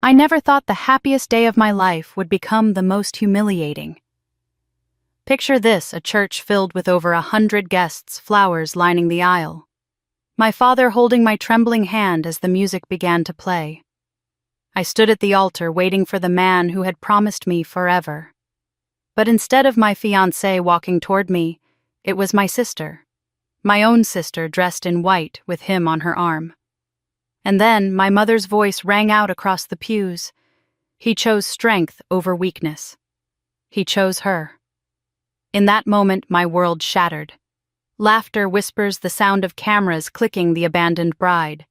I never thought the happiest day of my life would become the most humiliating. Picture this, a church filled with over 100 guests, flowers lining the aisle. My father holding my trembling hand as the music began to play. I stood at the altar waiting for the man who had promised me forever. But instead of my fiancé walking toward me, it was my sister. My own sister dressed in white with him on her arm. And then my mother's voice rang out across the pews. He chose strength over weakness. He chose her. In that moment, my world shattered. Laughter whispers the sound of cameras clicking the abandoned bride.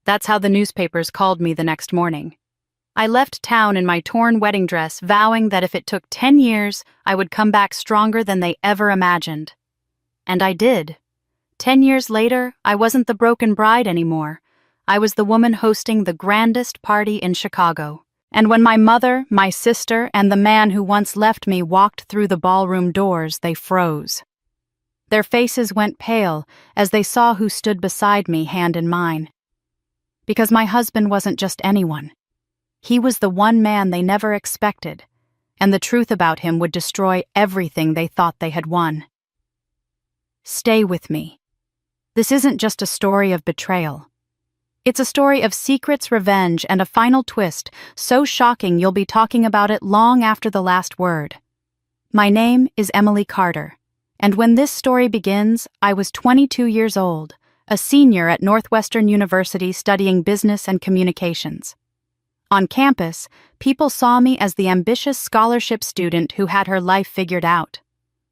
That's how the newspapers called me the next morning. I left town in my torn wedding dress, vowing that if it took 10 years, I would come back stronger than they ever imagined. And I did. 10 years later, I wasn't the broken bride anymore. I was the woman hosting the grandest party in Chicago. And when my mother, my sister, and the man who once left me walked through the ballroom doors, they froze. Their faces went pale as they saw who stood beside me, hand in mine. Because my husband wasn't just anyone. He was the one man they never expected, and the truth about him would destroy everything they thought they had won. Stay with me. This isn't just a story of betrayal. It's a story of secrets, revenge, and a final twist so shocking you'll be talking about it long after the last word. My name is Emily Carter, and when this story begins, I was 22 years old, a senior at Northwestern University studying business and communications. On campus, people saw me as the ambitious scholarship student who had her life figured out.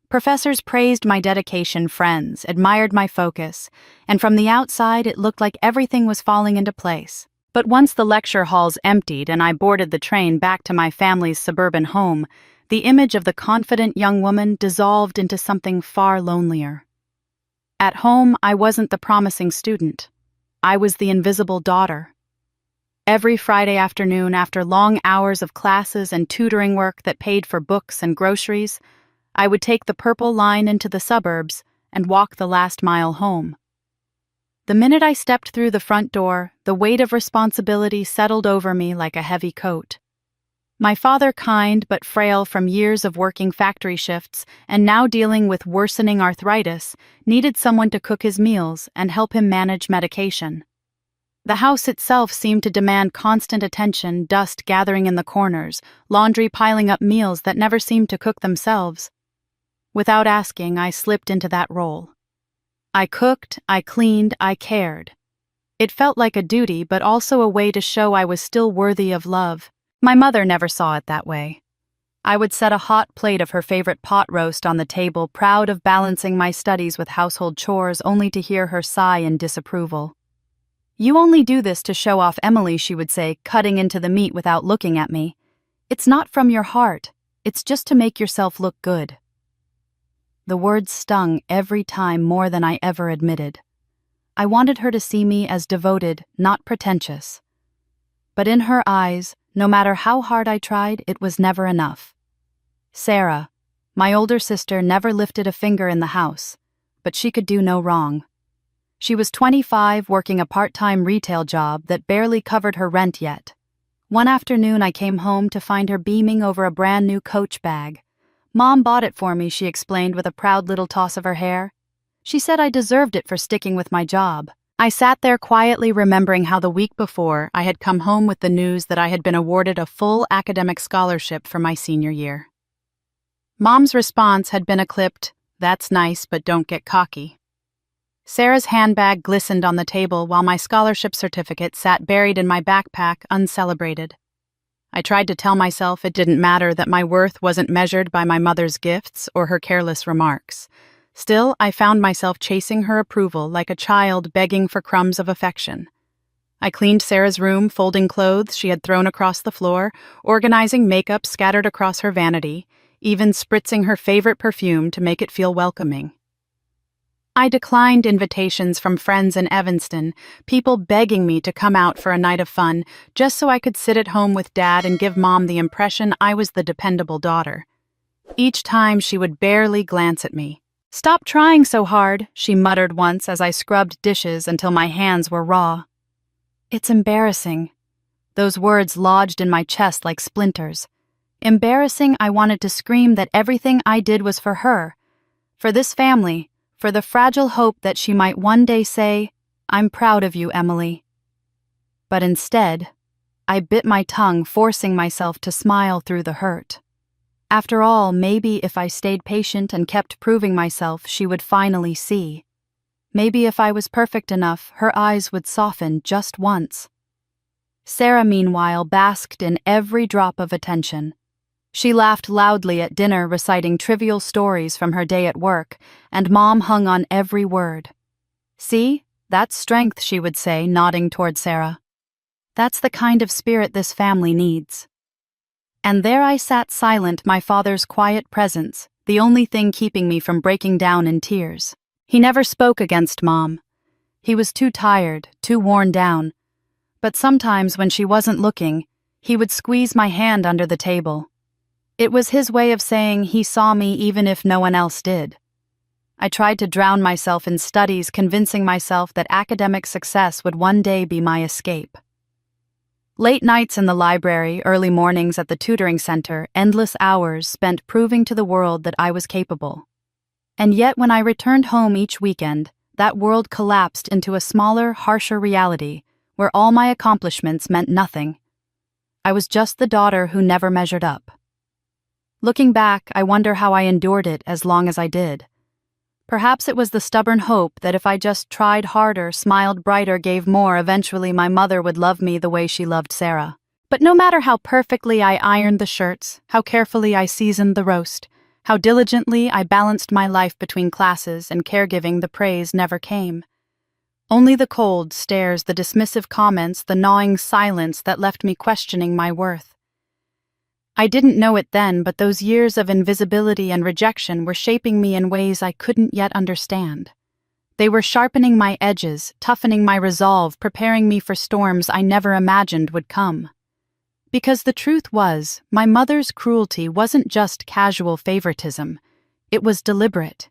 Professors praised my dedication, friends admired my focus, and from the outside it looked like everything was falling into place. But once the lecture halls emptied and I boarded the train back to my family's suburban home, the image of the confident young woman dissolved into something far lonelier. At home, I wasn't the promising student. I was the invisible daughter. Every Friday afternoon, after long hours of classes and tutoring work that paid for books and groceries, I would take the purple line into the suburbs and walk the last mile home. The minute I stepped through the front door, the weight of responsibility settled over me like a heavy coat. My father, kind but frail from years of working factory shifts and now dealing with worsening arthritis, needed someone to cook his meals and help him manage medication. The house itself seemed to demand constant attention, dust gathering in the corners, laundry piling up meals that never seemed to cook themselves. Without asking, I slipped into that role. I cooked, I cleaned, I cared. It felt like a duty, but also a way to show I was still worthy of love. My mother never saw it that way. I would set a hot plate of her favorite pot roast on the table, proud of balancing my studies with household chores, only to hear her sigh in disapproval. "You only do this to show off, Emily," she would say, cutting into the meat without looking at me. "It's not from your heart. It's just to make yourself look good." The words stung every time more than I ever admitted. I wanted her to see me as devoted, not pretentious. But in her eyes, no matter how hard I tried, it was never enough. Sarah, my older sister, never lifted a finger in the house, but she could do no wrong. She was 25, working a part-time retail job that barely covered her rent yet. One afternoon I came home to find her beaming over a brand new Coach bag. "Mom bought it for me," she explained with a proud little toss of her hair. "She said I deserved it for sticking with my job." I sat there quietly remembering how the week before I had come home with the news that I had been awarded a full academic scholarship for my senior year. Mom's response had been a clipped, "That's nice, but don't get cocky." Sarah's handbag glistened on the table while my scholarship certificate sat buried in my backpack, uncelebrated. I tried to tell myself it didn't matter, that my worth wasn't measured by my mother's gifts or her careless remarks. Still, I found myself chasing her approval like a child begging for crumbs of affection. I cleaned Sarah's room, folding clothes she had thrown across the floor, organizing makeup scattered across her vanity, even spritzing her favorite perfume to make it feel welcoming. I declined invitations from friends in Evanston, people begging me to come out for a night of fun, just so I could sit at home with Dad and give Mom the impression I was the dependable daughter. Each time she would barely glance at me. "Stop trying so hard," she muttered once as I scrubbed dishes until my hands were raw. "It's embarrassing." Those words lodged in my chest like splinters. Embarrassing, I wanted to scream that everything I did was for her, for this family, for the fragile hope that she might one day say, "I'm proud of you, Emily." But instead, I bit my tongue, forcing myself to smile through the hurt. After all, maybe if I stayed patient and kept proving myself, she would finally see. Maybe if I was perfect enough, her eyes would soften just once. Sarah, meanwhile, basked in every drop of attention. She laughed loudly at dinner, reciting trivial stories from her day at work, and Mom hung on every word. "See, that's strength," she would say, nodding toward Sarah. "That's the kind of spirit this family needs." And there I sat silent, my father's quiet presence, the only thing keeping me from breaking down in tears. He never spoke against Mom. He was too tired, too worn down. But sometimes when she wasn't looking, he would squeeze my hand under the table. It was his way of saying he saw me even if no one else did. I tried to drown myself in studies, convincing myself that academic success would one day be my escape. Late nights in the library, early mornings at the tutoring center, endless hours spent proving to the world that I was capable. And yet when I returned home each weekend, that world collapsed into a smaller, harsher reality where all my accomplishments meant nothing. I was just the daughter who never measured up. Looking back, I wonder how I endured it as long as I did. Perhaps it was the stubborn hope that if I just tried harder, smiled brighter, gave more, eventually my mother would love me the way she loved Sarah. But no matter how perfectly I ironed the shirts, how carefully I seasoned the roast, how diligently I balanced my life between classes and caregiving, the praise never came. Only the cold stares, the dismissive comments, the gnawing silence that left me questioning my worth. I didn't know it then, but those years of invisibility and rejection were shaping me in ways I couldn't yet understand. They were sharpening my edges, toughening my resolve, preparing me for storms I never imagined would come. Because the truth was, my mother's cruelty wasn't just casual favoritism. It was deliberate.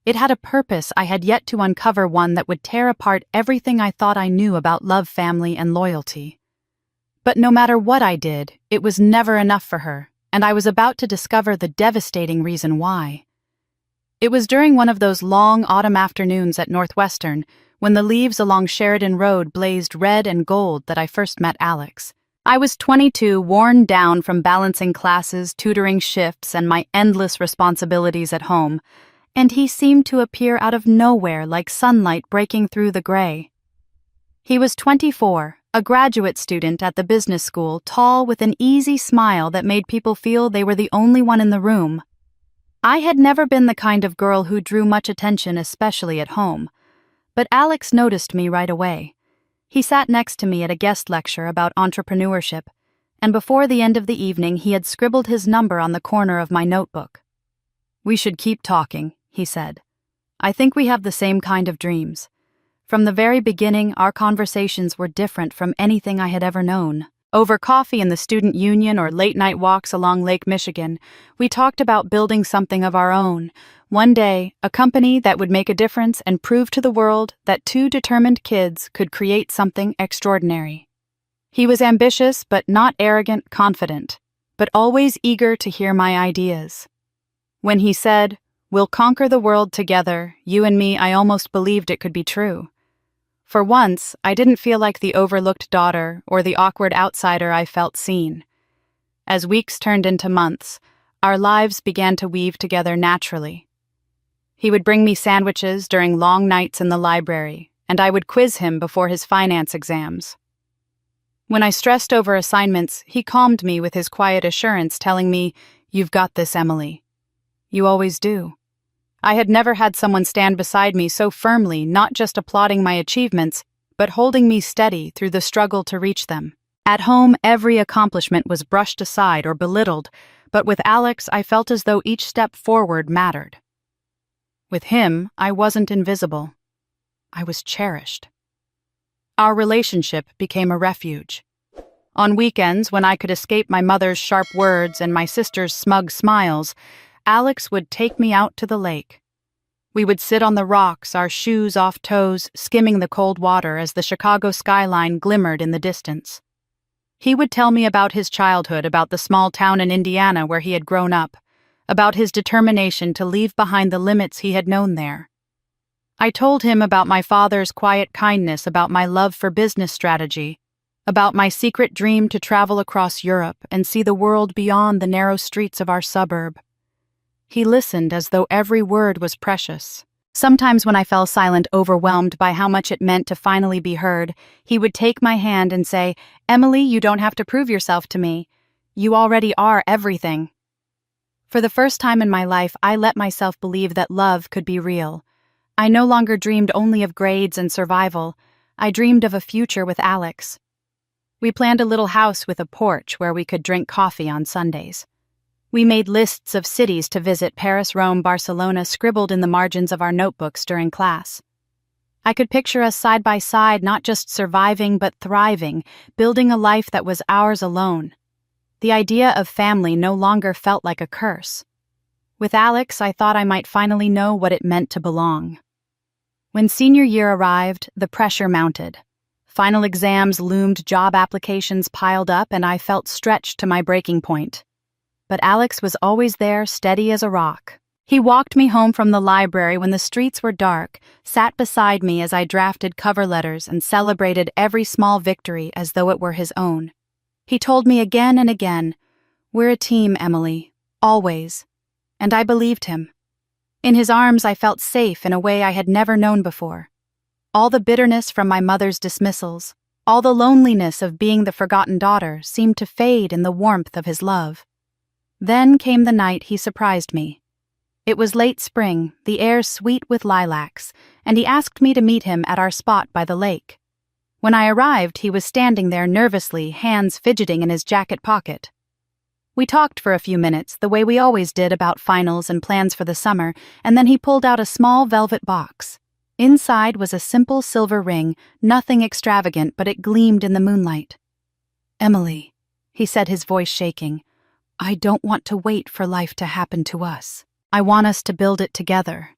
It had a purpose I had yet to uncover, one that would tear apart everything I thought I knew about love, family, and loyalty. But no matter what I did, it was never enough for her, and I was about to discover the devastating reason why. It was during one of those long autumn afternoons at Northwestern, when the leaves along Sheridan Road blazed red and gold, that I first met Alex. I was 22, worn down from balancing classes, tutoring shifts, and my endless responsibilities at home, and he seemed to appear out of nowhere like sunlight breaking through the gray. He was 24, a graduate student at the business school, tall with an easy smile that made people feel they were the only one in the room. I had never been the kind of girl who drew much attention, especially at home. But Alex noticed me right away. He sat next to me at a guest lecture about entrepreneurship, and before the end of the evening he had scribbled his number on the corner of my notebook. "We should keep talking," he said. "I think we have the same kind of dreams." From the very beginning, our conversations were different from anything I had ever known. Over coffee in the student union or late-night walks along Lake Michigan, we talked about building something of our own. One day, a company that would make a difference and prove to the world that two determined kids could create something extraordinary. He was ambitious, but not arrogant, confident, but always eager to hear my ideas. When he said, "We'll conquer the world together, you and me," I almost believed it could be true. For once, I didn't feel like the overlooked daughter or the awkward outsider. I felt seen. As weeks turned into months, our lives began to weave together naturally. He would bring me sandwiches during long nights in the library, and I would quiz him before his finance exams. When I stressed over assignments, he calmed me with his quiet assurance, telling me, "You've got this, Emily. You always do." I had never had someone stand beside me so firmly, not just applauding my achievements, but holding me steady through the struggle to reach them. At home, every accomplishment was brushed aside or belittled, but with Alex, I felt as though each step forward mattered. With him, I wasn't invisible. I was cherished. Our relationship became a refuge. On weekends, when I could escape my mother's sharp words and my sister's smug smiles, Alex would take me out to the lake. We would sit on the rocks, our shoes off toes, skimming the cold water as the Chicago skyline glimmered in the distance. He would tell me about his childhood, about the small town in Indiana where he had grown up, about his determination to leave behind the limits he had known there. I told him about my father's quiet kindness, about my love for business strategy, about my secret dream to travel across Europe and see the world beyond the narrow streets of our suburb. He listened as though every word was precious. Sometimes when I fell silent, overwhelmed by how much it meant to finally be heard, he would take my hand and say, "Emily, you don't have to prove yourself to me. You already are everything." For the first time in my life, I let myself believe that love could be real. I no longer dreamed only of grades and survival. I dreamed of a future with Alex. We planned a little house with a porch where we could drink coffee on Sundays. We made lists of cities to visit: Paris, Rome, Barcelona, scribbled in the margins of our notebooks during class. I could picture us side by side, not just surviving but thriving, building a life that was ours alone. The idea of family no longer felt like a curse. With Alex, I thought I might finally know what it meant to belong. When senior year arrived, the pressure mounted. Final exams loomed, job applications piled up, and I felt stretched to my breaking point. But Alex was always there, steady as a rock. He walked me home from the library when the streets were dark, sat beside me as I drafted cover letters, and celebrated every small victory as though it were his own. He told me again and again, "We're a team, Emily, always." And I believed him. In his arms, I felt safe in a way I had never known before. All the bitterness from my mother's dismissals, all the loneliness of being the forgotten daughter, seemed to fade in the warmth of his love. Then came the night he surprised me. It was late spring, the air sweet with lilacs, and he asked me to meet him at our spot by the lake. When I arrived, he was standing there nervously, hands fidgeting in his jacket pocket. We talked for a few minutes, the way we always did, about finals and plans for the summer, and then he pulled out a small velvet box. Inside was a simple silver ring, nothing extravagant, but it gleamed in the moonlight. "Emily," he said, his voice shaking, "I don't want to wait for life to happen to us. I want us to build it together.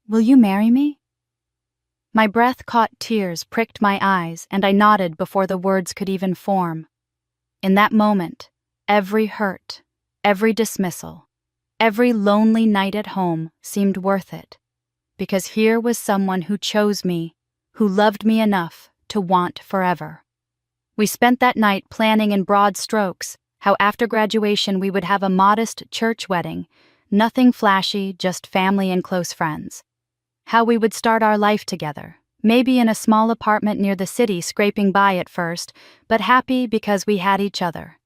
Will you marry me?" My breath caught tears, pricked my eyes, and I nodded before the words could even form. In that moment, every hurt, every dismissal, every lonely night at home seemed worth it, because here was someone who chose me, who loved me enough to want forever. We spent that night planning in broad strokes how after graduation we would have a modest church wedding, nothing flashy, just family and close friends. How we would start our life together, maybe in a small apartment near the city, scraping by at first, but happy because we had each other.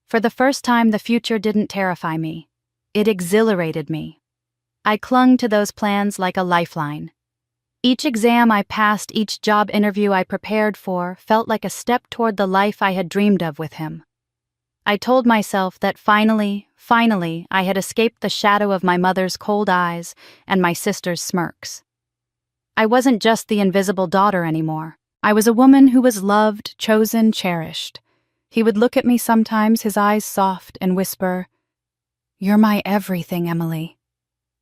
For the first time, the future didn't terrify me. It exhilarated me. I clung to those plans like a lifeline. Each exam I passed, each job interview I prepared for, felt like a step toward the life I had dreamed of with him. I told myself that finally, I had escaped the shadow of my mother's cold eyes and my sister's smirks. I wasn't just the invisible daughter anymore. I was a woman who was loved, chosen, cherished. He would look at me sometimes, his eyes soft, and whisper, "You're my everything, Emily.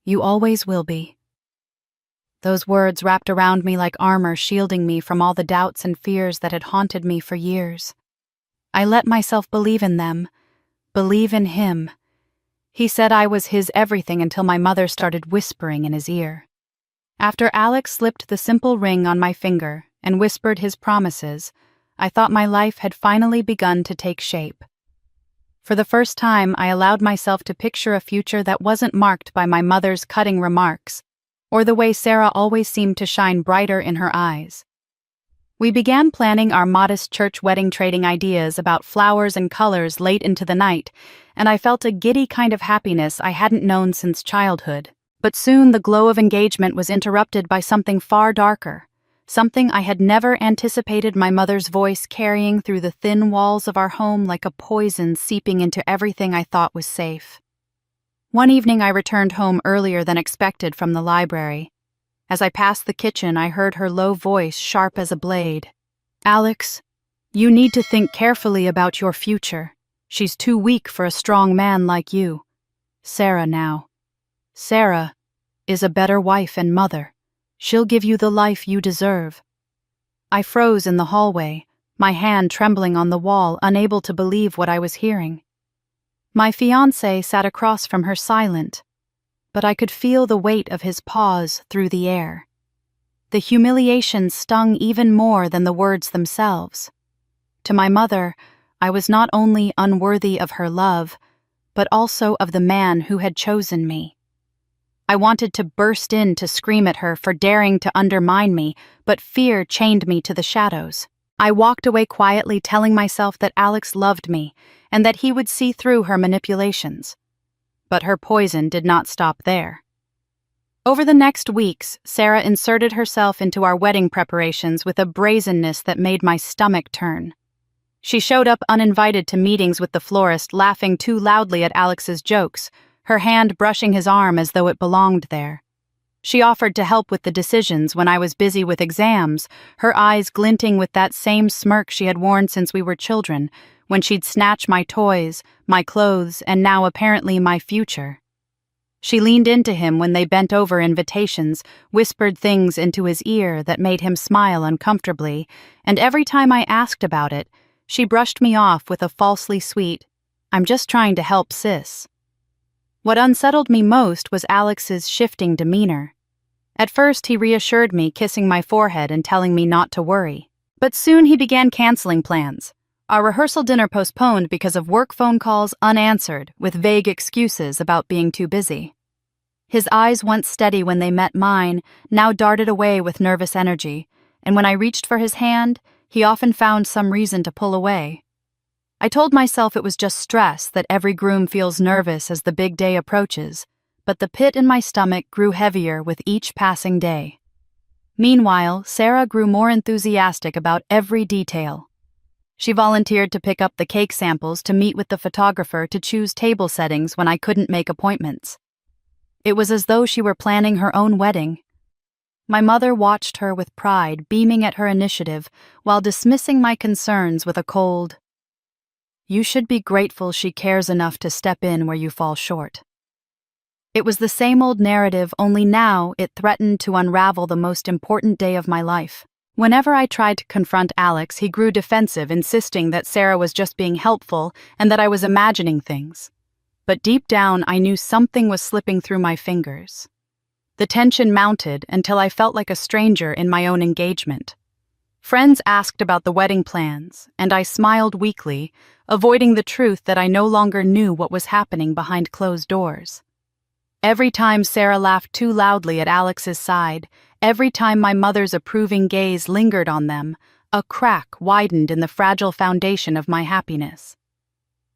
You always will be." Those words wrapped around me like armor, shielding me from all the doubts and fears that had haunted me for years. I let myself believe in them, believe in him. He said I was his everything until my mother started whispering in his ear. After Alex slipped the simple ring on my finger and whispered his promises, I thought my life had finally begun to take shape. For the first time, I allowed myself to picture a future that wasn't marked by my mother's cutting remarks, or the way Sarah always seemed to shine brighter in her eyes. We began planning our modest church wedding, trading ideas about flowers and colors late into the night, and I felt a giddy kind of happiness I hadn't known since childhood. But soon the glow of engagement was interrupted by something far darker, something I had never anticipated: my mother's voice carrying through the thin walls of our home like a poison, seeping into everything I thought was safe. One evening I returned home earlier than expected from the library. As I passed the kitchen, I heard her low voice, sharp as a blade. "Alex, you need to think carefully about your future. She's too weak for a strong man like you. Sarah now. Sarah is a better wife and mother. She'll give you the life you deserve." I froze in the hallway, my hand trembling on the wall, unable to believe what I was hearing. My fiancé sat across from her silent, but I could feel the weight of his pause through the air. The humiliation stung even more than the words themselves. To my mother, I was not only unworthy of her love, but also of the man who had chosen me. I wanted to burst in to scream at her for daring to undermine me, but fear chained me to the shadows. I walked away quietly, telling myself that Alex loved me and that he would see through her manipulations. But her poison did not stop there. Over the next weeks, Sarah inserted herself into our wedding preparations with a brazenness that made my stomach turn. She showed up uninvited to meetings with the florist, laughing too loudly at Alex's jokes, her hand brushing his arm as though it belonged there. She offered to help with the decisions when I was busy with exams, her eyes glinting with that same smirk she had worn since we were children, when she'd snatch my toys, my clothes, and now apparently my future. She leaned into him when they bent over invitations, whispered things into his ear that made him smile uncomfortably, and every time I asked about it, she brushed me off with a falsely sweet, "I'm just trying to help, sis." What unsettled me most was Alex's shifting demeanor. At first he reassured me, kissing my forehead and telling me not to worry. But soon he began canceling plans. Our rehearsal dinner postponed because of work phone calls unanswered, with vague excuses about being too busy. His eyes, once steady when they met mine, now darted away with nervous energy, and when I reached for his hand, he often found some reason to pull away. I told myself it was just stress, that every groom feels nervous as the big day approaches, but the pit in my stomach grew heavier with each passing day. Meanwhile, Sarah grew more enthusiastic about every detail. She volunteered to pick up the cake samples, to meet with the photographer, to choose table settings when I couldn't make appointments. It was as though she were planning her own wedding. My mother watched her with pride, beaming at her initiative, while dismissing my concerns with a cold, "You should be grateful she cares enough to step in where you fall short." It was the same old narrative, only now it threatened to unravel the most important day of my life. Whenever I tried to confront Alex, he grew defensive, insisting that Sarah was just being helpful and that I was imagining things. But deep down, I knew something was slipping through my fingers. The tension mounted until I felt like a stranger in my own engagement. Friends asked about the wedding plans, and I smiled weakly, avoiding the truth that I no longer knew what was happening behind closed doors. Every time Sarah laughed too loudly at Alex's side, every time my mother's approving gaze lingered on them, a crack widened in the fragile foundation of my happiness.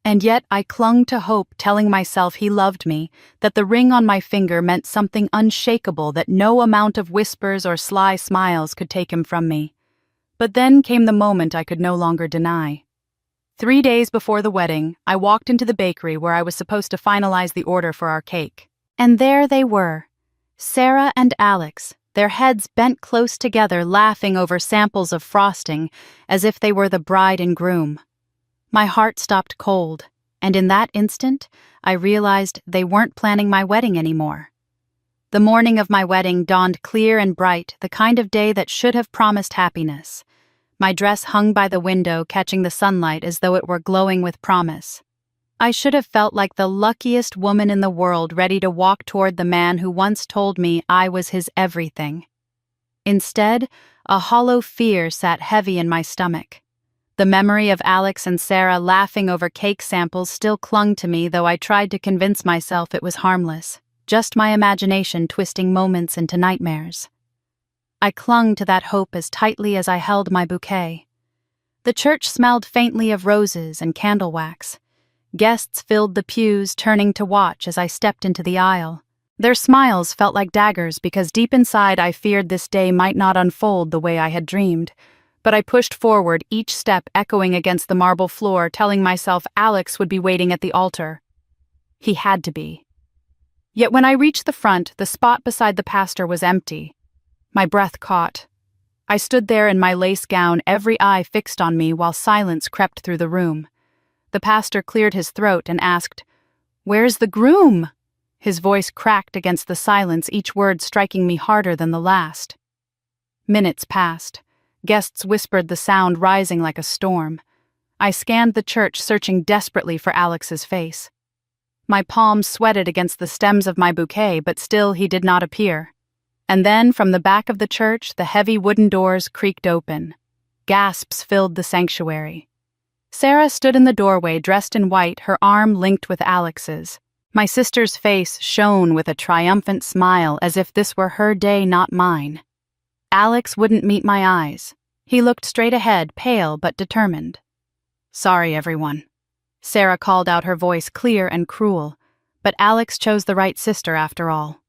And yet I clung to hope, telling myself he loved me, that the ring on my finger meant something unshakable that no amount of whispers or sly smiles could take him from me. But then came the moment I could no longer deny. 3 days before the wedding, I walked into the bakery where I was supposed to finalize the order for our cake. And there they were, Sarah and Alex, their heads bent close together, laughing over samples of frosting, as if they were the bride and groom. My heart stopped cold, and in that instant, I realized they weren't planning my wedding anymore. The morning of my wedding dawned clear and bright, the kind of day that should have promised happiness. My dress hung by the window, catching the sunlight as though it were glowing with promise. I should have felt like the luckiest woman in the world, ready to walk toward the man who once told me I was his everything. Instead, a hollow fear sat heavy in my stomach. The memory of Alex and Sarah laughing over cake samples still clung to me, though I tried to convince myself it was harmless, just my imagination twisting moments into nightmares. I clung to that hope as tightly as I held my bouquet. The church smelled faintly of roses and candle wax. Guests filled the pews, turning to watch as I stepped into the aisle. Their smiles felt like daggers because deep inside I feared this day might not unfold the way I had dreamed. But I pushed forward, each step echoing against the marble floor, telling myself Alex would be waiting at the altar. He had to be. Yet when I reached the front, the spot beside the pastor was empty. My breath caught. I stood there in my lace gown, every eye fixed on me, while silence crept through the room. The pastor cleared his throat and asked, "Where's the groom?" His voice cracked against the silence, each word striking me harder than the last. Minutes passed. Guests whispered, the sound rising like a storm. I scanned the church, searching desperately for Alex's face. My palms sweated against the stems of my bouquet, but still he did not appear. And then, from the back of the church, the heavy wooden doors creaked open. Gasps filled the sanctuary. Sarah stood in the doorway, dressed in white, her arm linked with Alex's. My sister's face shone with a triumphant smile, as if this were her day, not mine. Alex wouldn't meet my eyes. He looked straight ahead, pale but determined. "Sorry, everyone." Sarah called out, her voice clear and cruel, but Alex chose the right sister after all.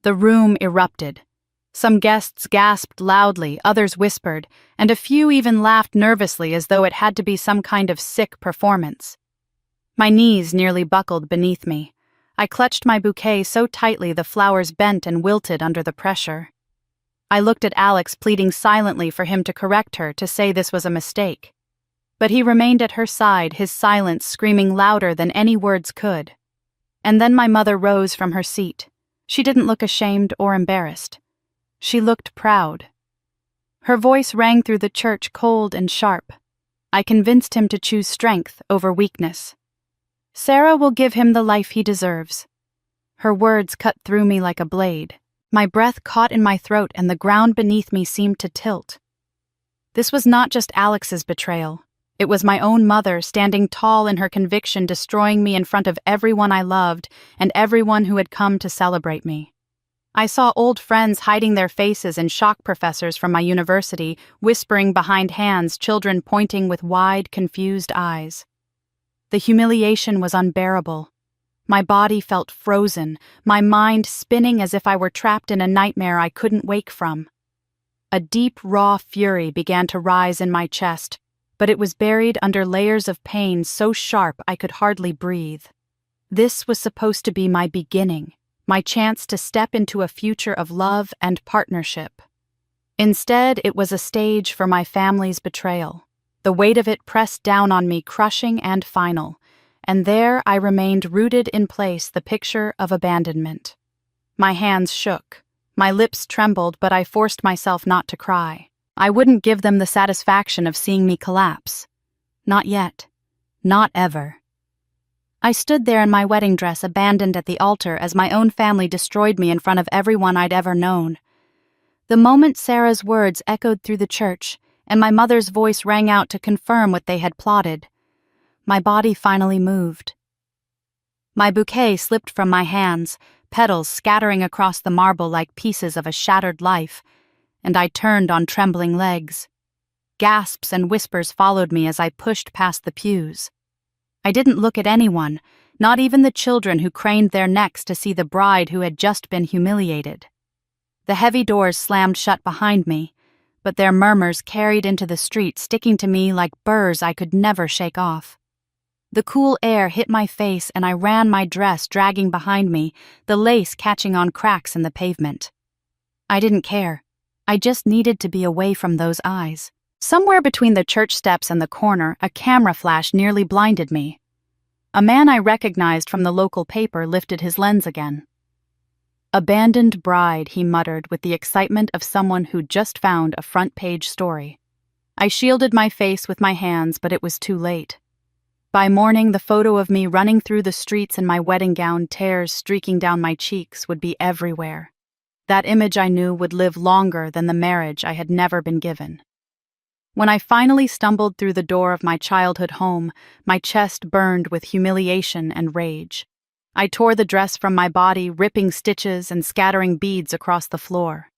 The room erupted. Some guests gasped loudly, others whispered, and a few even laughed nervously as though it had to be some kind of sick performance. My knees nearly buckled beneath me. I clutched my bouquet so tightly the flowers bent and wilted under the pressure. I looked at Alex, pleading silently for him to correct her, to say this was a mistake. But he remained at her side, his silence screaming louder than any words could. And then my mother rose from her seat. She didn't look ashamed or embarrassed. She looked proud. Her voice rang through the church, cold and sharp. I convinced him to choose strength over weakness. Sarah will give him the life he deserves. Her words cut through me like a blade. My breath caught in my throat and the ground beneath me seemed to tilt. This was not just Alex's betrayal. It was my own mother, standing tall in her conviction, destroying me in front of everyone I loved and everyone who had come to celebrate me. I saw old friends hiding their faces and shock professors from my university, whispering behind hands, children pointing with wide, confused eyes. The humiliation was unbearable. My body felt frozen, my mind spinning as if I were trapped in a nightmare I couldn't wake from. A deep, raw fury began to rise in my chest, but it was buried under layers of pain so sharp I could hardly breathe. This was supposed to be my beginning, my chance to step into a future of love and partnership. Instead, it was a stage for my family's betrayal. The weight of it pressed down on me, crushing and final, and there I remained, rooted in place, the picture of abandonment. My hands shook, my lips trembled, but I forced myself not to cry. I wouldn't give them the satisfaction of seeing me collapse. Not yet. Not ever. I stood there in my wedding dress, abandoned at the altar, as my own family destroyed me in front of everyone I'd ever known. The moment Sarah's words echoed through the church, and my mother's voice rang out to confirm what they had plotted, my body finally moved. My bouquet slipped from my hands, petals scattering across the marble like pieces of a shattered life, and I turned on trembling legs. Gasps and whispers followed me as I pushed past the pews. I didn't look at anyone, not even the children who craned their necks to see the bride who had just been humiliated. The heavy doors slammed shut behind me, but their murmurs carried into the street, sticking to me like burrs I could never shake off. The cool air hit my face and I ran, my dress dragging behind me, the lace catching on cracks in the pavement. I didn't care. I just needed to be away from those eyes. Somewhere between the church steps and the corner, a camera flash nearly blinded me. A man I recognized from the local paper lifted his lens again. "Abandoned bride," he muttered with the excitement of someone who'd just found a front-page story. I shielded my face with my hands, but it was too late. By morning, the photo of me running through the streets in my wedding gown, tears streaking down my cheeks, would be everywhere. That image, I knew, would live longer than the marriage I had never been given. When I finally stumbled through the door of my childhood home, my chest burned with humiliation and rage. I tore the dress from my body, ripping stitches and scattering beads across the floor.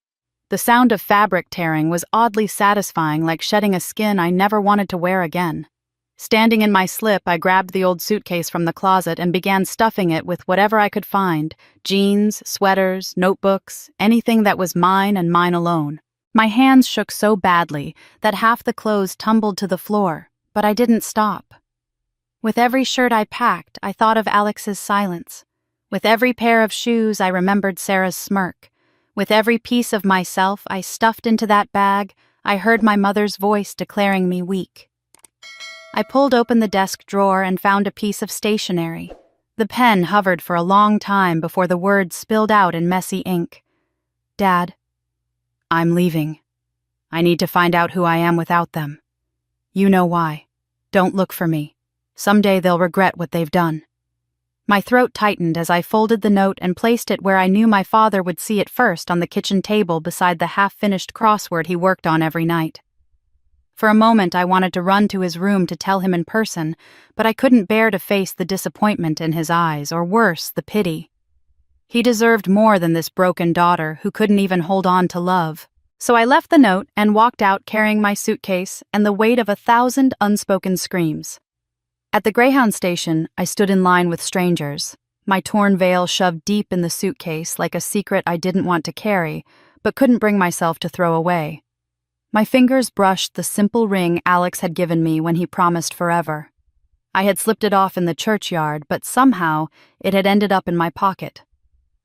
The sound of fabric tearing was oddly satisfying, like shedding a skin I never wanted to wear again. Standing in my slip, I grabbed the old suitcase from the closet and began stuffing it with whatever I could find: jeans, sweaters, notebooks, anything that was mine and mine alone. My hands shook so badly that half the clothes tumbled to the floor, but I didn't stop. With every shirt I packed, I thought of Alex's silence. With every pair of shoes, I remembered Sarah's smirk. With every piece of myself I stuffed into that bag, I heard my mother's voice declaring me weak. I pulled open the desk drawer and found a piece of stationery. The pen hovered for a long time before the words spilled out in messy ink. "Dad, I'm leaving." I need to find out who I am without them. You know why. Don't look for me. Someday they'll regret what they've done." My throat tightened as I folded the note and placed it where I knew my father would see it first, on the kitchen table beside the half-finished crossword he worked on every night. For a moment I wanted to run to his room to tell him in person, but I couldn't bear to face the disappointment in his eyes, or worse, the pity. He deserved more than this broken daughter who couldn't even hold on to love. So I left the note and walked out carrying my suitcase and the weight of 1,000 unspoken screams. At the Greyhound station, I stood in line with strangers, my torn veil shoved deep in the suitcase like a secret I didn't want to carry, but couldn't bring myself to throw away. My fingers brushed the simple ring Alex had given me when he promised forever. I had slipped it off in the churchyard, but somehow it had ended up in my pocket.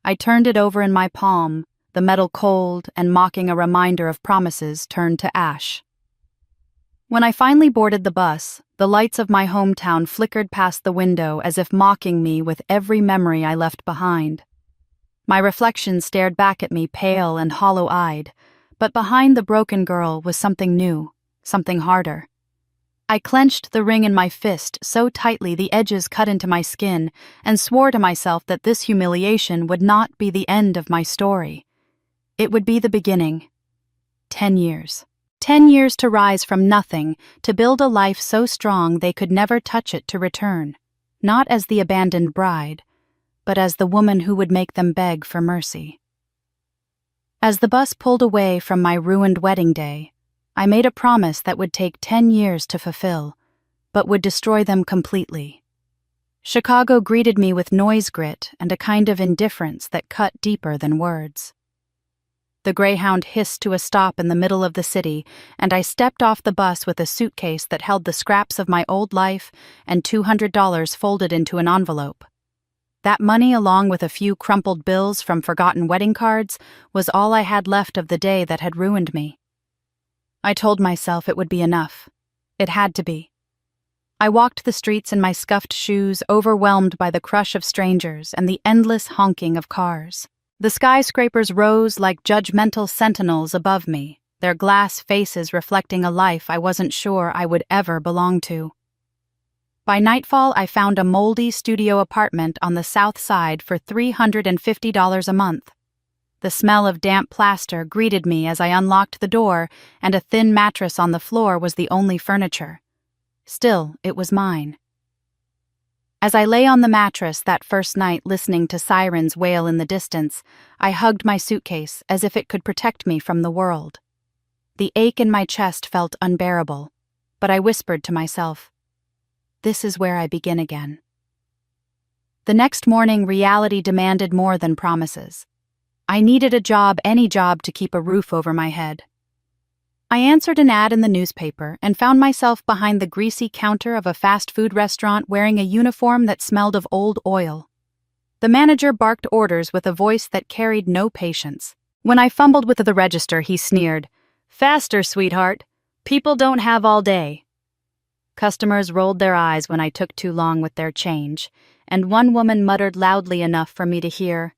I turned it over in my palm, the metal cold and mocking a reminder of promises turned to ash. When I finally boarded the bus, the lights of my hometown flickered past the window as if mocking me with every memory I left behind. My reflection stared back at me pale and hollow-eyed, but behind the broken girl was something new, something harder. I clenched the ring in my fist so tightly the edges cut into my skin and swore to myself that this humiliation would not be the end of my story. It would be the beginning. 10 years. 10 years to rise from nothing, to build a life so strong they could never touch it to return, not as the abandoned bride, but as the woman who would make them beg for mercy. As the bus pulled away from my ruined wedding day, I made a promise that would take 10 years to fulfill, but would destroy them completely. Chicago greeted me with noise grit and a kind of indifference that cut deeper than words. The Greyhound hissed to a stop in the middle of the city, and I stepped off the bus with a suitcase that held the scraps of my old life and $200 folded into an envelope. That money, along with a few crumpled bills from forgotten wedding cards, was all I had left of the day that had ruined me. I told myself it would be enough. It had to be. I walked the streets in my scuffed shoes, overwhelmed by the crush of strangers and the endless honking of cars. The skyscrapers rose like judgmental sentinels above me, their glass faces reflecting a life I wasn't sure I would ever belong to. By nightfall, I found a moldy studio apartment on the south side for $350 a month. The smell of damp plaster greeted me as I unlocked the door, and a thin mattress on the floor was the only furniture. Still, it was mine. As I lay on the mattress that first night listening to sirens wail in the distance, I hugged my suitcase as if it could protect me from the world. The ache in my chest felt unbearable, but I whispered to myself, "This is where I begin again." The next morning, reality demanded more than promises. I needed a job, any job, to keep a roof over my head. I answered an ad in the newspaper and found myself behind the greasy counter of a fast food restaurant wearing a uniform that smelled of old oil. The manager barked orders with a voice that carried no patience. When I fumbled with the register, he sneered, "Faster, sweetheart. People don't have all day." Customers rolled their eyes when I took too long with their change, and one woman muttered loudly enough for me to hear,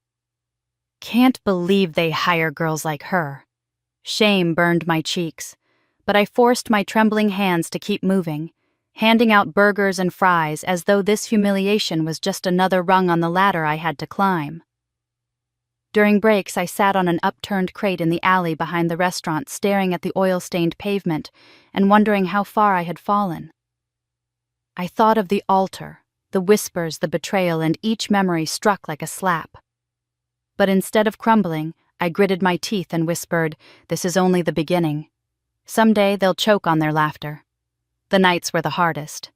"Can't believe they hire girls like her." Shame burned my cheeks, but I forced my trembling hands to keep moving, handing out burgers and fries as though this humiliation was just another rung on the ladder I had to climb. During breaks, I sat on an upturned crate in the alley behind the restaurant, staring at the oil-stained pavement and wondering how far I had fallen. I thought of the altar, the whispers, the betrayal, and each memory struck like a slap. But instead of crumbling, I gritted my teeth and whispered, "This is only the beginning. Someday they'll choke on their laughter." The nights were the hardest.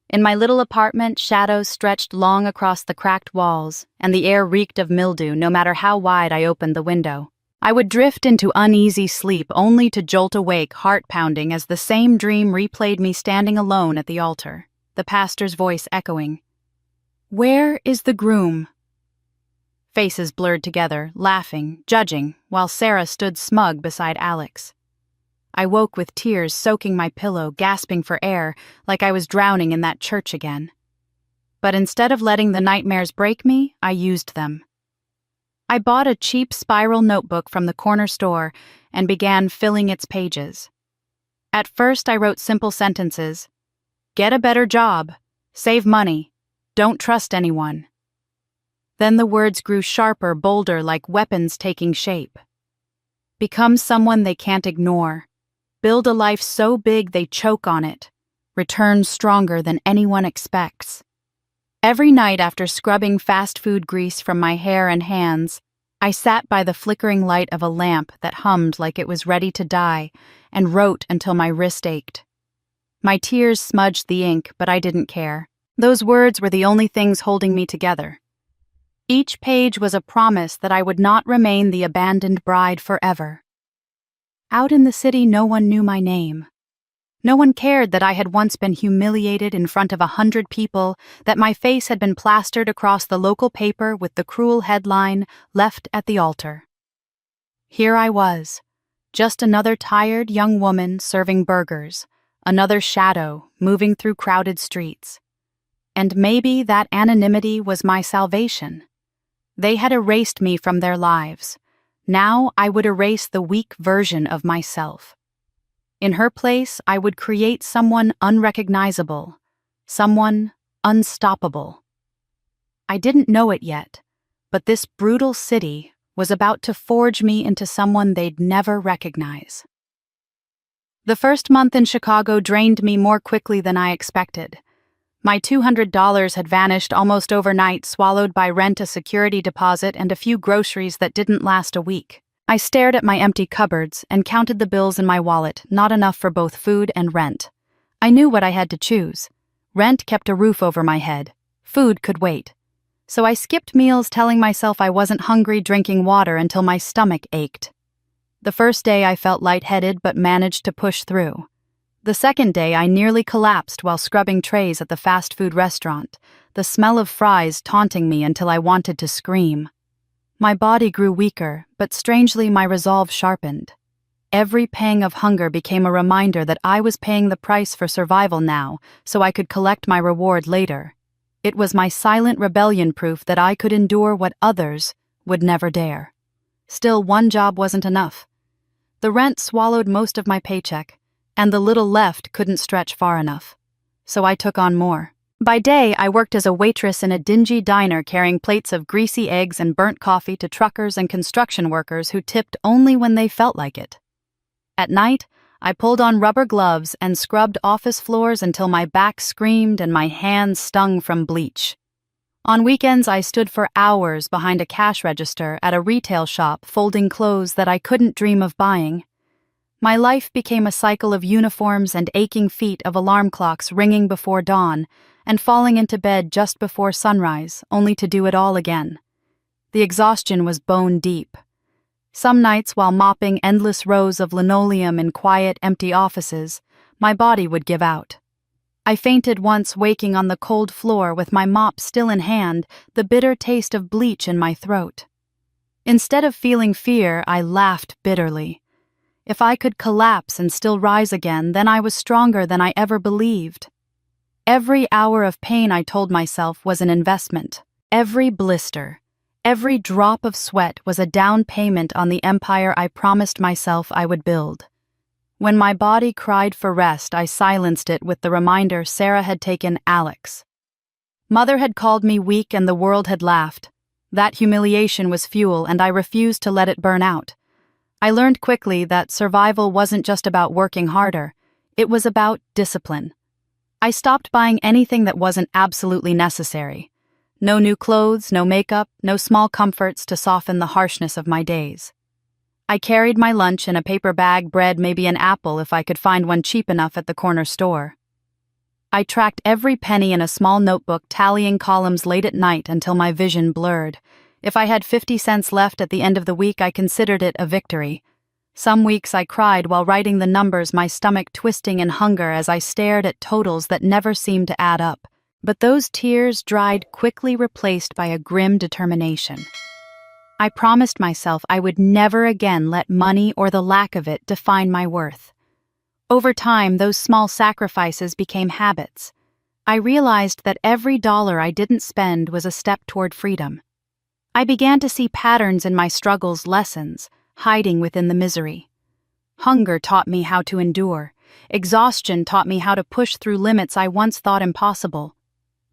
In my little apartment, shadows stretched long across the cracked walls, and the air reeked of mildew no matter how wide I opened the window. I would drift into uneasy sleep only to jolt awake, heart-pounding, as the same dream replayed me standing alone at the altar, the pastor's voice echoing, "Where is the groom?" Faces blurred together, laughing, judging, while Sarah stood smug beside Alex. I woke with tears soaking my pillow, gasping for air, like I was drowning in that church again. But instead of letting the nightmares break me, I used them. I bought a cheap spiral notebook from the corner store and began filling its pages. At first, I wrote simple sentences: get a better job, save money, don't trust anyone. Then the words grew sharper, bolder, like weapons taking shape. Become someone they can't ignore. Build a life so big they choke on it. Return stronger than anyone expects. Every night after scrubbing fast food grease from my hair and hands, I sat by the flickering light of a lamp that hummed like it was ready to die and wrote until my wrist ached. My tears smudged the ink, but I didn't care. Those words were the only things holding me together. Each page was a promise that I would not remain the abandoned bride forever. Out in the city, no one knew my name. No one cared that I had once been humiliated in front of 100 people, that my face had been plastered across the local paper with the cruel headline, "Left at the altar." Here I was, just another tired young woman serving burgers, another shadow moving through crowded streets. And maybe that anonymity was my salvation. They had erased me from their lives. Now I would erase the weak version of myself. In her place, I would create someone unrecognizable, someone unstoppable. I didn't know it yet, but this brutal city was about to forge me into someone they'd never recognize. The first month in Chicago drained me more quickly than I expected. My $200 had vanished almost overnight, swallowed by rent, a security deposit, and a few groceries that didn't last a week. I stared at my empty cupboards and counted the bills in my wallet, not enough for both food and rent. I knew what I had to choose. Rent kept a roof over my head. Food could wait. So I skipped meals, telling myself I wasn't hungry, drinking water until my stomach ached. The first day I felt lightheaded but managed to push through. The second day I nearly collapsed while scrubbing trays at the fast food restaurant, the smell of fries taunting me until I wanted to scream. My body grew weaker, but strangely my resolve sharpened. Every pang of hunger became a reminder that I was paying the price for survival now, so I could collect my reward later. It was my silent rebellion, proof that I could endure what others would never dare. Still, one job wasn't enough. The rent swallowed most of my paycheck, and the little left couldn't stretch far enough. So I took on more. By day, I worked as a waitress in a dingy diner, carrying plates of greasy eggs and burnt coffee to truckers and construction workers who tipped only when they felt like it. At night, I pulled on rubber gloves and scrubbed office floors until my back screamed and my hands stung from bleach. On weekends, I stood for hours behind a cash register at a retail shop, folding clothes that I couldn't dream of buying. My life became a cycle of uniforms and aching feet, of alarm clocks ringing before dawn and falling into bed just before sunrise, only to do it all again. The exhaustion was bone deep. Some nights, while mopping endless rows of linoleum in quiet, empty offices, my body would give out. I fainted once, waking on the cold floor with my mop still in hand, the bitter taste of bleach in my throat. Instead of feeling fear, I laughed bitterly. If I could collapse and still rise again, then I was stronger than I ever believed. Every hour of pain, I told myself, was an investment. Every blister, every drop of sweat was a down payment on the empire I promised myself I would build. When my body cried for rest, I silenced it with the reminder Sarah had taken Alex. Mother had called me weak and the world had laughed. That humiliation was fuel, and I refused to let it burn out. I learned quickly that survival wasn't just about working harder. It was about discipline. I stopped buying anything that wasn't absolutely necessary. No new clothes, no makeup, no small comforts to soften the harshness of my days. I carried my lunch in a paper bag, bread, maybe an apple if I could find one cheap enough at the corner store. I tracked every penny in a small notebook, tallying columns late at night until my vision blurred. If I had 50 cents left at the end of the week, I considered it a victory. Some weeks I cried while writing the numbers, my stomach twisting in hunger as I stared at totals that never seemed to add up. But those tears dried, quickly replaced by a grim determination. I promised myself I would never again let money or the lack of it define my worth. Over time, those small sacrifices became habits. I realized that every dollar I didn't spend was a step toward freedom. I began to see patterns in my struggles, lessons, hiding within the misery. Hunger taught me how to endure. Exhaustion taught me how to push through limits I once thought impossible.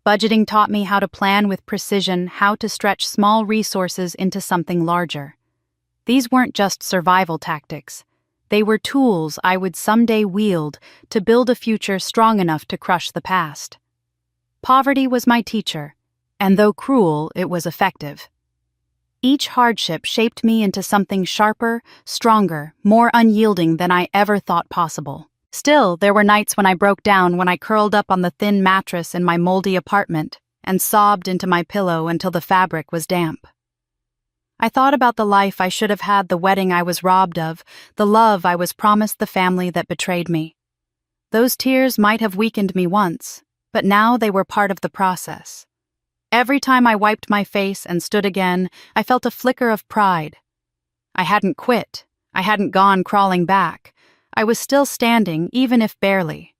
Budgeting taught me how to plan with precision, how to stretch small resources into something larger. These weren't just survival tactics. They were tools I would someday wield to build a future strong enough to crush the past. Poverty was my teacher, and though cruel, it was effective. Each hardship shaped me into something sharper, stronger, more unyielding than I ever thought possible. Still, there were nights when I broke down, when I curled up on the thin mattress in my moldy apartment and sobbed into my pillow until the fabric was damp. I thought about the life I should have had, the wedding I was robbed of, the love I was promised, the family that betrayed me. Those tears might have weakened me once, but now they were part of the process. Every time I wiped my face and stood again, I felt a flicker of pride. I hadn't quit. I hadn't gone crawling back. I was still standing, even if barely.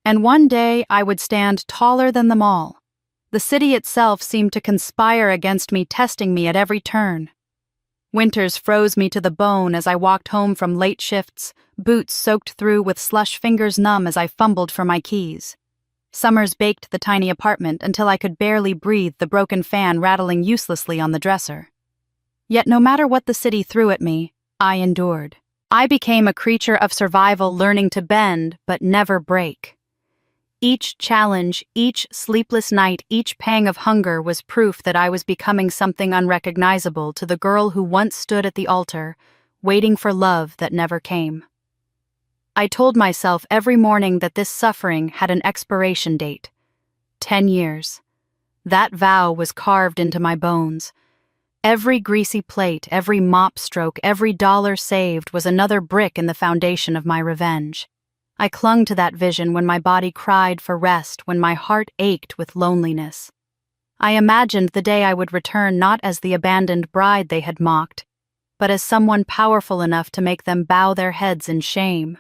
And one day I would stand taller than them all. The city itself seemed to conspire against me, testing me at every turn. Winters froze me to the bone as I walked home from late shifts, boots soaked through with slush, fingers numb as I fumbled for my keys. Summers baked the tiny apartment until I could barely breathe, the broken fan rattling uselessly on the dresser. Yet no matter what the city threw at me, I endured. I became a creature of survival, learning to bend but never break. Each challenge, each sleepless night, each pang of hunger was proof that I was becoming something unrecognizable to the girl who once stood at the altar, waiting for love that never came. I told myself every morning that this suffering had an expiration date. 10 years. That vow was carved into my bones. Every greasy plate, every mop stroke, every dollar saved was another brick in the foundation of my revenge. I clung to that vision when my body cried for rest, when my heart ached with loneliness. I imagined the day I would return not as the abandoned bride they had mocked, but as someone powerful enough to make them bow their heads in shame.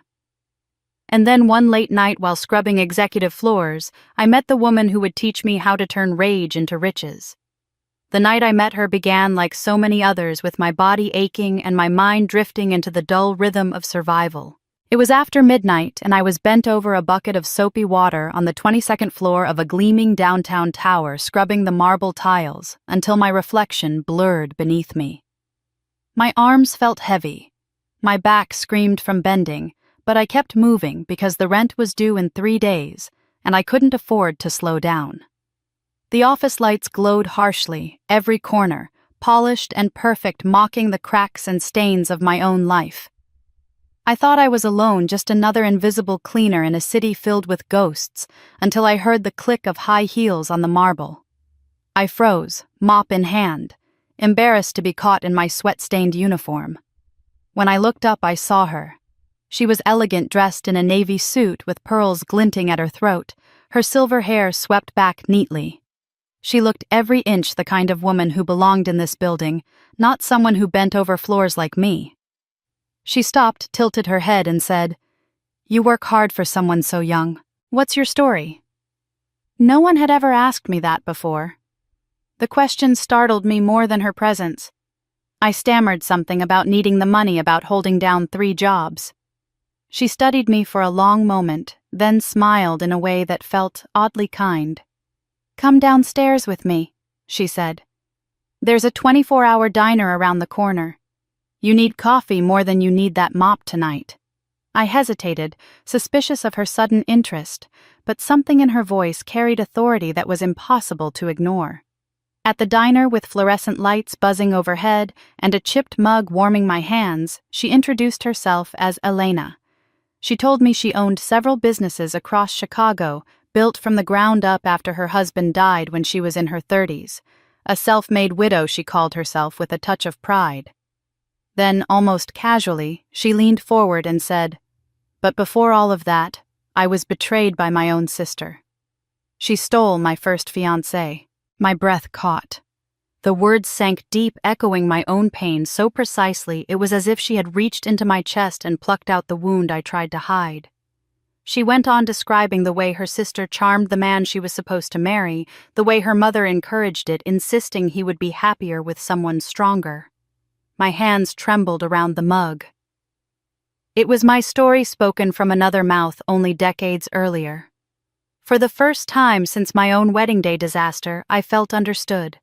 And then one late night while scrubbing executive floors, I met the woman who would teach me how to turn rage into riches. The night I met her began like so many others, with my body aching and my mind drifting into the dull rhythm of survival. It was after midnight, and I was bent over a bucket of soapy water on the 22nd floor of a gleaming downtown tower, scrubbing the marble tiles until my reflection blurred beneath me. My arms felt heavy. My back screamed from bending, but I kept moving because the rent was due in 3 days, and I couldn't afford to slow down. The office lights glowed harshly, every corner, polished and perfect, mocking the cracks and stains of my own life. I thought I was alone, just another invisible cleaner in a city filled with ghosts, until I heard the click of high heels on the marble. I froze, mop in hand, embarrassed to be caught in my sweat-stained uniform. When I looked up, I saw her. She was elegant, dressed in a navy suit with pearls glinting at her throat, her silver hair swept back neatly. She looked every inch the kind of woman who belonged in this building, not someone who bent over floors like me. She stopped, tilted her head, and said, "You work hard for someone so young. What's your story?" No one had ever asked me that before. The question startled me more than her presence. I stammered something about needing the money, about holding down 3 jobs. She studied me for a long moment, then smiled in a way that felt oddly kind. "Come downstairs with me," she said. "There's a 24-hour diner around the corner. You need coffee more than you need that mop tonight." I hesitated, suspicious of her sudden interest, but something in her voice carried authority that was impossible to ignore. At the diner, with fluorescent lights buzzing overhead and a chipped mug warming my hands, she introduced herself as Elena. She told me she owned several businesses across Chicago, built from the ground up after her husband died when she was in her 30s. A self-made widow, she called herself, with a touch of pride. Then, almost casually, she leaned forward and said, "But before all of that, I was betrayed by my own sister. She stole my first fiancé." My breath caught. The words sank deep, echoing my own pain so precisely it was as if she had reached into my chest and plucked out the wound I tried to hide. She went on describing the way her sister charmed the man she was supposed to marry, the way her mother encouraged it, insisting he would be happier with someone stronger. My hands trembled around the mug. It was my story spoken from another mouth only decades earlier. For the first time since my own wedding day disaster, I felt understood.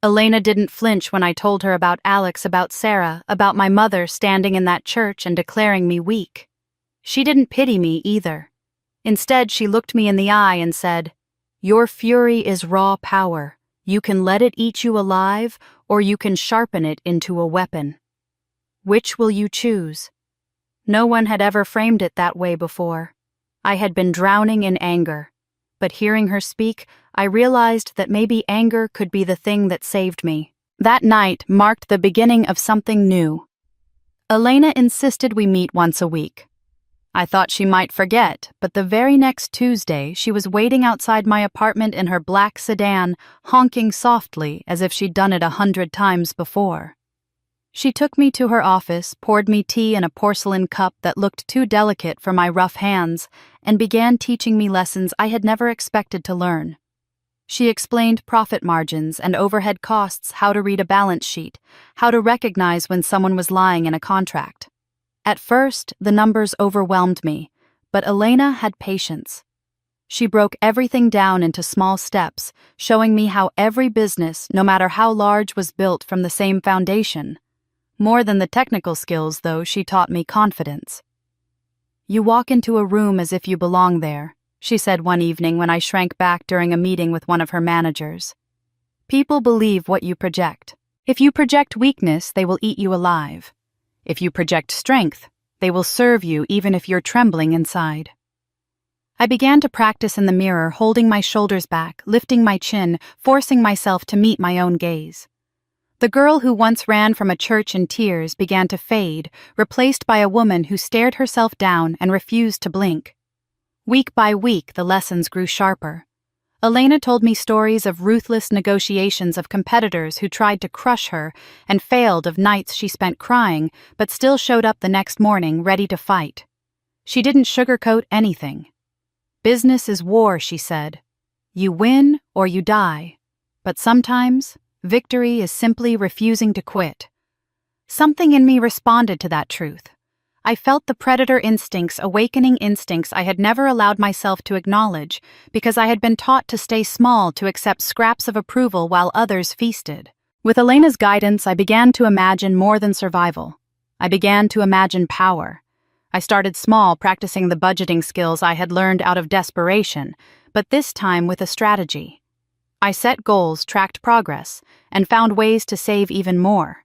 Elena didn't flinch when I told her about Alex, about Sarah, about my mother standing in that church and declaring me weak. She didn't pity me either. Instead, she looked me in the eye and said, "Your fury is raw power. You can let it eat you alive, or you can sharpen it into a weapon. Which will you choose?" No one had ever framed it that way before. I had been drowning in anger, but hearing her speak, I realized that maybe anger could be the thing that saved me. That night marked the beginning of something new. Elena insisted we meet once a week. I thought she might forget, but the very next Tuesday she was waiting outside my apartment in her black sedan, honking softly as if she'd done it 100 times before. She took me to her office, poured me tea in a porcelain cup that looked too delicate for my rough hands, and began teaching me lessons I had never expected to learn. She explained profit margins and overhead costs, how to read a balance sheet, how to recognize when someone was lying in a contract. At first, the numbers overwhelmed me, but Elena had patience. She broke everything down into small steps, showing me how every business, no matter how large, was built from the same foundation. More than the technical skills, though, she taught me confidence. "You walk into a room as if you belong there," she said one evening when I shrank back during a meeting with one of her managers. "People believe what you project. If you project weakness, they will eat you alive. If you project strength, they will serve you even if you're trembling inside." I began to practice in the mirror, holding my shoulders back, lifting my chin, forcing myself to meet my own gaze. The girl who once ran from a church in tears began to fade, replaced by a woman who stared herself down and refused to blink. Week by week, the lessons grew sharper. Elena told me stories of ruthless negotiations of competitors who tried to crush her and failed, of nights she spent crying but still showed up the next morning ready to fight. She didn't sugarcoat anything. "Business is war," she said. "You win or you die. But sometimes, victory is simply refusing to quit." Something in me responded to that truth. I felt the predator instincts, awakening instincts I had never allowed myself to acknowledge because I had been taught to stay small, to accept scraps of approval while others feasted. With Elena's guidance, I began to imagine more than survival. I began to imagine power. I started small, practicing the budgeting skills I had learned out of desperation, but this time with a strategy. I set goals, tracked progress, and found ways to save even more.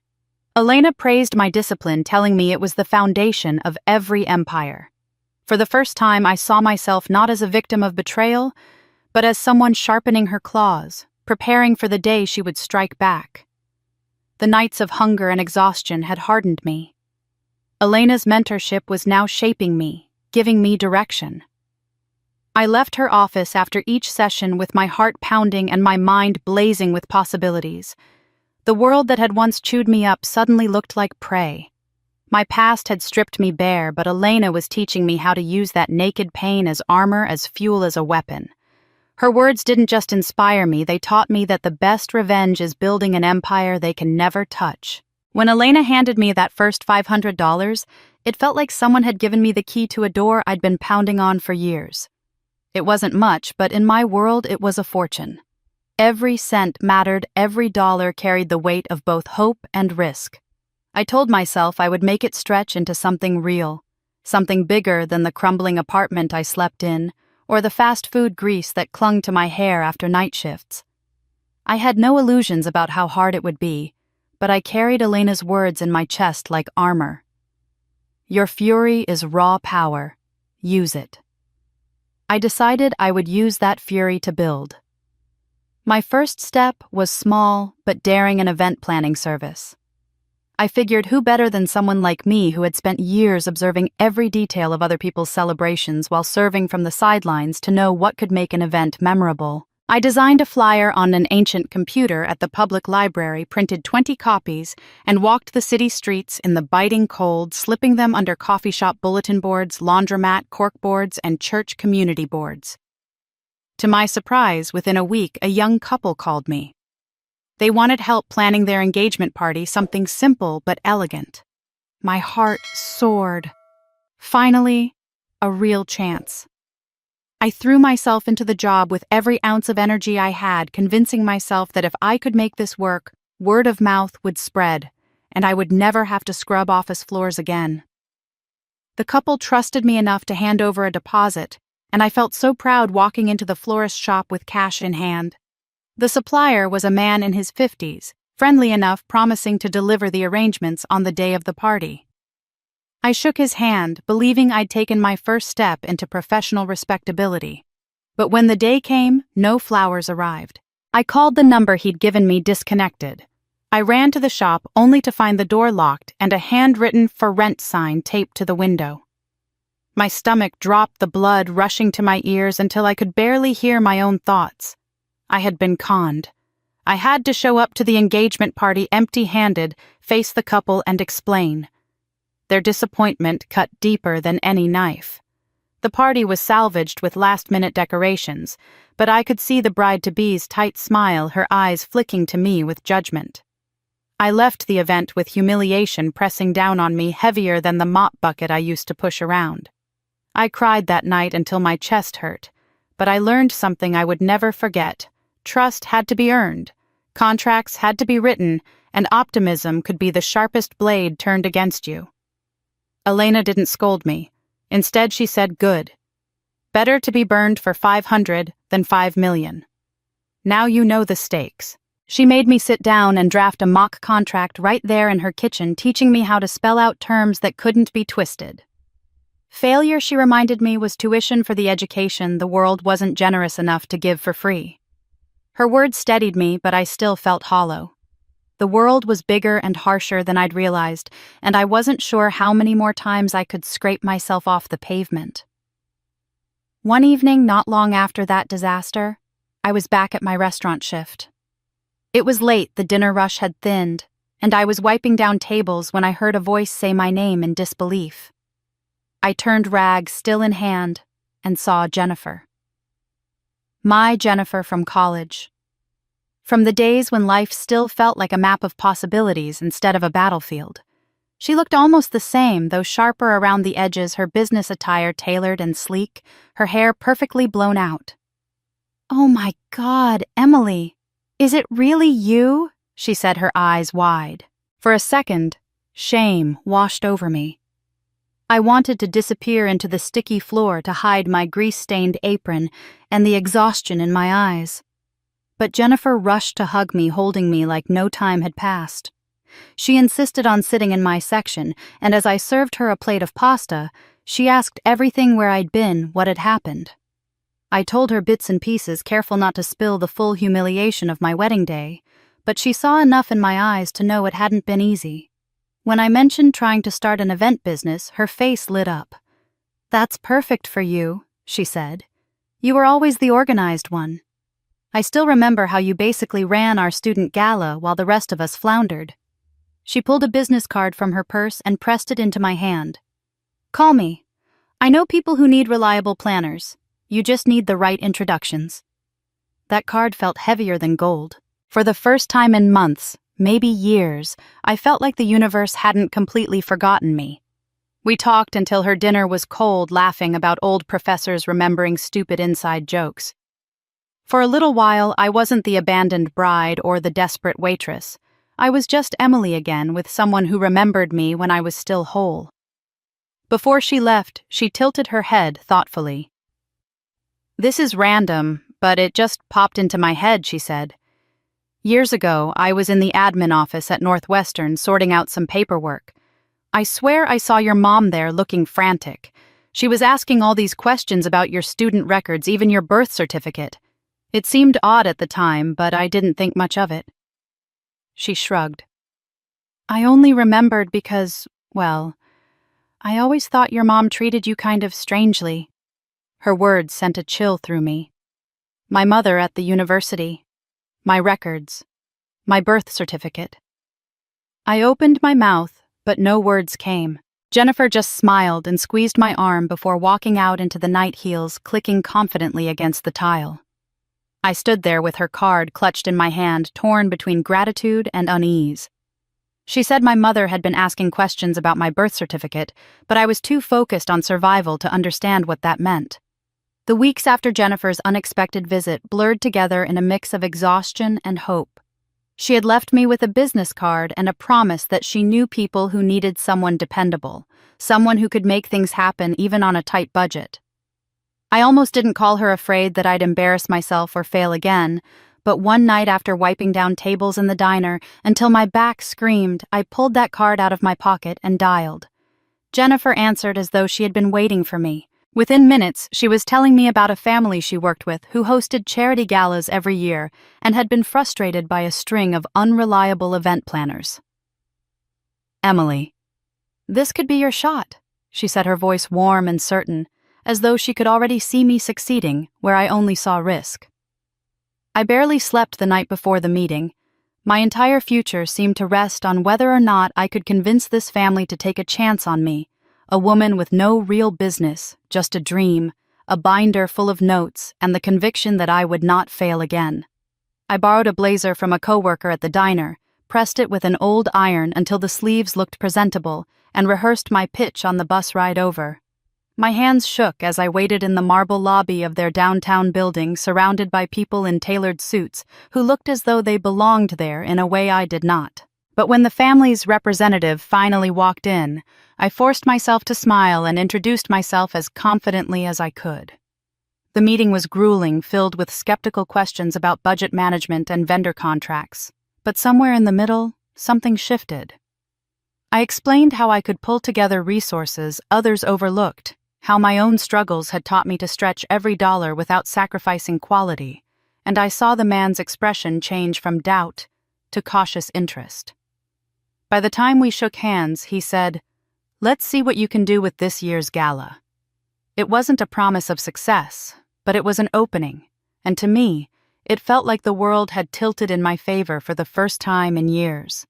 Elena praised my discipline, telling me it was the foundation of every empire. For the first time, I saw myself not as a victim of betrayal, but as someone sharpening her claws, preparing for the day she would strike back. The nights of hunger and exhaustion had hardened me. Elena's mentorship was now shaping me, giving me direction. I left her office after each session with my heart pounding and my mind blazing with possibilities. The world that had once chewed me up suddenly looked like prey. My past had stripped me bare, but Elena was teaching me how to use that naked pain as armor, as fuel, as a weapon. Her words didn't just inspire me, they taught me that the best revenge is building an empire they can never touch. When Elena handed me that first $500, it felt like someone had given me the key to a door I'd been pounding on for years. It wasn't much, but in my world it was a fortune. Every cent mattered, every dollar carried the weight of both hope and risk. I told myself I would make it stretch into something real, something bigger than the crumbling apartment I slept in, or the fast food grease that clung to my hair after night shifts. I had no illusions about how hard it would be, but I carried Elena's words in my chest like armor. "Your fury is raw power. Use it." I decided I would use that fury to build. My first step was small but daring, an event planning service. I figured who better than someone like me who had spent years observing every detail of other people's celebrations while serving from the sidelines to know what could make an event memorable. I designed a flyer on an ancient computer at the public library, printed 20 copies, and walked the city streets in the biting cold, slipping them under coffee shop bulletin boards, laundromat corkboards, and church community boards. To my surprise, within a week, a young couple called me. They wanted help planning their engagement party, something simple but elegant. My heart soared. Finally, a real chance. I threw myself into the job with every ounce of energy I had, convincing myself that if I could make this work, word of mouth would spread, and I would never have to scrub office floors again. The couple trusted me enough to hand over a deposit, and I felt so proud walking into the florist shop with cash in hand. The supplier was a man in his 50s, friendly enough, promising to deliver the arrangements on the day of the party. I shook his hand, believing I'd taken my first step into professional respectability. But when the day came, no flowers arrived. I called the number he'd given me disconnected. I ran to the shop only to find the door locked and a handwritten "For Rent" sign taped to the window. My stomach dropped, the blood rushing to my ears until I could barely hear my own thoughts. I had been conned. I had to show up to the engagement party empty-handed, face the couple, and explain. Their disappointment cut deeper than any knife. The party was salvaged with last-minute decorations, but I could see the bride-to-be's tight smile, her eyes flicking to me with judgment. I left the event with humiliation pressing down on me, heavier than the mop bucket I used to push around. I cried that night until my chest hurt, but I learned something I would never forget. Trust had to be earned, contracts had to be written, and optimism could be the sharpest blade turned against you. Elena didn't scold me. Instead, she said, "Good. Better to be burned for 500 than 5 million. Now you know the stakes." She made me sit down and draft a mock contract right there in her kitchen, teaching me how to spell out terms that couldn't be twisted. Failure, she reminded me, was tuition for the education the world wasn't generous enough to give for free. Her words steadied me, but I still felt hollow. The world was bigger and harsher than I'd realized, and I wasn't sure how many more times I could scrape myself off the pavement. One evening, not long after that disaster, I was back at my restaurant shift. It was late, the dinner rush had thinned, and I was wiping down tables when I heard a voice say my name in disbelief. I turned rag, still in hand, and saw Jennifer. My Jennifer from college. From the days when life still felt like a map of possibilities instead of a battlefield. She looked almost the same, though sharper around the edges, her business attire tailored and sleek, her hair perfectly blown out. "Oh my God, Emily, is it really you?" she said, her eyes wide. For a second, shame washed over me. I wanted to disappear into the sticky floor to hide my grease-stained apron and the exhaustion in my eyes. But Jennifer rushed to hug me, holding me like no time had passed. She insisted on sitting in my section, and as I served her a plate of pasta, she asked everything where I'd been, what had happened. I told her bits and pieces, careful not to spill the full humiliation of my wedding day, but she saw enough in my eyes to know it hadn't been easy. When I mentioned trying to start an event business, her face lit up. "That's perfect for you," she said. "You were always the organized one. I still remember how you basically ran our student gala while the rest of us floundered." She pulled a business card from her purse and pressed it into my hand. "Call me. I know people who need reliable planners. You just need the right introductions." That card felt heavier than gold. For the first time in months, maybe years, I felt like the universe hadn't completely forgotten me. We talked until her dinner was cold, laughing about old professors remembering stupid inside jokes. For a little while, I wasn't the abandoned bride or the desperate waitress. I was just Emily again, with someone who remembered me when I was still whole. Before she left, she tilted her head thoughtfully. "This is random, but it just popped into my head," she said. "Years ago, I was in the admin office at Northwestern sorting out some paperwork. I swear I saw your mom there looking frantic. She was asking all these questions about your student records, even your birth certificate. It seemed odd at the time, but I didn't think much of it." She shrugged. "I only remembered because, well, I always thought your mom treated you kind of strangely." Her words sent a chill through me. my mother at the university, my records, my birth certificate. I opened my mouth, but no words came. Jennifer just smiled and squeezed my arm before walking out into the night heels, clicking confidently against the tile. I stood there with her card clutched in my hand, torn between gratitude and unease. She said my mother had been asking questions about my birth certificate, but I was too focused on survival to understand what that meant. The weeks after Jennifer's unexpected visit blurred together in a mix of exhaustion and hope. She had left me with a business card and a promise that she knew people who needed someone dependable, someone who could make things happen even on a tight budget. I almost didn't call her, afraid that I'd embarrass myself or fail again, but one night after wiping down tables in the diner until my back screamed, I pulled that card out of my pocket and dialed. Jennifer answered as though she had been waiting for me. Within minutes, she was telling me about a family she worked with who hosted charity galas every year and had been frustrated by a string of unreliable event planners. "Emily, this could be your shot," she said, her voice warm and certain, as though she could already see me succeeding where I only saw risk. I barely slept the night before the meeting. My entire future seemed to rest on whether or not I could convince this family to take a chance on me, a woman with no real business, just a dream, a binder full of notes, and the conviction that I would not fail again. I borrowed a blazer from a coworker at the diner, pressed it with an old iron until the sleeves looked presentable, and rehearsed my pitch on the bus ride over. My hands shook as I waited in the marble lobby of their downtown building, surrounded by people in tailored suits who looked as though they belonged there in a way I did not. But when the family's representative finally walked in, I forced myself to smile and introduced myself as confidently as I could. The meeting was grueling, filled with skeptical questions about budget management and vendor contracts. But somewhere in the middle, something shifted. I explained how I could pull together resources others overlooked, how my own struggles had taught me to stretch every dollar without sacrificing quality, and I saw the man's expression change from doubt to cautious interest. By the time we shook hands, he said, "Let's see what you can do with this year's gala." It wasn't a promise of success, but it was an opening, and to me, it felt like the world had tilted in my favor for the first time in years.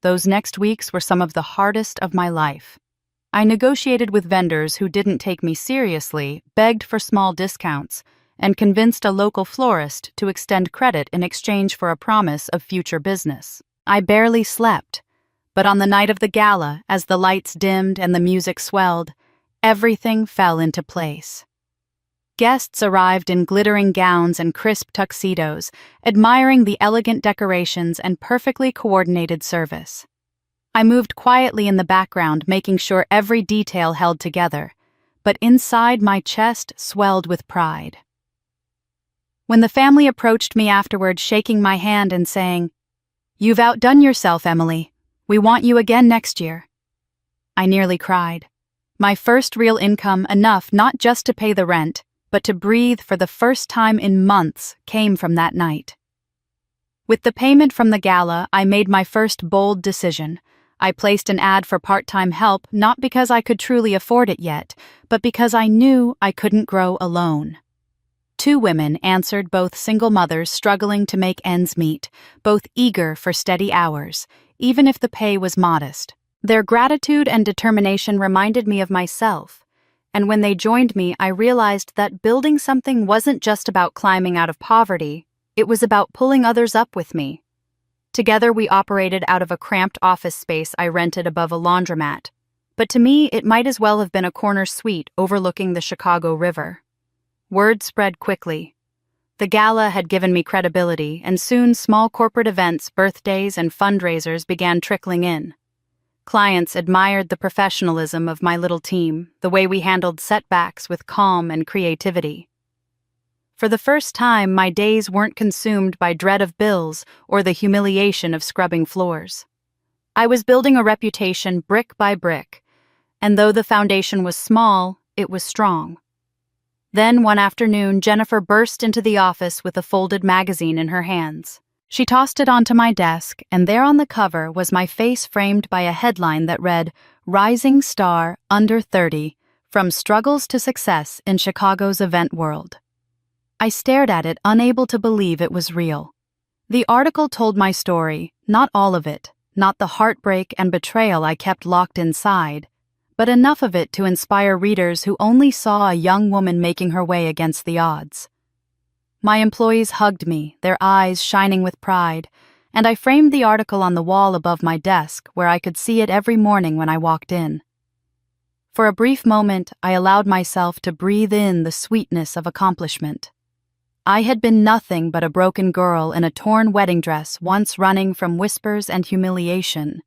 Those next weeks were some of the hardest of my life. I negotiated with vendors who didn't take me seriously, begged for small discounts, and convinced a local florist to extend credit in exchange for a promise of future business. I barely slept. But on the night of the gala, as the lights dimmed and the music swelled, everything fell into place. Guests arrived in glittering gowns and crisp tuxedos, admiring the elegant decorations and perfectly coordinated service. I moved quietly in the background, making sure every detail held together, but inside my chest swelled with pride. When the family approached me afterward, shaking my hand and saying, "You've outdone yourself, Emily. We want you again next year," I nearly cried. My first real income, enough not just to pay the rent, but to breathe for the first time in months, came from that night. With the payment from the gala, I made my first bold decision. I placed an ad for part-time help, not because I could truly afford it yet, but because I knew I couldn't grow alone. 2 women answered, both single mothers struggling to make ends meet, both eager for steady hours, even if the pay was modest. Their gratitude and determination reminded me of myself, and when they joined me, I realized that building something wasn't just about climbing out of poverty, it was about pulling others up with me. Together we operated out of a cramped office space I rented above a laundromat, but to me it might as well have been a corner suite overlooking the Chicago River. Word spread quickly. The gala had given me credibility, and soon small corporate events, birthdays, and fundraisers began trickling in. Clients admired the professionalism of my little team, the way we handled setbacks with calm and creativity. For the first time, my days weren't consumed by dread of bills or the humiliation of scrubbing floors. I was building a reputation brick by brick, and though the foundation was small, it was strong. Then one afternoon, Jennifer burst into the office with a folded magazine in her hands. She tossed it onto my desk, and there on the cover was my face framed by a headline that read, "Rising Star Under 30, From Struggles to Success in Chicago's Event World." I stared at it, unable to believe it was real. The article told my story, not all of it, not the heartbreak and betrayal I kept locked inside, but enough of it to inspire readers who only saw a young woman making her way against the odds. My employees hugged me, their eyes shining with pride, and I framed the article on the wall above my desk where I could see it every morning when I walked in. For a brief moment, I allowed myself to breathe in the sweetness of accomplishment. I had been nothing but a broken girl in a torn wedding dress, once running from whispers and humiliation.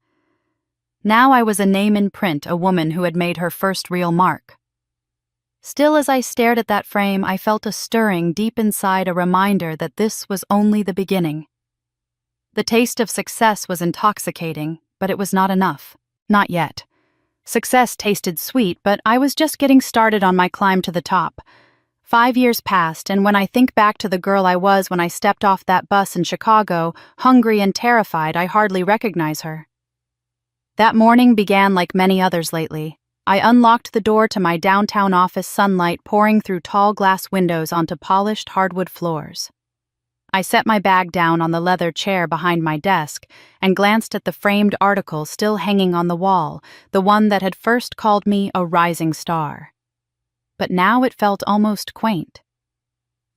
Now I was a name in print, a woman who had made her first real mark. Still, as I stared at that frame, I felt a stirring deep inside, a reminder that this was only the beginning. The taste of success was intoxicating, but it was not enough. Not yet. Success tasted sweet, but I was just getting started on my climb to the top. 5 years passed, and when I think back to the girl I was when I stepped off that bus in Chicago, hungry and terrified, I hardly recognize her. That morning began like many others lately. I unlocked the door to my downtown office, sunlight pouring through tall glass windows onto polished hardwood floors. I set my bag down on the leather chair behind my desk and glanced at the framed article still hanging on the wall, the one that had first called me a rising star. But now it felt almost quaint.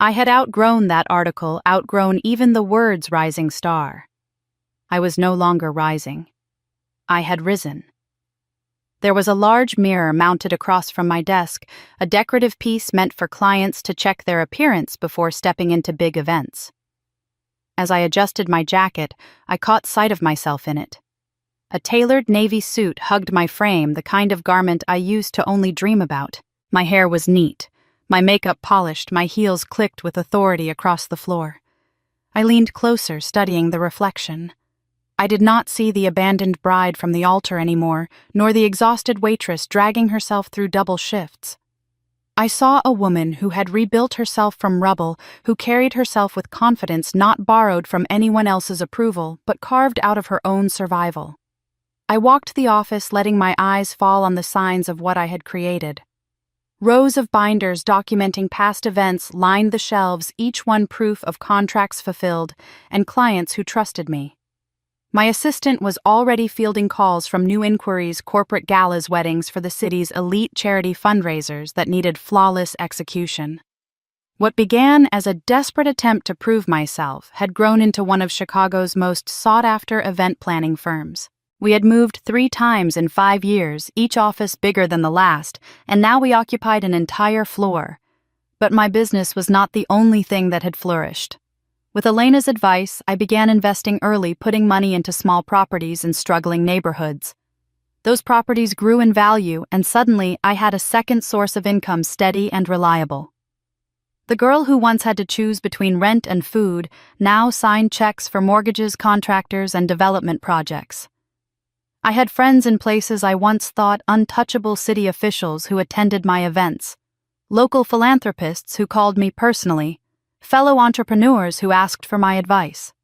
I had outgrown that article, outgrown even the words rising star. I was no longer rising. I had risen. There was a large mirror mounted across from my desk, a decorative piece meant for clients to check their appearance before stepping into big events. As I adjusted my jacket, I caught sight of myself in it. A tailored navy suit hugged my frame, the kind of garment I used to only dream about. My hair was neat, my makeup polished, my heels clicked with authority across the floor. I leaned closer, studying the reflection. I did not see the abandoned bride from the altar anymore, nor the exhausted waitress dragging herself through double shifts. I saw a woman who had rebuilt herself from rubble, who carried herself with confidence not borrowed from anyone else's approval, but carved out of her own survival. I walked the office, letting my eyes fall on the signs of what I had created. Rows of binders documenting past events lined the shelves, each one proof of contracts fulfilled and clients who trusted me. My assistant was already fielding calls from new inquiries, corporate galas, weddings for the city's elite charity fundraisers that needed flawless execution. What began as a desperate attempt to prove myself had grown into one of Chicago's most sought-after event planning firms. We had moved 3 times in 5 years, each office bigger than the last, and now we occupied an entire floor. But my business was not the only thing that had flourished. With Elena's advice, I began investing early, putting money into small properties in struggling neighborhoods. Those properties grew in value, and suddenly I had a second source of income, steady and reliable. The girl who once had to choose between rent and food now signed checks for mortgages, contractors, and development projects. I had friends in places I once thought untouchable, city officials who attended my events, local philanthropists who called me personally, fellow entrepreneurs who asked for my advice.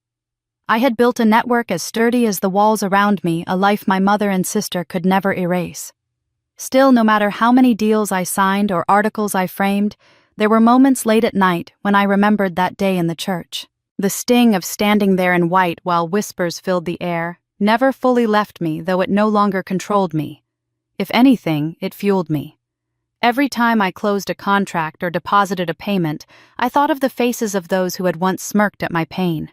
I had built a network as sturdy as the walls around me, a life my mother and sister could never erase. Still, no matter how many deals I signed or articles I framed, there were moments late at night when I remembered that day in the church. The sting of standing there in white while whispers filled the air never fully left me, though it no longer controlled me. If anything, it fueled me. Every time I closed a contract or deposited a payment, I thought of the faces of those who had once smirked at my pain.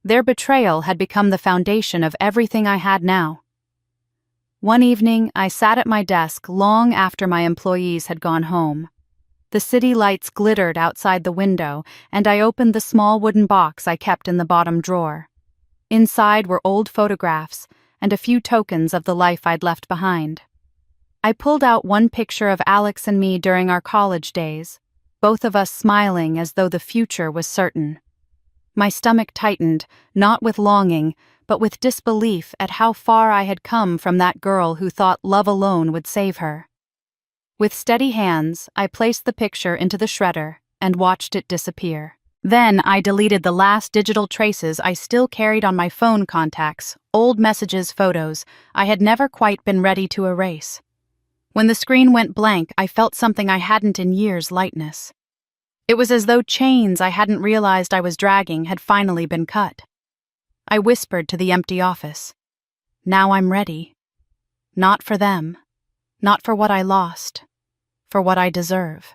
Their betrayal had become the foundation of everything I had now. One evening, I sat at my desk long after my employees had gone home. The city lights glittered outside the window, and I opened the small wooden box I kept in the bottom drawer. Inside were old photographs and a few tokens of the life I'd left behind. I pulled out one picture of Alex and me during our college days, both of us smiling as though the future was certain. My stomach tightened, not with longing, but with disbelief at how far I had come from that girl who thought love alone would save her. With steady hands, I placed the picture into the shredder and watched it disappear. Then I deleted the last digital traces I still carried on my phone contacts, old messages, photos I had never quite been ready to erase. When the screen went blank, I felt something I hadn't in years: lightness. It was as though chains I hadn't realized I was dragging had finally been cut. I whispered to the empty office. Now I'm ready. Not for them. Not for what I lost. For what I deserve.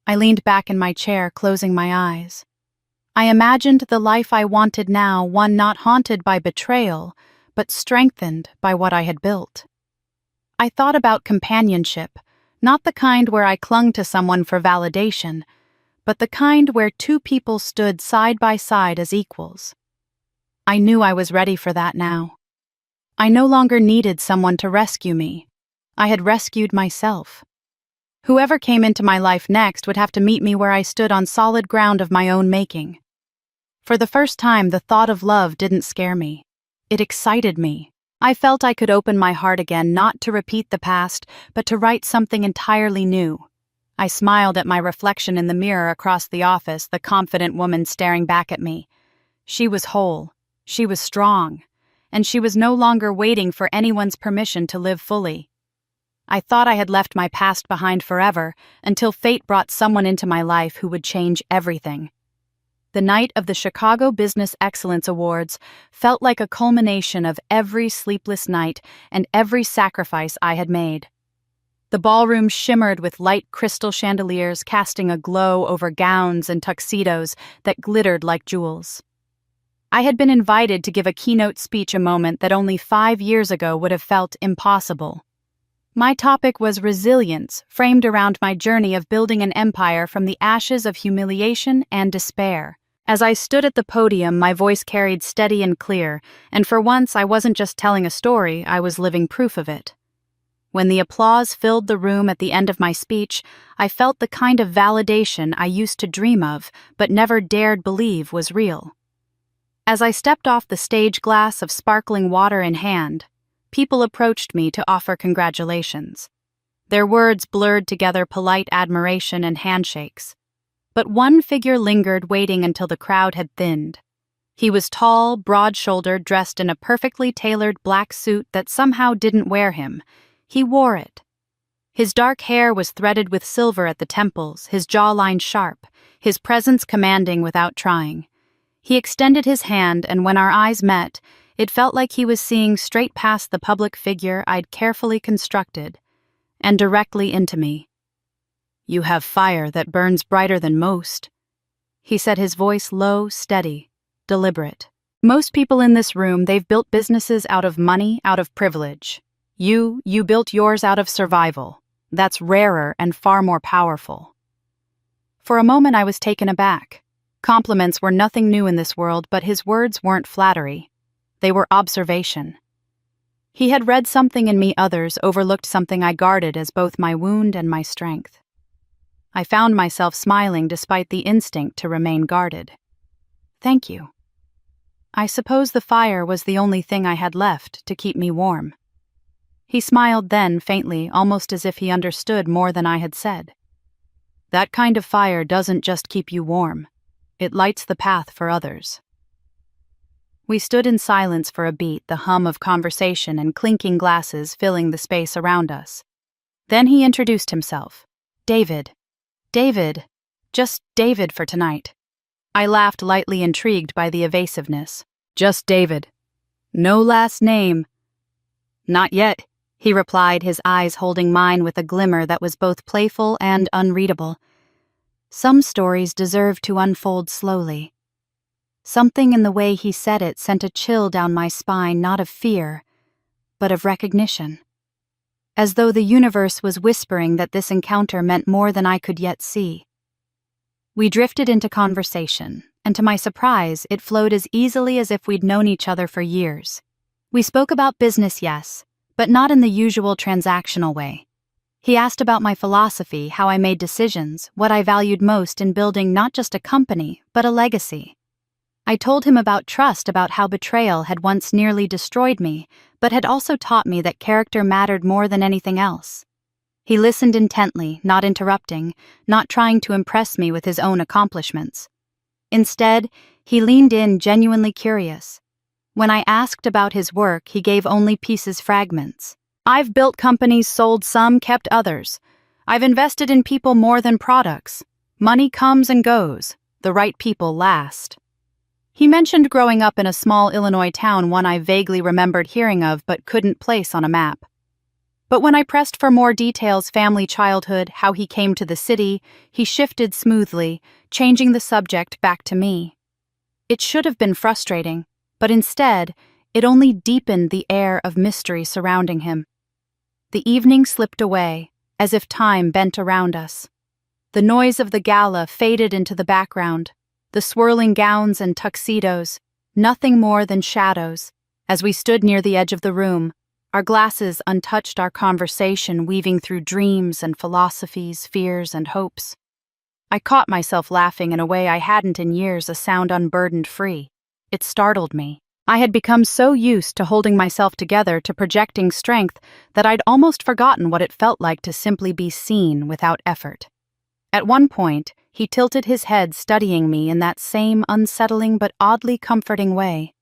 I leaned back in my chair, closing my eyes. I imagined the life I wanted now, one not haunted by betrayal, but strengthened by what I had built. I thought about companionship, not the kind where I clung to someone for validation, but the kind where two people stood side by side as equals. I knew I was ready for that now. I no longer needed someone to rescue me. I had rescued myself. Whoever came into my life next would have to meet me where I stood on solid ground of my own making. For the first time, the thought of love didn't scare me. It excited me. I felt I could open my heart again, not to repeat the past, but to write something entirely new. I smiled at my reflection in the mirror across the office, the confident woman staring back at me. She was whole. She was strong. And she was no longer waiting for anyone's permission to live fully. I thought I had left my past behind forever, until fate brought someone into my life who would change everything. The night of the Chicago Business Excellence Awards felt like a culmination of every sleepless night and every sacrifice I had made. The ballroom shimmered with light crystal chandeliers, casting a glow over gowns and tuxedos that glittered like jewels. I had been invited to give a keynote speech, a moment that only 5 years ago would have felt impossible. My topic was resilience, framed around my journey of building an empire from the ashes of humiliation and despair. As I stood at the podium, my voice carried steady and clear, and for once I wasn't just telling a story, I was living proof of it. When the applause filled the room at the end of my speech, I felt the kind of validation I used to dream of, but never dared believe was real. As I stepped off the stage, glass of sparkling water in hand, people approached me to offer congratulations. Their words blurred together polite admiration and handshakes. But one figure lingered, waiting until the crowd had thinned. He was tall, broad-shouldered, dressed in a perfectly tailored black suit that somehow didn't wear him. He wore it. His dark hair was threaded with silver at the temples, his jawline sharp, his presence commanding without trying. He extended his hand, and when our eyes met, it felt like he was seeing straight past the public figure I'd carefully constructed, and directly into me. "You have fire that burns brighter than most," he said, his voice low, steady, deliberate. "Most people in this room, they've built businesses out of money, out of privilege. You built yours out of survival. That's rarer and far more powerful." For a moment I was taken aback. Compliments were nothing new in this world, but his words weren't flattery. They were observation. He had read something in me others overlooked, something I guarded as both my wound and my strength. I found myself smiling despite the instinct to remain guarded. "Thank you." I suppose the fire was the only thing I had left to keep me warm. He smiled then, faintly, almost as if he understood more than I had said. "That kind of fire doesn't just keep you warm. It lights the path for others." We stood in silence for a beat, the hum of conversation and clinking glasses filling the space around us. Then he introduced himself. David, just David for tonight." I laughed, lightly intrigued by the evasiveness. "Just David. No last name." "Not yet," he replied, his eyes holding mine with a glimmer that was both playful and unreadable. Some stories deserve to unfold slowly. Something in the way he said it sent a chill down my spine, not of fear, but of recognition. As though the universe was whispering that this encounter meant more than I could yet see. We drifted into conversation, and to my surprise, it flowed as easily as if we'd known each other for years. We spoke about business, yes, but not in the usual transactional way. He asked about my philosophy, how I made decisions, what I valued most in building not just a company, but a legacy. I told him about trust, about how betrayal had once nearly destroyed me, but had also taught me that character mattered more than anything else. He listened intently, not interrupting, not trying to impress me with his own accomplishments. Instead, he leaned in, genuinely curious. When I asked about his work, he gave only pieces, fragments. "I've built companies, sold some, kept others. I've invested in people more than products. Money comes and goes, the right people last. He mentioned growing up in a small Illinois town, one I vaguely remembered hearing of but couldn't place on a map. But when I pressed for more details, family, childhood, how he came to the city, he shifted smoothly, changing the subject back to me. It should have been frustrating, but instead, it only deepened the air of mystery surrounding him. The evening slipped away, as if time bent around us. The noise of the gala faded into the background, the swirling gowns and tuxedos, nothing more than shadows. As we stood near the edge of the room, our glasses untouched, our conversation weaving through dreams and philosophies, fears and hopes. I caught myself laughing in a way I hadn't in years, a sound unburdened, free. It startled me. I had become so used to holding myself together, to projecting strength, that I'd almost forgotten what it felt like to simply be seen without effort. At one point, he tilted his head, studying me in that same unsettling but oddly comforting way.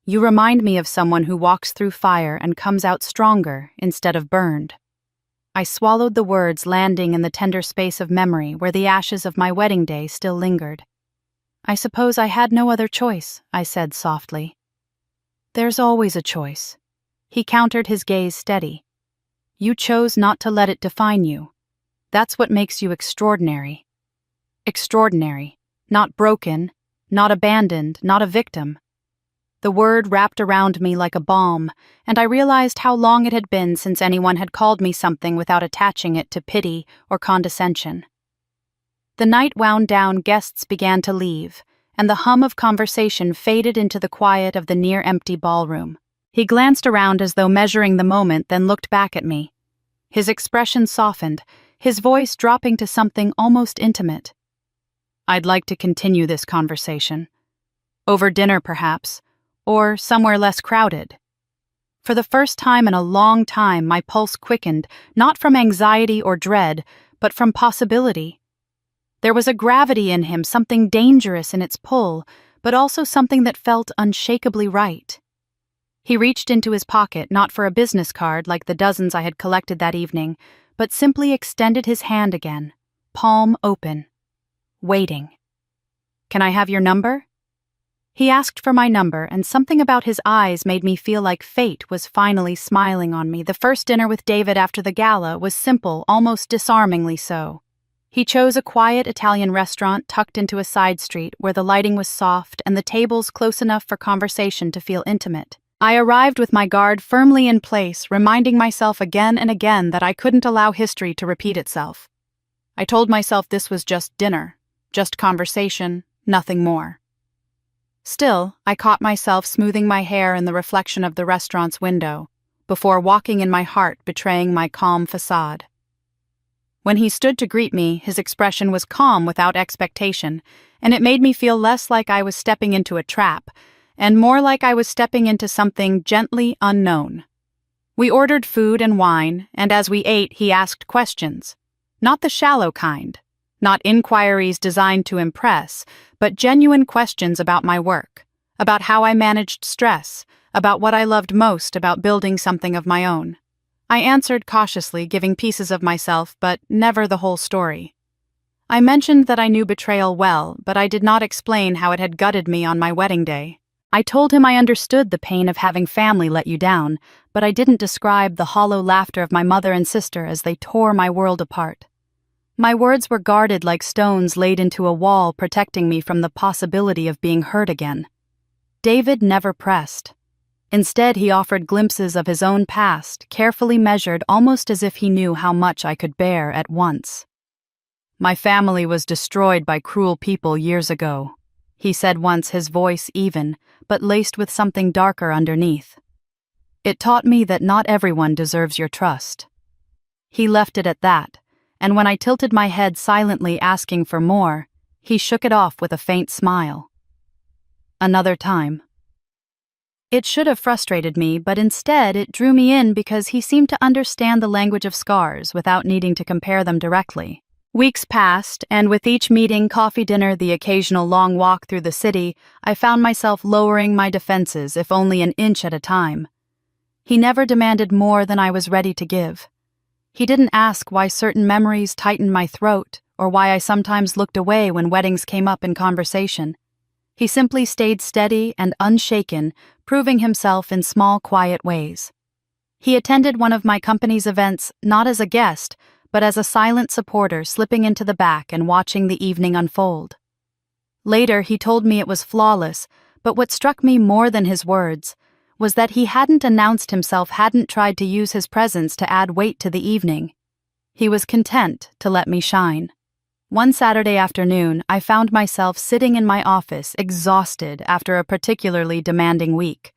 "You remind me of someone who walks through fire and comes out stronger instead of burned." I swallowed the words, landing in the tender space of memory where the ashes of my wedding day still lingered. "I suppose I had no other choice," I said softly. "There's always a choice." He countered, his gaze steady. "You chose not to let it define you. That's what makes you extraordinary." Extraordinary, not broken, not abandoned, not a victim. The word wrapped around me like a balm, and I realized how long it had been since anyone had called me something without attaching it to pity or condescension. The night wound down, guests began to leave, and the hum of conversation faded into the quiet of the near-empty ballroom. He glanced around as though measuring the moment, then looked back at me. His expression softened, his voice dropping to something almost intimate. "I'd like to continue this conversation. Over dinner, perhaps, or somewhere less crowded." For the first time in a long time, my pulse quickened, not from anxiety or dread, but from possibility. There was a gravity in him, something dangerous in its pull, but also something that felt unshakably right. He reached into his pocket, not for a business card like the dozens I had collected that evening, but simply extended his hand again, palm open, waiting. "Can I have your number?" He asked for my number, and something about his eyes made me feel like fate was finally smiling on me. The first dinner with David after the gala was simple, almost disarmingly so. He chose a quiet Italian restaurant tucked into a side street where the lighting was soft and the tables close enough for conversation to feel intimate. I arrived with my guard firmly in place, reminding myself again and again that I couldn't allow history to repeat itself. I told myself this was just dinner, just conversation, nothing more. Still, I caught myself smoothing my hair in the reflection of the restaurant's window, before walking in my heart, betraying my calm facade. When he stood to greet me, his expression was calm without expectation, and it made me feel less like I was stepping into a trap, and more like I was stepping into something gently unknown. We ordered food and wine, and as we ate, he asked questions. Not the shallow kind, not inquiries designed to impress, but genuine questions about my work, about how I managed stress, about what I loved most about building something of my own. I answered cautiously, giving pieces of myself, but never the whole story. I mentioned that I knew betrayal well, but I did not explain how it had gutted me on my wedding day. I told him I understood the pain of having family let you down, but I didn't describe the hollow laughter of my mother and sister as they tore my world apart. My words were guarded like stones laid into a wall, protecting me from the possibility of being hurt again. David never pressed. Instead, he offered glimpses of his own past, carefully measured, almost as if he knew how much I could bear at once. "My family was destroyed by cruel people years ago," he said once, his voice even, but laced with something darker underneath. "It taught me that not everyone deserves your trust." He left it at that, and when I tilted my head silently asking for more, he shook it off with a faint smile. "Another time." It should have frustrated me, but instead it drew me in because he seemed to understand the language of scars without needing to compare them directly. Weeks passed, and with each meeting, coffee dinner, the occasional long walk through the city, I found myself lowering my defenses, if only an inch at a time. He never demanded more than I was ready to give. He didn't ask why certain memories tightened my throat, or why I sometimes looked away when weddings came up in conversation. He simply stayed steady and unshaken, proving himself in small, quiet ways. He attended one of my company's events not as a guest, but as a silent supporter, slipping into the back and watching the evening unfold. Later, he told me it was flawless, but what struck me more than his words was that he hadn't announced himself, hadn't tried to use his presence to add weight to the evening. He was content to let me shine. One Saturday afternoon, I found myself sitting in my office, exhausted after a particularly demanding week.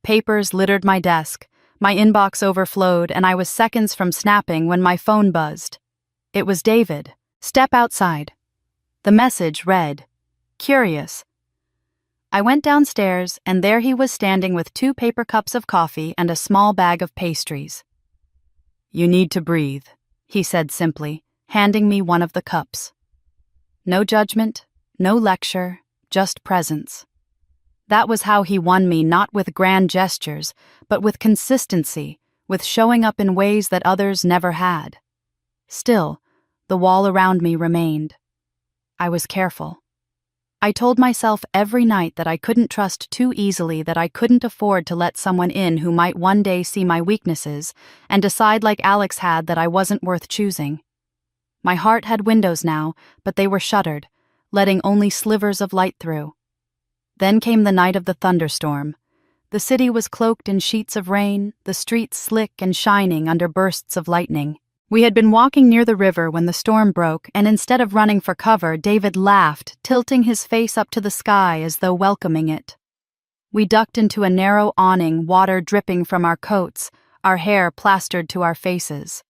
Papers littered my desk, my inbox overflowed, and I was seconds from snapping when my phone buzzed. It was David. "Step outside." The message read, "Curious." I went downstairs, and there he was standing with 2 paper cups of coffee and a small bag of pastries. "You need to breathe," he said simply, handing me one of the cups. No judgment, no lecture, just presence. That was how he won me, not with grand gestures, but with consistency, with showing up in ways that others never had. Still, the wall around me remained. I was careful. I told myself every night that I couldn't trust too easily, that I couldn't afford to let someone in who might one day see my weaknesses and decide like Alex had that I wasn't worth choosing. My heart had windows now, but they were shuttered, letting only slivers of light through. Then came the night of the thunderstorm. The city was cloaked in sheets of rain, the streets slick and shining under bursts of lightning. We had been walking near the river when the storm broke, and instead of running for cover, David laughed, tilting his face up to the sky as though welcoming it. We ducked into a narrow awning, water dripping from our coats, our hair plastered to our faces.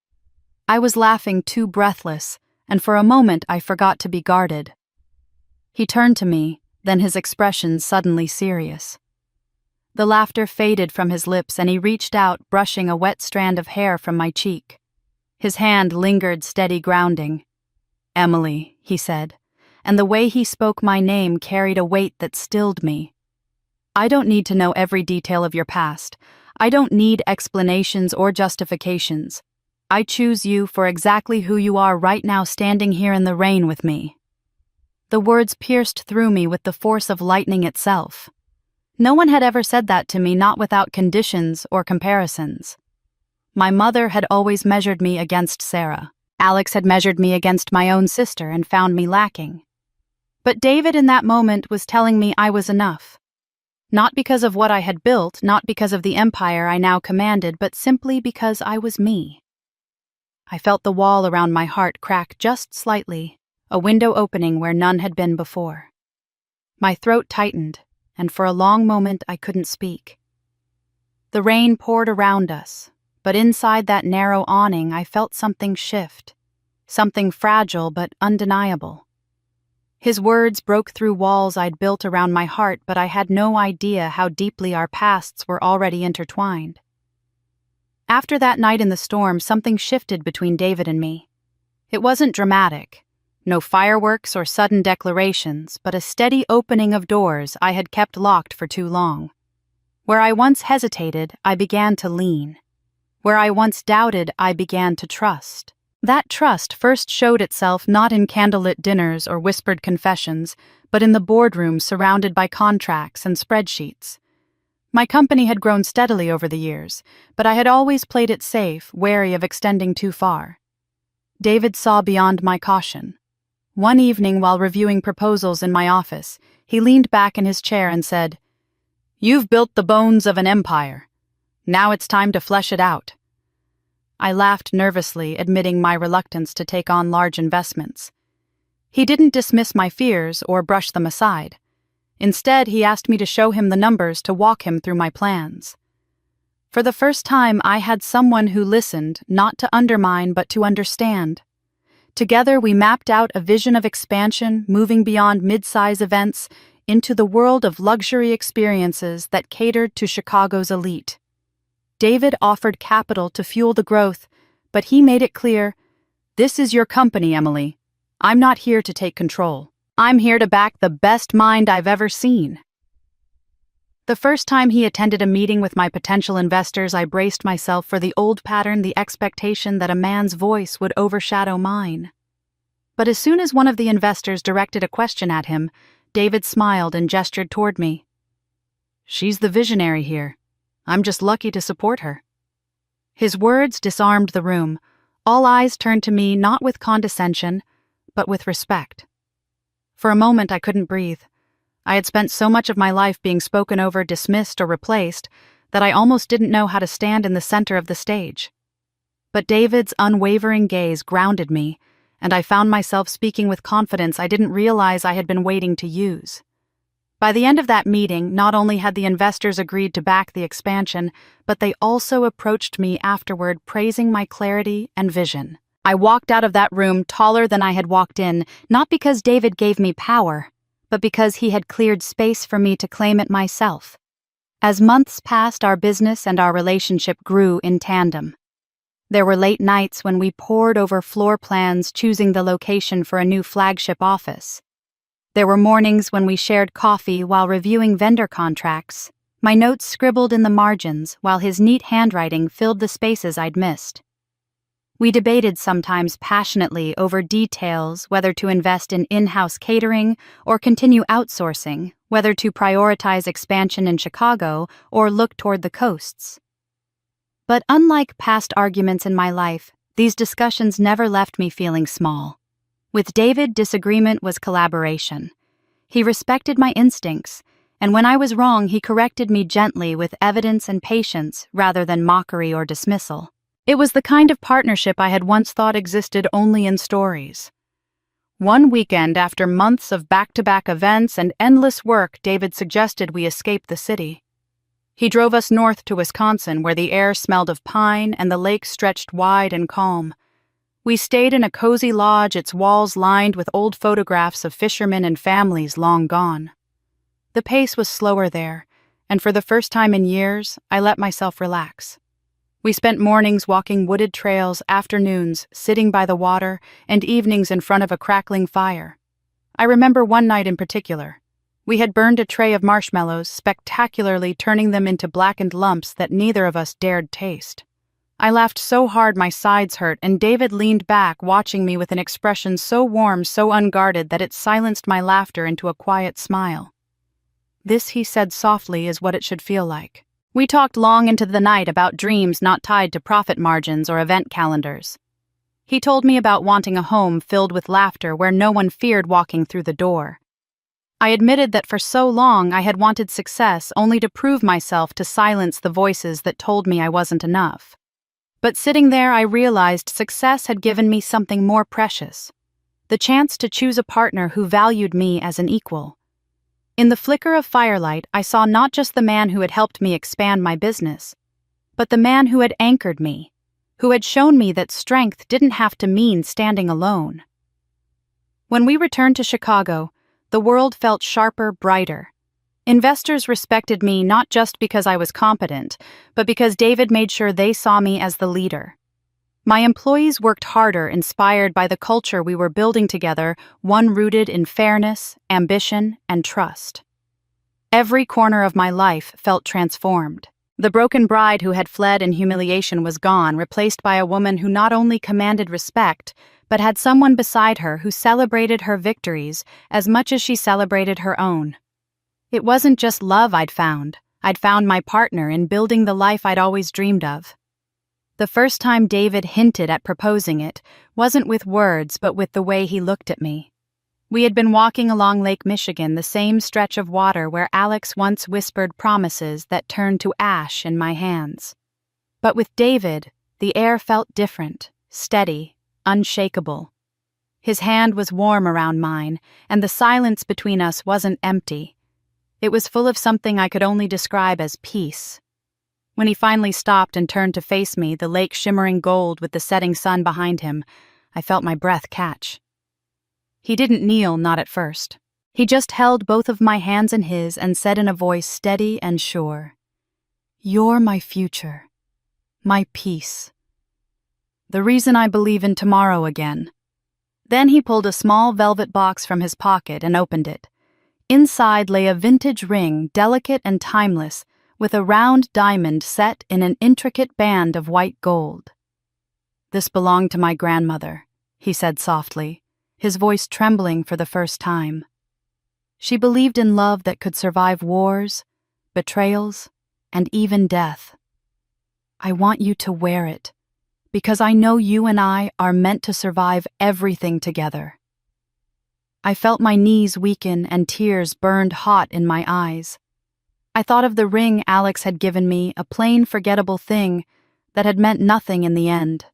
I was laughing too breathless, and for a moment I forgot to be guarded. He turned to me, then his expression suddenly serious. The laughter faded from his lips, and he reached out, brushing a wet strand of hair from my cheek. His hand lingered, steady, grounding. "Emily," he said, and the way he spoke my name carried a weight that stilled me. "I don't need to know every detail of your past. I don't need explanations or justifications. I choose you for exactly who you are right now, standing here in the rain with me." The words pierced through me with the force of lightning itself. No one had ever said that to me, not without conditions or comparisons. My mother had always measured me against Sarah. Alex had measured me against my own sister and found me lacking. But David in that moment was telling me I was enough. Not because of what I had built, not because of the empire I now commanded, but simply because I was me. I felt the wall around my heart crack just slightly, a window opening where none had been before. My throat tightened, and for a long moment I couldn't speak. The rain poured around us, but inside that narrow awning I felt something shift, something fragile but undeniable. His words broke through walls I'd built around my heart, but I had no idea how deeply our pasts were already intertwined. After that night in the storm, something shifted between David and me. It wasn't dramatic. No fireworks or sudden declarations, but a steady opening of doors I had kept locked for too long. Where I once hesitated, I began to lean. Where I once doubted, I began to trust. That trust first showed itself not in candlelit dinners or whispered confessions, but in the boardroom surrounded by contracts and spreadsheets. My company had grown steadily over the years, but I had always played it safe, wary of extending too far. David saw beyond my caution. One evening, while reviewing proposals in my office, he leaned back in his chair and said, "You've built the bones of an empire. Now it's time to flesh it out." I laughed nervously, admitting my reluctance to take on large investments. He didn't dismiss my fears or brush them aside. Instead, he asked me to show him the numbers, to walk him through my plans. For the first time, I had someone who listened, not to undermine but to understand. Together, we mapped out a vision of expansion, moving beyond mid-size events into the world of luxury experiences that catered to Chicago's elite. David offered capital to fuel the growth, but he made it clear, "This is your company, Emily. I'm not here to take control. I'm here to back the best mind I've ever seen." The first time he attended a meeting with my potential investors, I braced myself for the old pattern, the expectation that a man's voice would overshadow mine. But as soon as one of the investors directed a question at him, David smiled and gestured toward me. "She's the visionary here. I'm just lucky to support her." His words disarmed the room. All eyes turned to me not with condescension, but with respect. For a moment I couldn't breathe. I had spent so much of my life being spoken over, dismissed, or replaced that I almost didn't know how to stand in the center of the stage. But David's unwavering gaze grounded me, and I found myself speaking with confidence I didn't realize I had been waiting to use. By the end of that meeting, not only had the investors agreed to back the expansion, but they also approached me afterward praising my clarity and vision. I walked out of that room taller than I had walked in, not because David gave me power, but because he had cleared space for me to claim it myself. As months passed, our business and our relationship grew in tandem. There were late nights when we pored over floor plans, choosing the location for a new flagship office. There were mornings when we shared coffee while reviewing vendor contracts, my notes scribbled in the margins while his neat handwriting filled the spaces I'd missed. We debated sometimes passionately over details, whether to invest in in-house catering or continue outsourcing, whether to prioritize expansion in Chicago or look toward the coasts. But unlike past arguments in my life, these discussions never left me feeling small. With David, disagreement was collaboration. He respected my instincts, and when I was wrong, he corrected me gently with evidence and patience rather than mockery or dismissal. It was the kind of partnership I had once thought existed only in stories. One weekend, after months of back-to-back events and endless work, David suggested we escape the city. He drove us north to Wisconsin, where the air smelled of pine and the lake stretched wide and calm. We stayed in a cozy lodge, its walls lined with old photographs of fishermen and families long gone. The pace was slower there, and for the first time in years, I let myself relax. We spent mornings walking wooded trails, afternoons sitting by the water, and evenings in front of a crackling fire. I remember one night in particular. We had burned a tray of marshmallows, spectacularly turning them into blackened lumps that neither of us dared taste. I laughed so hard my sides hurt, and David leaned back, watching me with an expression so warm, so unguarded, that it silenced my laughter into a quiet smile. "This," he said softly, "is what it should feel like." We talked long into the night about dreams not tied to profit margins or event calendars. He told me about wanting a home filled with laughter where no one feared walking through the door. I admitted that for so long I had wanted success only to prove myself to silence the voices that told me I wasn't enough. But sitting there, I realized success had given me something more precious: the chance to choose a partner who valued me as an equal. In the flicker of firelight, I saw not just the man who had helped me expand my business, but the man who had anchored me, who had shown me that strength didn't have to mean standing alone. When we returned to Chicago, the world felt sharper, brighter. Investors respected me not just because I was competent, but because David made sure they saw me as the leader. My employees worked harder, inspired by the culture we were building together, one rooted in fairness, ambition, and trust. Every corner of my life felt transformed. The broken bride who had fled in humiliation was gone, replaced by a woman who not only commanded respect, but had someone beside her who celebrated her victories as much as she celebrated her own. It wasn't just love I'd found my partner in building the life I'd always dreamed of. The first time David hinted at proposing it wasn't with words, but with the way he looked at me. We had been walking along Lake Michigan, the same stretch of water where Alex once whispered promises that turned to ash in my hands. But with David, the air felt different, steady, unshakable. His hand was warm around mine, and the silence between us wasn't empty. It was full of something I could only describe as peace. When he finally stopped and turned to face me, the lake shimmering gold with the setting sun behind him, I felt my breath catch. He didn't kneel, not at first. He just held both of my hands in his and said in a voice steady and sure, "You're my future, my peace, the reason I believe in tomorrow again." Then he pulled a small velvet box from his pocket and opened it. Inside lay a vintage ring, delicate and timeless, with a round diamond set in an intricate band of white gold. "This belonged to my grandmother," he said softly, his voice trembling for the first time. She believed in love that could survive wars, betrayals, and even death. I want you to wear it, because I know you and I are meant to survive everything together. I felt my knees weaken and tears burned hot in my eyes. I thought of the ring Alex had given me, a plain, forgettable thing that had meant nothing in the end.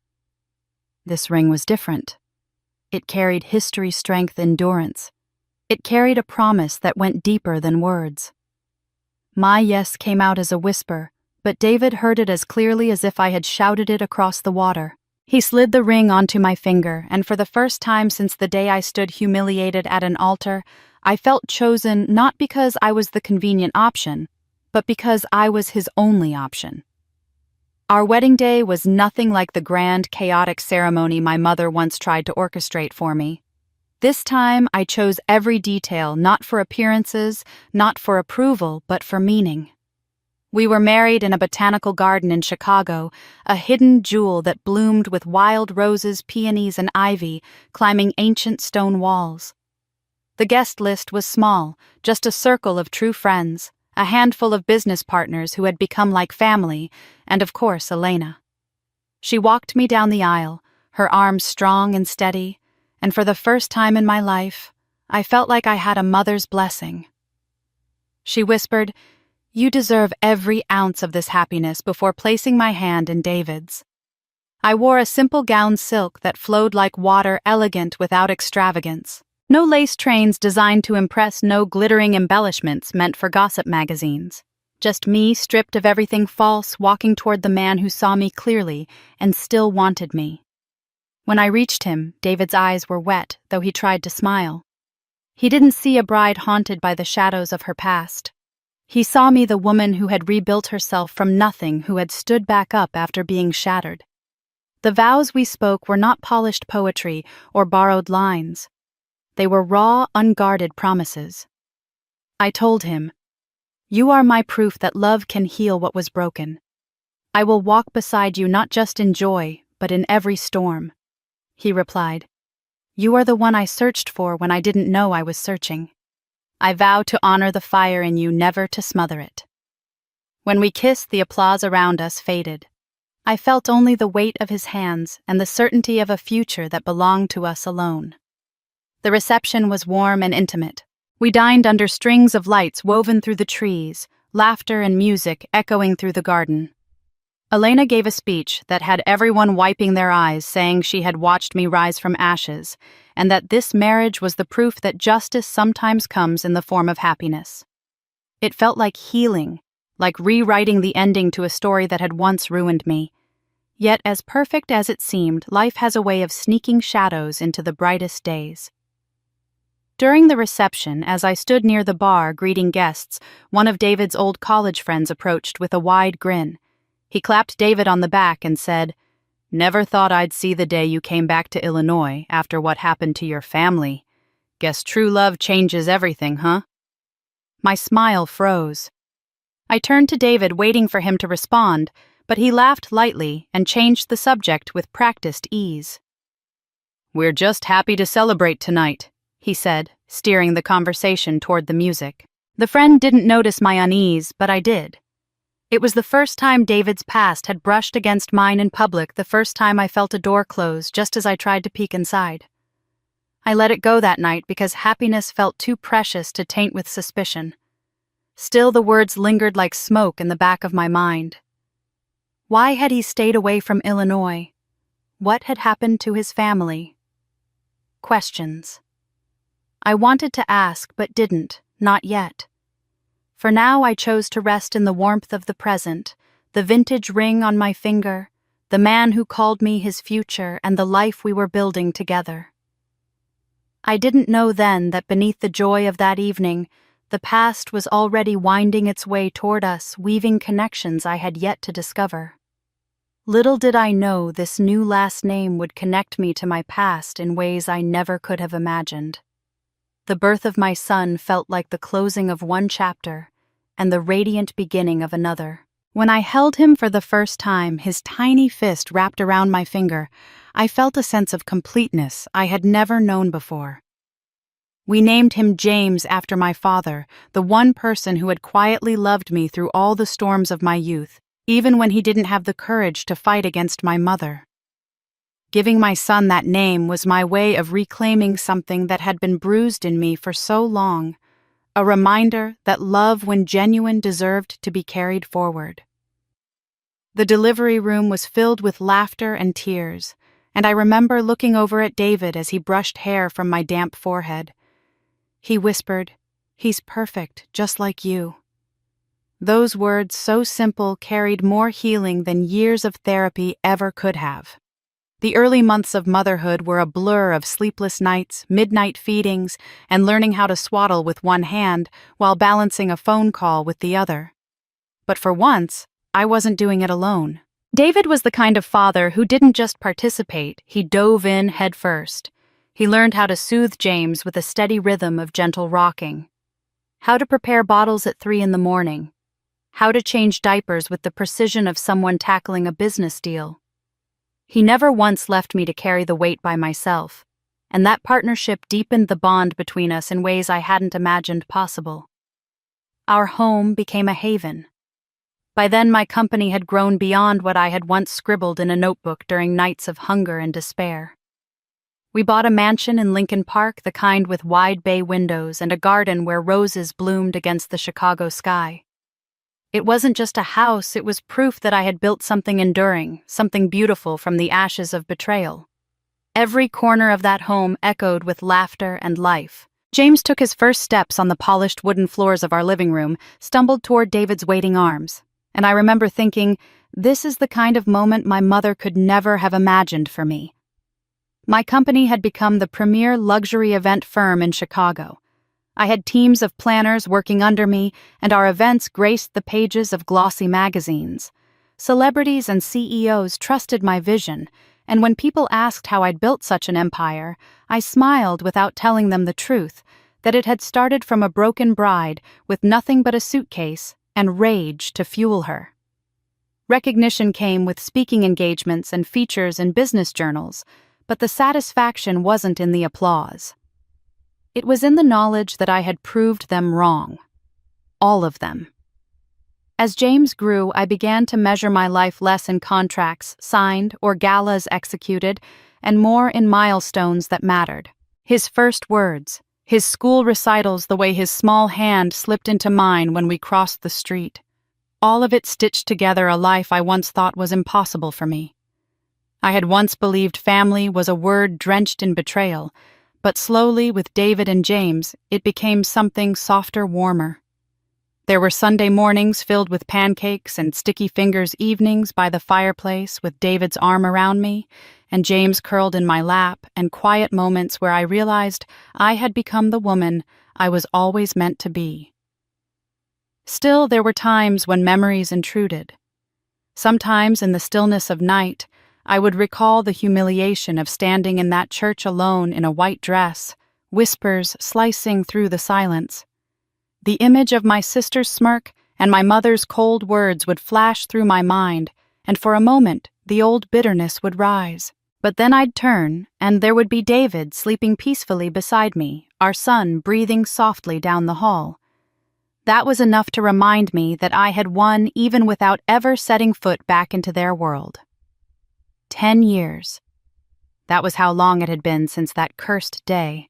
This ring was different. It carried history, strength, endurance. It carried a promise that went deeper than words. My yes came out as a whisper, but David heard it as clearly as if I had shouted it across the water. He slid the ring onto my finger, and for the first time since the day I stood humiliated at an altar, I felt chosen not because I was the convenient option, but because I was his only option. Our wedding day was nothing like the grand, chaotic ceremony my mother once tried to orchestrate for me. This time, I chose every detail, not for appearances, not for approval, but for meaning. We were married in a botanical garden in Chicago, a hidden jewel that bloomed with wild roses, peonies, and ivy, climbing ancient stone walls. The guest list was small, just a circle of true friends, a handful of business partners who had become like family, and of course, Elena. She walked me down the aisle, her arms strong and steady, and for the first time in my life, I felt like I had a mother's blessing. She whispered, "You deserve every ounce of this happiness," before placing my hand in David's. I wore a simple gown silk that flowed like water, elegant without extravagance. No lace trains designed to impress, no glittering embellishments meant for gossip magazines. Just me, stripped of everything false, walking toward the man who saw me clearly and still wanted me. When I reached him, David's eyes were wet, though he tried to smile. He didn't see a bride haunted by the shadows of her past. He saw me the woman who had rebuilt herself from nothing, who had stood back up after being shattered. The vows we spoke were not polished poetry or borrowed lines. They were raw, unguarded promises. I told him, "You are my proof that love can heal what was broken. I will walk beside you not just in joy, but in every storm." He replied, "You are the one I searched for when I didn't know I was searching. I vow to honor the fire in you, never to smother it." When we kissed, the applause around us faded. I felt only the weight of his hands and the certainty of a future that belonged to us alone. The reception was warm and intimate. We dined under strings of lights woven through the trees, laughter and music echoing through the garden. Elena gave a speech that had everyone wiping their eyes, saying she had watched me rise from ashes, and that this marriage was the proof that justice sometimes comes in the form of happiness. It felt like healing, like rewriting the ending to a story that had once ruined me. Yet, as perfect as it seemed, life has a way of sneaking shadows into the brightest days. During the reception, as I stood near the bar greeting guests, one of David's old college friends approached with a wide grin. He clapped David on the back and said, "Never thought I'd see the day you came back to Illinois after what happened to your family. Guess true love changes everything, huh?" My smile froze. I turned to David, waiting for him to respond, but he laughed lightly and changed the subject with practiced ease. "We're just happy to celebrate tonight," he said, steering the conversation toward the music. The friend didn't notice my unease, but I did. It was the first time David's past had brushed against mine in public, the first time I felt a door close just as I tried to peek inside. I let it go that night because happiness felt too precious to taint with suspicion. Still, the words lingered like smoke in the back of my mind. Why had he stayed away from Illinois? What had happened to his family? Questions. I wanted to ask, but didn't, not yet. For now I chose to rest in the warmth of the present, the vintage ring on my finger, the man who called me his future, and the life we were building together. I didn't know then that beneath the joy of that evening, the past was already winding its way toward us, weaving connections I had yet to discover. Little did I know this new last name would connect me to my past in ways I never could have imagined. The birth of my son felt like the closing of one chapter and the radiant beginning of another. When I held him for the first time, his tiny fist wrapped around my finger, I felt a sense of completeness I had never known before. We named him James after my father, the one person who had quietly loved me through all the storms of my youth, even when he didn't have the courage to fight against my mother. Giving my son that name was my way of reclaiming something that had been bruised in me for so long, a reminder that love, when genuine, deserved to be carried forward. The delivery room was filled with laughter and tears, and I remember looking over at David as he brushed hair from my damp forehead. He whispered, "He's perfect, just like you." Those words, so simple, carried more healing than years of therapy ever could have. The early months of motherhood were a blur of sleepless nights, midnight feedings, and learning how to swaddle with one hand while balancing a phone call with the other. But for once, I wasn't doing it alone. David was the kind of father who didn't just participate, he dove in head first. He learned how to soothe James with a steady rhythm of gentle rocking, how to prepare bottles at 3 a.m, how to change diapers with the precision of someone tackling a business deal. He never once left me to carry the weight by myself, and that partnership deepened the bond between us in ways I hadn't imagined possible. Our home became a haven. By then, my company had grown beyond what I had once scribbled in a notebook during nights of hunger and despair. We bought a mansion in Lincoln Park, the kind with wide bay windows and a garden where roses bloomed against the Chicago sky. It wasn't just a house, it was proof that I had built something enduring, something beautiful from the ashes of betrayal. Every corner of that home echoed with laughter and life. James took his first steps on the polished wooden floors of our living room, stumbled toward David's waiting arms. And I remember thinking, this is the kind of moment my mother could never have imagined for me. My company had become the premier luxury event firm in Chicago. I had teams of planners working under me, and our events graced the pages of glossy magazines. Celebrities and CEOs trusted my vision, and when people asked how I'd built such an empire, I smiled without telling them the truth, that it had started from a broken bride with nothing but a suitcase and rage to fuel her. Recognition came with speaking engagements and features in business journals, but the satisfaction wasn't in the applause. It was in the knowledge that I had proved them wrong. All of them. As James grew, I began to measure my life less in contracts signed or galas executed, and more in milestones that mattered. His first words, his school recitals, the way his small hand slipped into mine when we crossed the street. All of it stitched together a life I once thought was impossible for me. I had once believed family was a word drenched in betrayal, but slowly, with David and James, it became something softer, warmer. There were Sunday mornings filled with pancakes and sticky fingers, evenings by the fireplace with David's arm around me and James curled in my lap, and quiet moments where I realized I had become the woman I was always meant to be. Still, there were times when memories intruded. Sometimes in the stillness of night, I would recall the humiliation of standing in that church alone in a white dress, whispers slicing through the silence. The image of my sister's smirk and my mother's cold words would flash through my mind, and for a moment the old bitterness would rise. But then I'd turn, and there would be David sleeping peacefully beside me, our son breathing softly down the hall. That was enough to remind me that I had won even without ever setting foot back into their world. 10 years. That was how long it had been since that cursed day.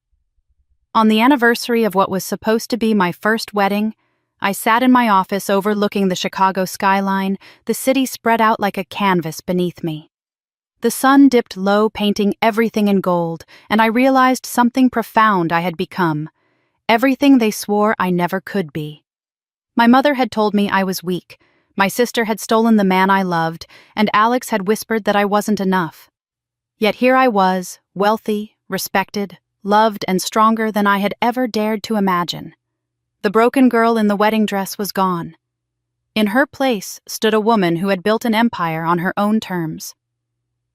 On the anniversary of what was supposed to be my first wedding, I sat in my office overlooking the Chicago skyline, the city spread out like a canvas beneath me. The sun dipped low, painting everything in gold, and I realized something profound I had become, everything they swore I never could be. My mother had told me I was weak, my sister had stolen the man I loved, and Alex had whispered that I wasn't enough. Yet here I was, wealthy, respected, loved, and stronger than I had ever dared to imagine. The broken girl in the wedding dress was gone. In her place stood a woman who had built an empire on her own terms.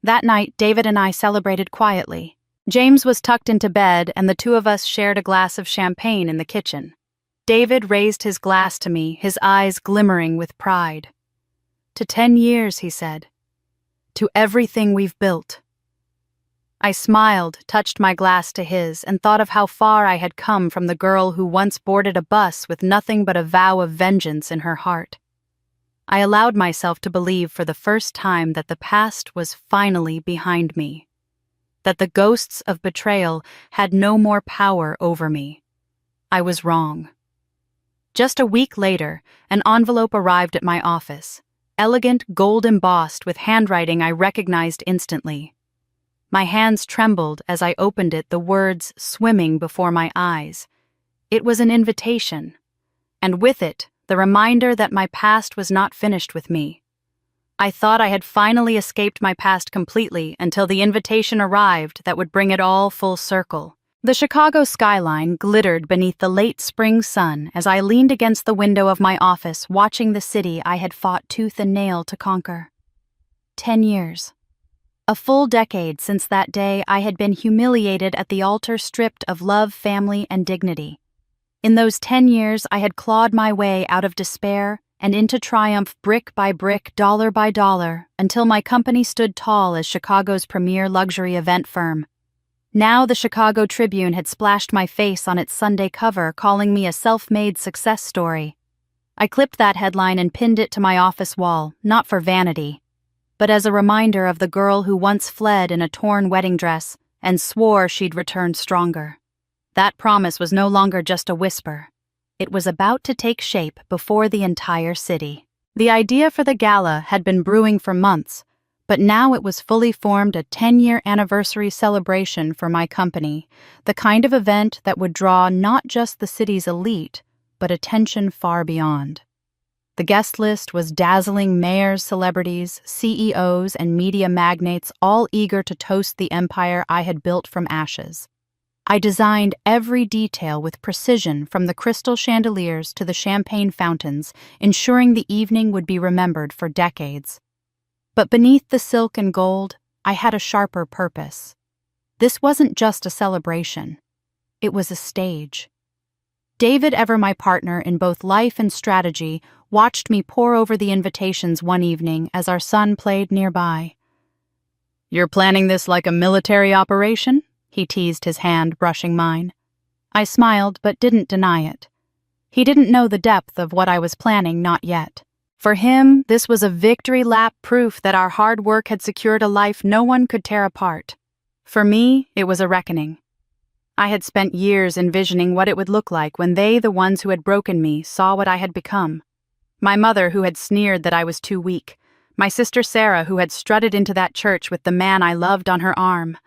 That night, David and I celebrated quietly. James was tucked into bed, and the two of us shared a glass of champagne in the kitchen. David raised his glass to me, his eyes glimmering with pride. To 10 years, he said. To everything we've built. I smiled, touched my glass to his, and thought of how far I had come from the girl who once boarded a bus with nothing but a vow of vengeance in her heart. I allowed myself to believe for the first time that the past was finally behind me, that the ghosts of betrayal had no more power over me. I was wrong. Just a week later, an envelope arrived at my office, elegant, gold-embossed with handwriting I recognized instantly. My hands trembled as I opened it, the words swimming before my eyes. It was an invitation, and with it, the reminder that my past was not finished with me. I thought I had finally escaped my past completely until the invitation arrived that would bring it all full circle. The Chicago skyline glittered beneath the late spring sun as I leaned against the window of my office watching the city I had fought tooth and nail to conquer. 10 years. A full decade since that day I had been humiliated at the altar, stripped of love, family, and dignity. In those 10 years I had clawed my way out of despair and into triumph, brick by brick, dollar by dollar, until my company stood tall as Chicago's premier luxury event firm. Now the Chicago Tribune had splashed my face on its Sunday cover, calling me a self-made success story. I clipped that headline and pinned it to my office wall, not for vanity, but as a reminder of the girl who once fled in a torn wedding dress and swore she'd return stronger. That promise was no longer just a whisper. It was about to take shape before the entire city. The idea for the gala had been brewing for months, but now it was fully formed, a 10-year anniversary celebration for my company, the kind of event that would draw not just the city's elite, but attention far beyond. The guest list was dazzling: mayors, celebrities, CEOs, and media magnates, all eager to toast the empire I had built from ashes. I designed every detail with precision, from the crystal chandeliers to the champagne fountains, ensuring the evening would be remembered for decades. But beneath the silk and gold, I had a sharper purpose. This wasn't just a celebration. It was a stage. David, ever my partner in both life and strategy, watched me pore over the invitations one evening as our son played nearby. "You're planning this like a military operation?" he teased, his hand brushing mine. I smiled but didn't deny it. He didn't know the depth of what I was planning, not yet. For him, this was a victory lap, proof that our hard work had secured a life no one could tear apart. For me, it was a reckoning. I had spent years envisioning what it would look like when they, the ones who had broken me, saw what I had become. My mother, who had sneered that I was too weak. My sister Sarah, who had strutted into that church with the man I loved on her arm.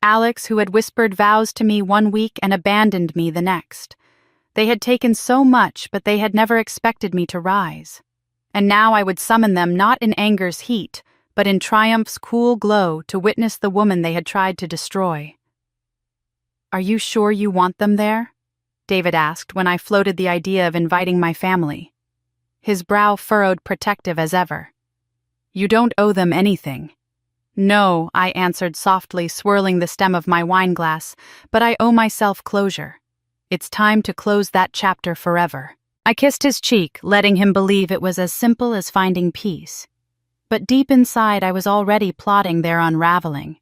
Alex, who had whispered vows to me one week and abandoned me the next. They had taken so much, but they had never expected me to rise. And now I would summon them not in anger's heat, but in triumph's cool glow, to witness the woman they had tried to destroy. "Are you sure you want them there?" David asked when I floated the idea of inviting my family. His brow furrowed, protective as ever. "You don't owe them anything." "No," I answered softly, swirling the stem of my wineglass, "but I owe myself closure. It's time to close that chapter forever." I kissed his cheek, letting him believe it was as simple as finding peace. But deep inside I was already plotting their unraveling.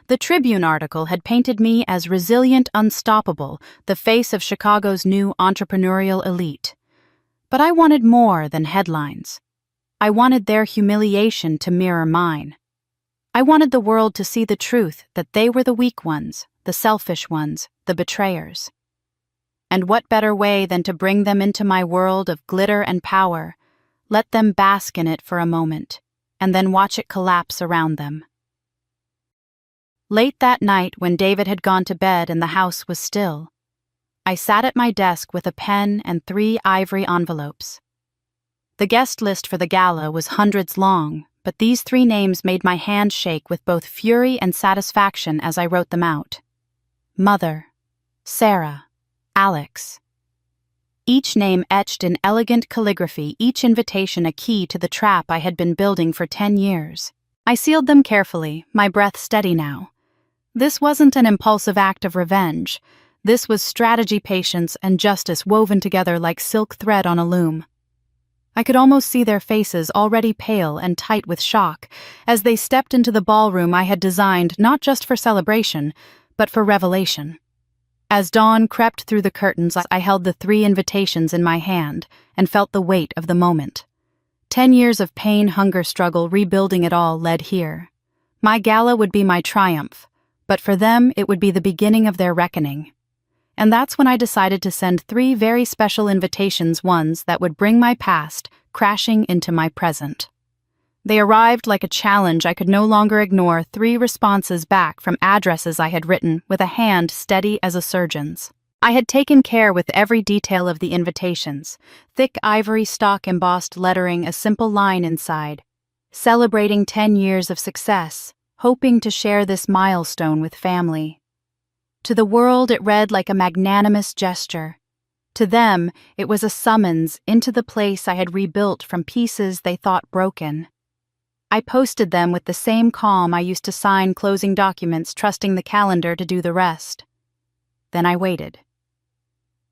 The Tribune article had painted me as resilient, unstoppable, the face of Chicago's new entrepreneurial elite. But I wanted more than headlines. I wanted their humiliation to mirror mine. I wanted the world to see the truth, that they were the weak ones, the selfish ones, the betrayers. And what better way than to bring them into my world of glitter and power, let them bask in it for a moment, and then watch it collapse around them. Late that night, when David had gone to bed and the house was still, I sat at my desk with a pen and 3 ivory envelopes. The guest list for the gala was hundreds long, but these 3 names made my hand shake with both fury and satisfaction as I wrote them out. Mother, Sarah, Alex. Each name etched in elegant calligraphy, each invitation a key to the trap I had been building for 10 years. I sealed them carefully, my breath steady now. This wasn't an impulsive act of revenge. This was strategy, patience, and justice woven together like silk thread on a loom. I could almost see their faces already pale and tight with shock as they stepped into the ballroom I had designed not just for celebration, but for revelation. As dawn crept through the curtains, I held the 3 invitations in my hand and felt the weight of the moment. 10 years of pain, hunger, struggle, rebuilding it all led here. My gala would be my triumph, but for them it would be the beginning of their reckoning. And that's when I decided to send 3 very special invitations, ones that would bring my past crashing into my present. They arrived like a challenge I could no longer ignore, 3 responses back from addresses I had written with a hand steady as a surgeon's. I had taken care with every detail of the invitations, thick ivory stock embossed lettering, a simple line inside, celebrating 10 years of success, hoping to share this milestone with family. To the world it read like a magnanimous gesture. To them it was a summons into the place I had rebuilt from pieces they thought broken. I posted them with the same calm I used to sign closing documents, trusting the calendar to do the rest. Then I waited.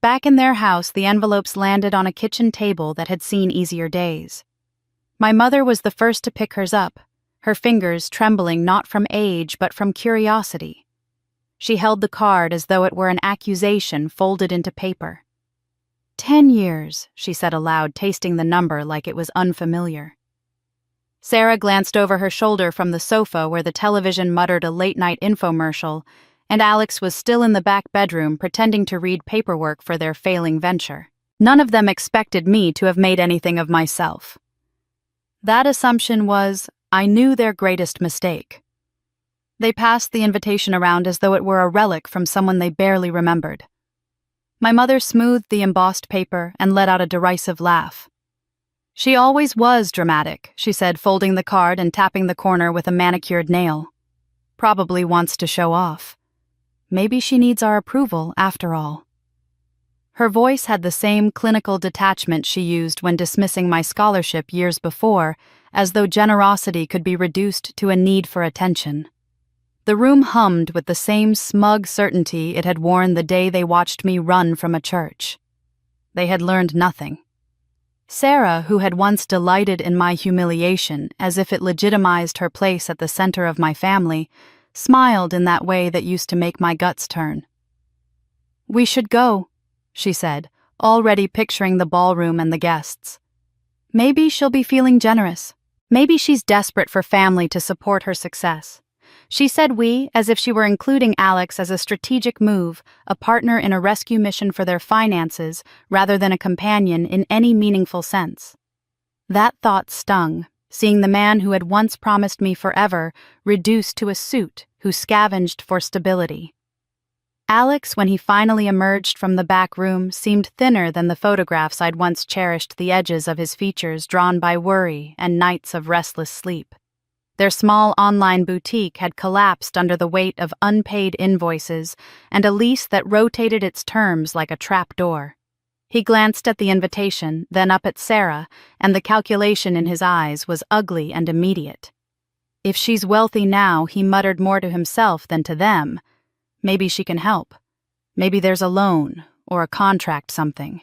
Back in their house, the envelopes landed on a kitchen table that had seen easier days. My mother was the first to pick hers up, her fingers trembling not from age but from curiosity. She held the card as though it were an accusation folded into paper. 10 years, she said aloud, tasting the number like it was unfamiliar. Sarah glanced over her shoulder from the sofa where the television muttered a late-night infomercial, and Alex was still in the back bedroom pretending to read paperwork for their failing venture. None of them expected me to have made anything of myself. That assumption was, I knew their greatest mistake. They passed the invitation around as though it were a relic from someone they barely remembered. My mother smoothed the embossed paper and let out a derisive laugh. She always was dramatic, she said, folding the card and tapping the corner with a manicured nail. Probably wants to show off. Maybe she needs our approval, after all. Her voice had the same clinical detachment she used when dismissing my scholarship years before, as though generosity could be reduced to a need for attention. The room hummed with the same smug certainty it had worn the day they watched me run from a church. They had learned nothing. Sarah, who had once delighted in my humiliation as if it legitimized her place at the center of my family, smiled in that way that used to make my guts turn. "We should go," she said, already picturing the ballroom and the guests. "Maybe she'll be feeling generous. Maybe she's desperate for family to support her success." She said we, as if she were including Alex as a strategic move, a partner in a rescue mission for their finances, rather than a companion in any meaningful sense. That thought stung, seeing the man who had once promised me forever reduced to a suit who scavenged for stability. Alex, when he finally emerged from the back room, seemed thinner than the photographs I'd once cherished, the edges of his features drawn by worry and nights of restless sleep. Their small online boutique had collapsed under the weight of unpaid invoices and a lease that rotated its terms like a trapdoor. He glanced at the invitation, then up at Sarah, and the calculation in his eyes was ugly and immediate. If she's wealthy now, he muttered more to himself than to them. Maybe she can help. Maybe there's a loan or a contract, something.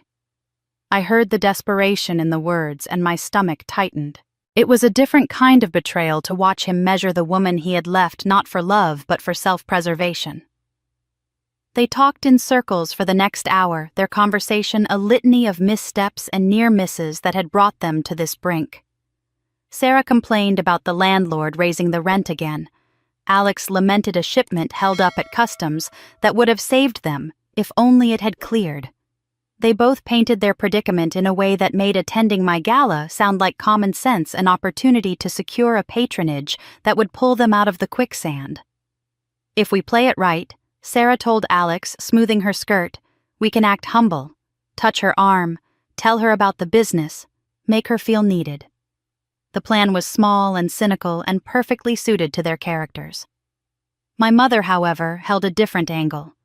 I heard the desperation in the words and my stomach tightened. It was a different kind of betrayal to watch him measure the woman he had left not for love but for self-preservation. They talked in circles for the next hour, their conversation a litany of missteps and near misses that had brought them to this brink. Sarah complained about the landlord raising the rent again. Alex lamented a shipment held up at customs that would have saved them if only it had cleared. They both painted their predicament in a way that made attending my gala sound like common sense, an opportunity to secure a patronage that would pull them out of the quicksand. "If we play it right," Sarah told Alex, smoothing her skirt, "we can act humble, touch her arm, tell her about the business, make her feel needed." The plan was small and cynical and perfectly suited to their characters. My mother, however, held a different angle.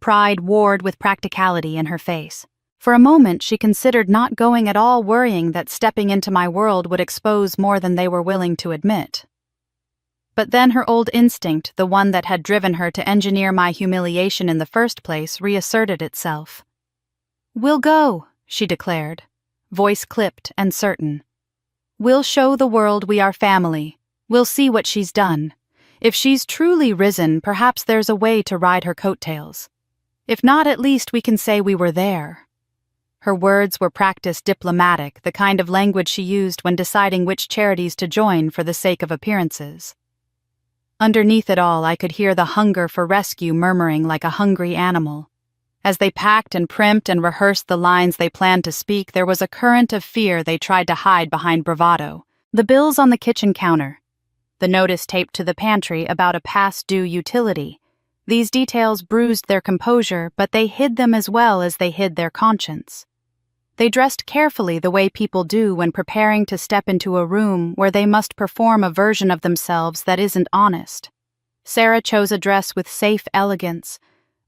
Pride warred with practicality in her face. For a moment she considered not going at all, worrying that stepping into my world would expose more than they were willing to admit. But then her old instinct, the one that had driven her to engineer my humiliation in the first place, reasserted itself. "We'll go," she declared. voice clipped and certain. "We'll show the world we are family. We'll see what she's done. If she's truly risen, perhaps there's a way to ride her coattails. If not, at least we can say we were there." Her words were practiced diplomatic, the kind of language she used when deciding which charities to join for the sake of appearances. Underneath it all, I could hear the hunger for rescue murmuring like a hungry animal. As they packed and primped and rehearsed the lines they planned to speak, there was a current of fear they tried to hide behind bravado. The bills on the kitchen counter, the notice taped to the pantry about a past-due utility. These details bruised their composure, but they hid them as well as they hid their conscience. They dressed carefully the way people do when preparing to step into a room where they must perform a version of themselves that isn't honest. Sarah chose a dress with safe elegance,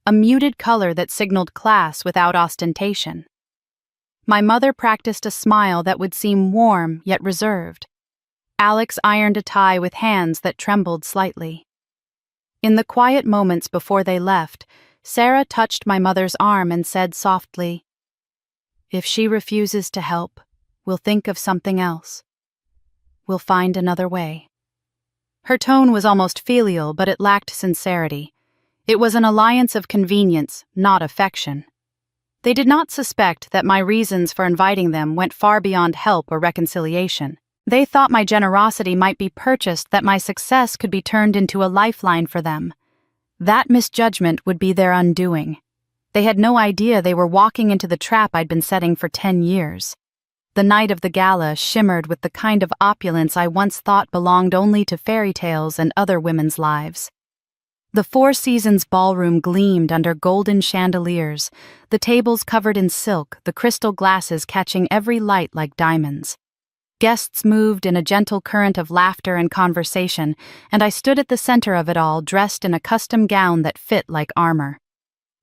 a muted color that signaled class without ostentation. My mother practiced a smile that would seem warm yet reserved. Alex ironed a tie with hands that trembled slightly. In the quiet moments before they left, Sarah touched my mother's arm and said softly, "If she refuses to help, we'll think of something else. We'll find another way." Her tone was almost filial, but it lacked sincerity. It was an alliance of convenience, not affection. They did not suspect that my reasons for inviting them went far beyond help or reconciliation. They thought my generosity might be purchased, that my success could be turned into a lifeline for them. That misjudgment would be their undoing. They had no idea they were walking into the trap I'd been setting for 10 years. The night of the gala shimmered with the kind of opulence I once thought belonged only to fairy tales and other women's lives. The Four Seasons ballroom gleamed under golden chandeliers, the tables covered in silk, the crystal glasses catching every light like diamonds. Guests moved in a gentle current of laughter and conversation, and I stood at the center of it all, dressed in a custom gown that fit like armor.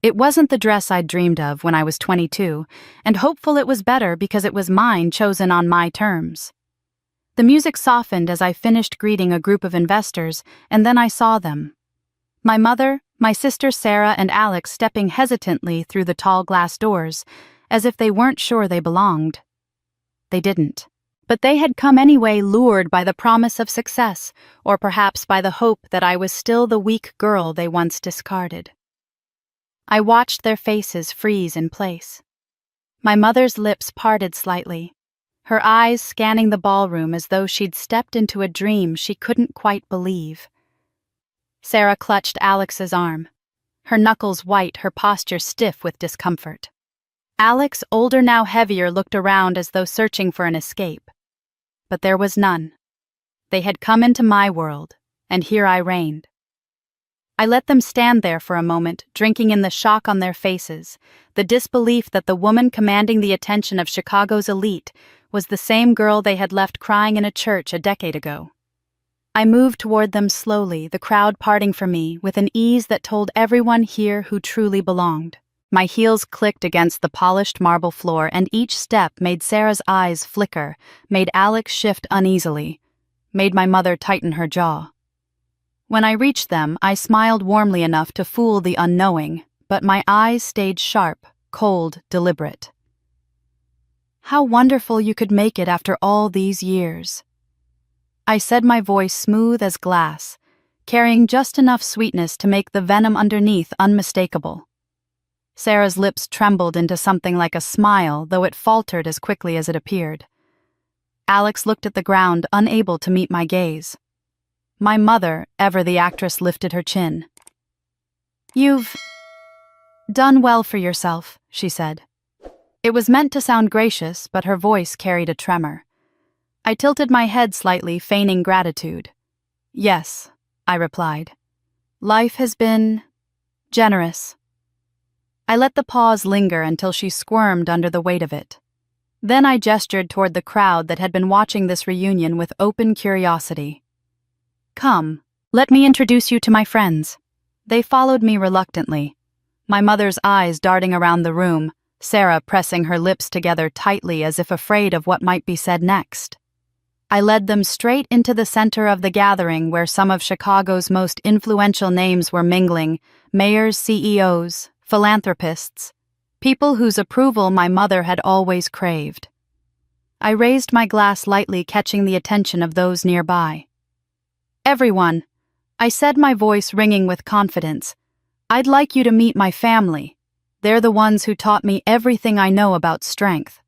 It wasn't the dress I'd dreamed of when I was 22, and hopeful it was better because it was mine, chosen on my terms. The music softened as I finished greeting a group of investors, and then I saw them. My mother, my sister Sarah, and Alex stepping hesitantly through the tall glass doors, as if they weren't sure they belonged. They didn't. But they had come anyway, lured by the promise of success, or perhaps by the hope that I was still the weak girl they once discarded. I watched their faces freeze in place. My mother's lips parted slightly, her eyes scanning the ballroom as though she'd stepped into a dream she couldn't quite believe. Sarah clutched Alex's arm, her knuckles white, her posture stiff with discomfort. Alex, older now heavier, looked around as though searching for an escape. But there was none. They had come into my world, and here I reigned. I let them stand there for a moment, drinking in the shock on their faces, the disbelief that the woman commanding the attention of Chicago's elite was the same girl they had left crying in a church a decade ago. I moved toward them slowly, the crowd parting from me with an ease that told everyone here who truly belonged. My heels clicked against the polished marble floor, and each step made Sarah's eyes flicker, made Alex shift uneasily, made my mother tighten her jaw. When I reached them, I smiled warmly enough to fool the unknowing, but my eyes stayed sharp, cold, deliberate. "How wonderful you could make it after all these years," I said, my voice smooth as glass, carrying just enough sweetness to make the venom underneath unmistakable. Sarah's lips trembled into something like a smile, though it faltered as quickly as it appeared. Alex looked at the ground, unable to meet my gaze. My mother, ever the actress, lifted her chin. "You've done well for yourself," she said. It was meant to sound gracious, but her voice carried a tremor. I tilted my head slightly, feigning gratitude. "Yes," I replied. "Life has been generous." I let the pause linger until she squirmed under the weight of it. Then I gestured toward the crowd that had been watching this reunion with open curiosity. "Come, let me introduce you to my friends." They followed me reluctantly, my mother's eyes darting around the room, Sarah pressing her lips together tightly as if afraid of what might be said next. I led them straight into the center of the gathering, where some of Chicago's most influential names were mingling: mayors, CEOs, philanthropists, people whose approval my mother had always craved. I raised my glass lightly, catching the attention of those nearby. "Everyone," I said, my voice ringing with confidence, "I'd like you to meet my family. They're the ones who taught me everything I know about strength."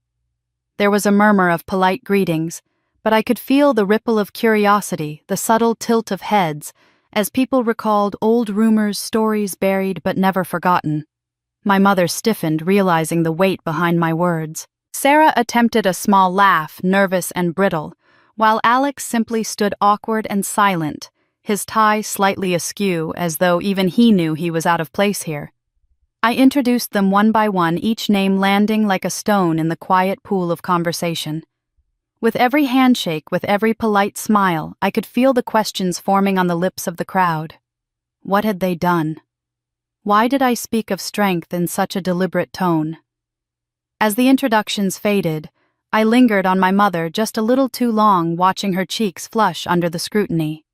There was a murmur of polite greetings, but I could feel the ripple of curiosity, the subtle tilt of heads, as people recalled old rumors, stories buried but never forgotten. My mother stiffened, realizing the weight behind my words. Sarah attempted a small laugh, nervous and brittle, while Alex simply stood awkward and silent, his tie slightly askew, as though even he knew he was out of place here. I introduced them one by one, each name landing like a stone in the quiet pool of conversation. With every handshake, with every polite smile, I could feel the questions forming on the lips of the crowd. What had they done? Why did I speak of strength in such a deliberate tone? As the introductions faded, I lingered on my mother just a little too long, watching her cheeks flush under the scrutiny.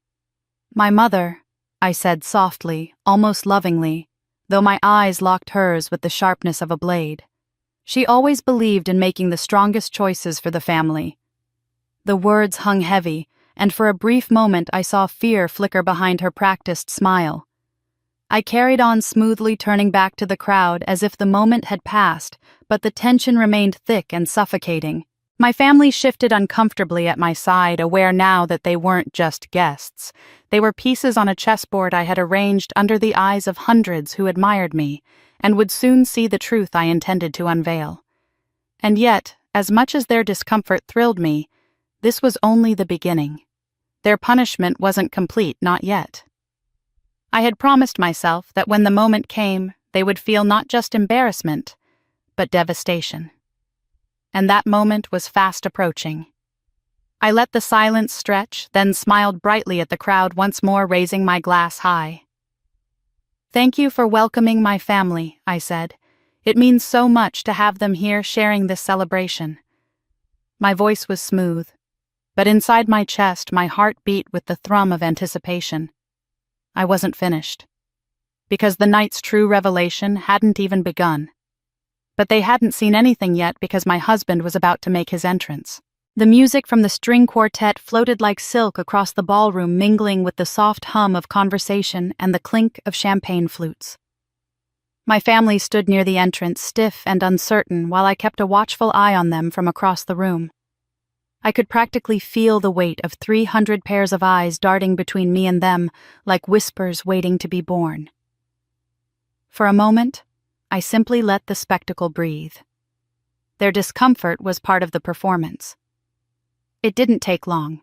"My mother," I said softly, almost lovingly, though my eyes locked hers with the sharpness of a blade. She always believed in making the strongest choices for the family. The words hung heavy, and for a brief moment I saw fear flicker behind her practiced smile. I carried on smoothly, turning back to the crowd as if the moment had passed, but the tension remained thick and suffocating. My family shifted uncomfortably at my side, aware now that they weren't just guests. They were pieces on a chessboard I had arranged under the eyes of hundreds who admired me, and would soon see the truth I intended to unveil. And yet, as much as their discomfort thrilled me, this was only the beginning. Their punishment wasn't complete, not yet. I had promised myself that when the moment came, they would feel not just embarrassment, but devastation. And that moment was fast approaching. I let the silence stretch, then smiled brightly at the crowd, once more raising my glass high. "Thank you for welcoming my family," I said. "It means so much to have them here sharing this celebration." My voice was smooth, but inside my chest my heart beat with the thrum of anticipation. I wasn't finished, because the night's true revelation hadn't even begun. But they hadn't seen anything yet, because my husband was about to make his entrance. The music from the string quartet floated like silk across the ballroom, mingling with the soft hum of conversation and the clink of champagne flutes. My family stood near the entrance, stiff and uncertain, while I kept a watchful eye on them from across the room. I could practically feel the weight of 300 pairs of eyes darting between me and them, like whispers waiting to be born. For a moment, I simply let the spectacle breathe. Their discomfort was part of the performance. It didn't take long.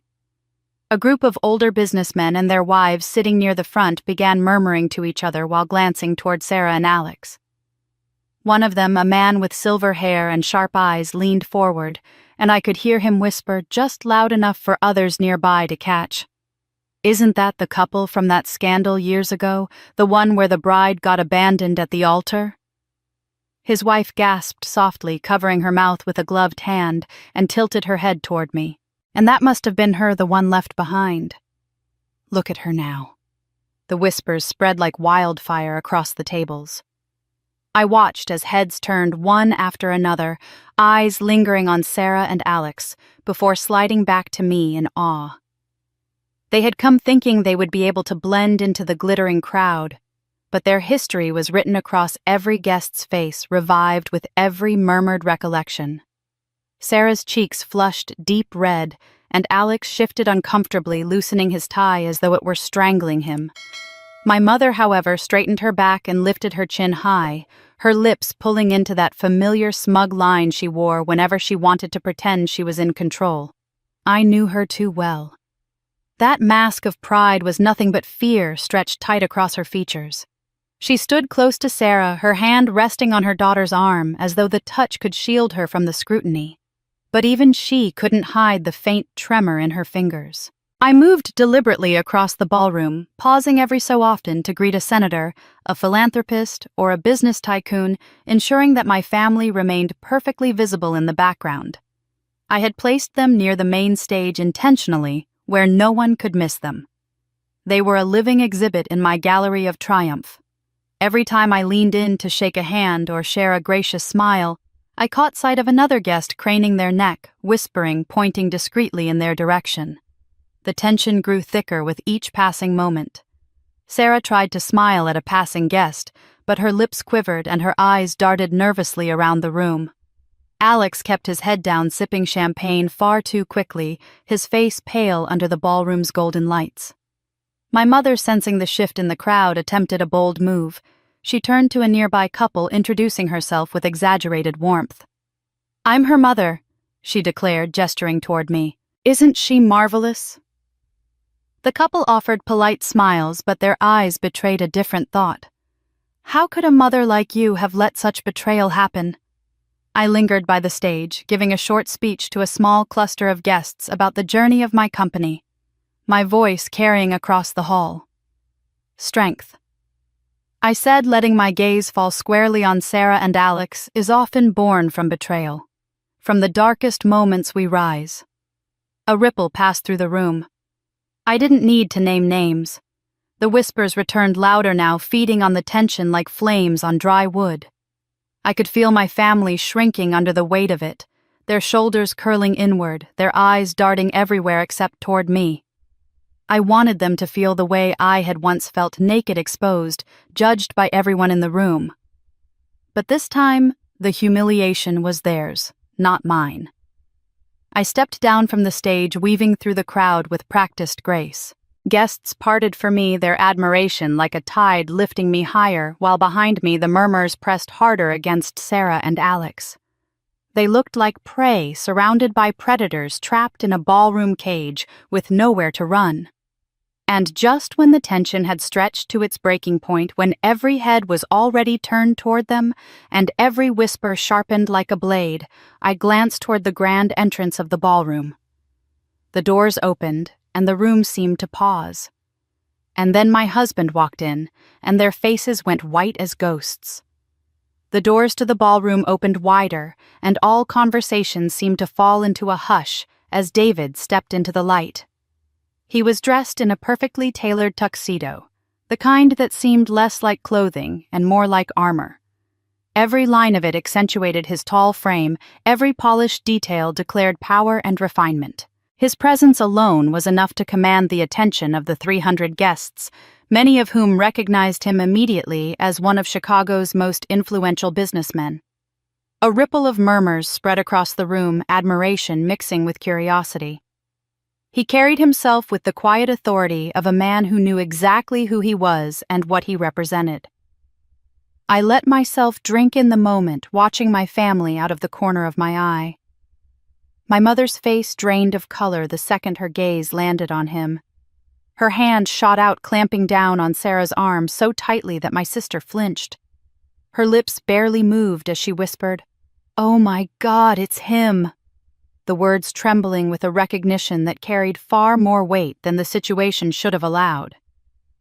A group of older businessmen and their wives sitting near the front began murmuring to each other while glancing toward Sarah and Alex. One of them, a man with silver hair and sharp eyes, leaned forward, and I could hear him whisper just loud enough for others nearby to catch. "Isn't that the couple from that scandal years ago, the one where the bride got abandoned at the altar?" His wife gasped softly, covering her mouth with a gloved hand, and tilted her head toward me. "And that must have been her, the one left behind. Look at her now." The whispers spread like wildfire across the tables. I watched as heads turned one after another, eyes lingering on Sarah and Alex, before sliding back to me in awe. They had come thinking they would be able to blend into the glittering crowd, but their history was written across every guest's face, revived with every murmured recollection. Sarah's cheeks flushed deep red, and Alex shifted uncomfortably, loosening his tie as though it were strangling him. My mother, however, straightened her back and lifted her chin high, her lips pulling into that familiar smug line she wore whenever she wanted to pretend she was in control. I knew her too well. That mask of pride was nothing but fear stretched tight across her features. She stood close to Sarah, her hand resting on her daughter's arm, as though the touch could shield her from the scrutiny. But even she couldn't hide the faint tremor in her fingers. I moved deliberately across the ballroom, pausing every so often to greet a senator, a philanthropist, or a business tycoon, ensuring that my family remained perfectly visible in the background. I had placed them near the main stage intentionally, where no one could miss them. They were a living exhibit in my gallery of triumph. Every time I leaned in to shake a hand or share a gracious smile, I caught sight of another guest craning their neck, whispering, pointing discreetly in their direction. The tension grew thicker with each passing moment. Sarah tried to smile at a passing guest, but her lips quivered and her eyes darted nervously around the room. Alex kept his head down, sipping champagne far too quickly, his face pale under the ballroom's golden lights. My mother, sensing the shift in the crowd, attempted a bold move. She turned to a nearby couple, introducing herself with exaggerated warmth. "I'm her mother," she declared, gesturing toward me. "Isn't she marvelous?" The couple offered polite smiles, but their eyes betrayed a different thought. How could a mother like you have let such betrayal happen? I lingered by the stage, giving a short speech to a small cluster of guests about the journey of my company, my voice carrying across the hall. Strength. I said, letting my gaze fall squarely on Sarah and Alex, is often born from betrayal. From the darkest moments we rise. A ripple passed through the room. I didn't need to name names. The whispers returned louder now, feeding on the tension like flames on dry wood. I could feel my family shrinking under the weight of it, their shoulders curling inward, their eyes darting everywhere except toward me. I wanted them to feel the way I had once felt, naked, exposed, judged by everyone in the room. But this time, the humiliation was theirs, not mine. I stepped down from the stage, weaving through the crowd with practiced grace. Guests parted for me, their admiration like a tide lifting me higher, while behind me the murmurs pressed harder against Sarah and Alex. They looked like prey surrounded by predators trapped in a ballroom cage with nowhere to run. And just when the tension had stretched to its breaking point, when every head was already turned toward them and every whisper sharpened like a blade, I glanced toward the grand entrance of the ballroom. The doors opened, and the room seemed to pause. And then my husband walked in, and their faces went white as ghosts. The doors to the ballroom opened wider, and all conversations seemed to fall into a hush as David stepped into the light. He was dressed in a perfectly tailored tuxedo, the kind that seemed less like clothing and more like armor. Every line of it accentuated his tall frame, every polished detail declared power and refinement. His presence alone was enough to command the attention of the 300 guests, many of whom recognized him immediately as one of Chicago's most influential businessmen. A ripple of murmurs spread across the room, admiration mixing with curiosity. He carried himself with the quiet authority of a man who knew exactly who he was and what he represented. I let myself drink in the moment, watching my family out of the corner of my eye. My mother's face drained of color the second her gaze landed on him. Her hand shot out, clamping down on Sarah's arm so tightly that my sister flinched. Her lips barely moved as she whispered, "Oh my God, it's him!" The words trembling with a recognition that carried far more weight than the situation should have allowed.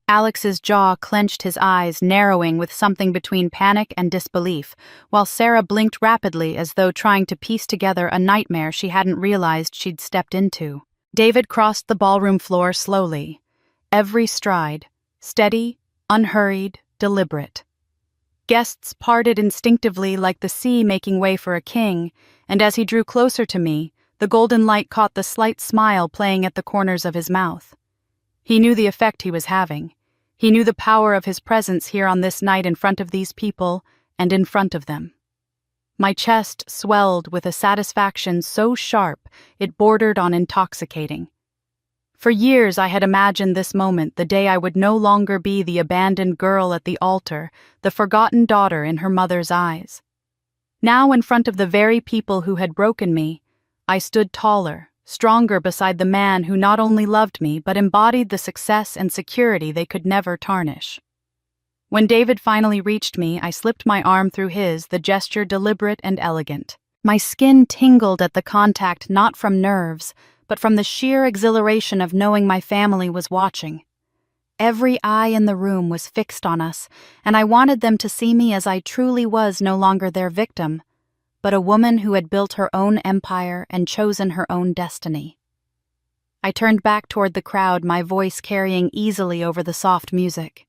Alex's jaw clenched, his eyes narrowing with something between panic and disbelief, while Sarah blinked rapidly as though trying to piece together a nightmare she hadn't realized she'd stepped into. David crossed the ballroom floor slowly, every stride, steady, unhurried, deliberate. Guests parted instinctively like the sea making way for a king, and as he drew closer to me, the golden light caught the slight smile playing at the corners of his mouth. He knew the effect he was having. He knew the power of his presence here on this night in front of these people and in front of them. My chest swelled with a satisfaction so sharp it bordered on intoxicating. For years I had imagined this moment, the day I would no longer be the abandoned girl at the altar, the forgotten daughter in her mother's eyes. Now, in front of the very people who had broken me, I stood taller, stronger beside the man who not only loved me but embodied the success and security they could never tarnish. When David finally reached me, I slipped my arm through his, the gesture deliberate and elegant. My skin tingled at the contact, not from nerves, but from the sheer exhilaration of knowing my family was watching. Every eye in the room was fixed on us, and I wanted them to see me as I truly was, no longer their victim, but a woman who had built her own empire and chosen her own destiny. I turned back toward the crowd, my voice carrying easily over the soft music.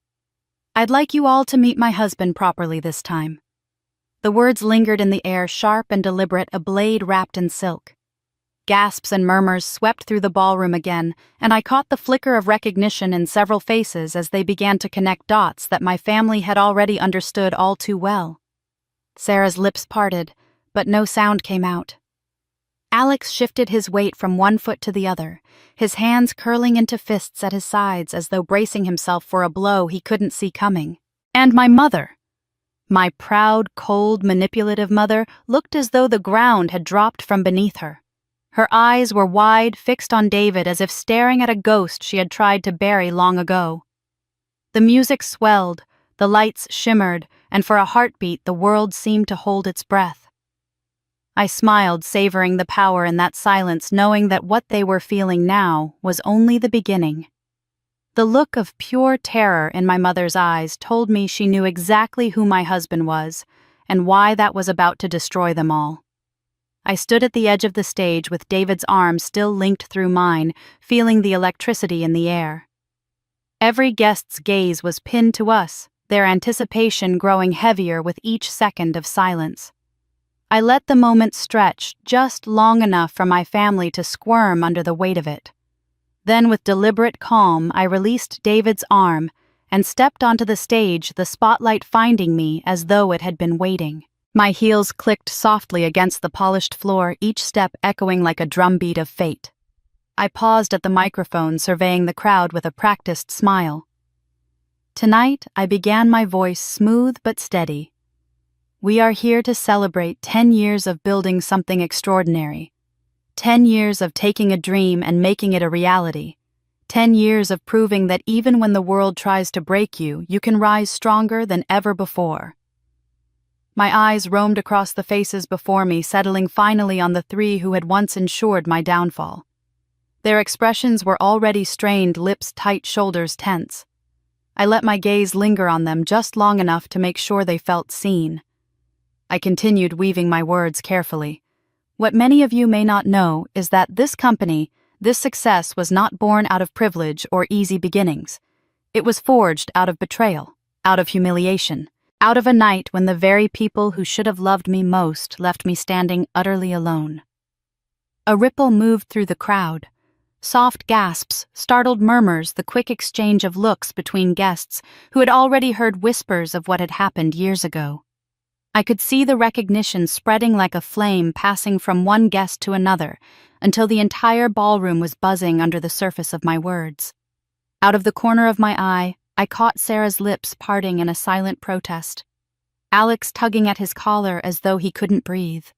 "I'd like you all to meet my husband properly this time." The words lingered in the air, sharp and deliberate, a blade wrapped in silk. Gasps and murmurs swept through the ballroom again, and I caught the flicker of recognition in several faces as they began to connect dots that my family had already understood all too well. Sarah's lips parted, but no sound came out. Alex shifted his weight from one foot to the other, his hands curling into fists at his sides as though bracing himself for a blow he couldn't see coming. And my mother, my proud, cold, manipulative mother, looked as though the ground had dropped from beneath her. Her eyes were wide, fixed on David as if staring at a ghost she had tried to bury long ago. The music swelled, the lights shimmered, and for a heartbeat the world seemed to hold its breath. I smiled, savoring the power in that silence, knowing that what they were feeling now was only the beginning. The look of pure terror in my mother's eyes told me she knew exactly who my husband was and why that was about to destroy them all. I stood at the edge of the stage with David's arm still linked through mine, feeling the electricity in the air. Every guest's gaze was pinned to us, their anticipation growing heavier with each second of silence. I let the moment stretch just long enough for my family to squirm under the weight of it. Then, with deliberate calm, I released David's arm and stepped onto the stage, the spotlight finding me as though it had been waiting. My heels clicked softly against the polished floor, each step echoing like a drumbeat of fate. I paused at the microphone, surveying the crowd with a practiced smile. Tonight, I began my voice smooth but steady. We are here to celebrate 10 years of building something extraordinary. 10 years of taking a dream and making it a reality. 10 years of proving that even when the world tries to break you, you can rise stronger than ever before. My eyes roamed across the faces before me, settling finally on the three who had once ensured my downfall. Their expressions were already strained, lips tight, shoulders tense. I let my gaze linger on them just long enough to make sure they felt seen. I continued, weaving my words carefully. What many of you may not know is that this company, this success was not born out of privilege or easy beginnings. It was forged out of betrayal, out of humiliation, out of a night when the very people who should have loved me most left me standing utterly alone. A ripple moved through the crowd. Soft gasps, startled murmurs, the quick exchange of looks between guests who had already heard whispers of what had happened years ago. I could see the recognition spreading like a flame, passing from one guest to another, until the entire ballroom was buzzing under the surface of my words. Out of the corner of my eye, I caught Sarah's lips parting in a silent protest, Alex tugging at his collar as though he couldn't breathe.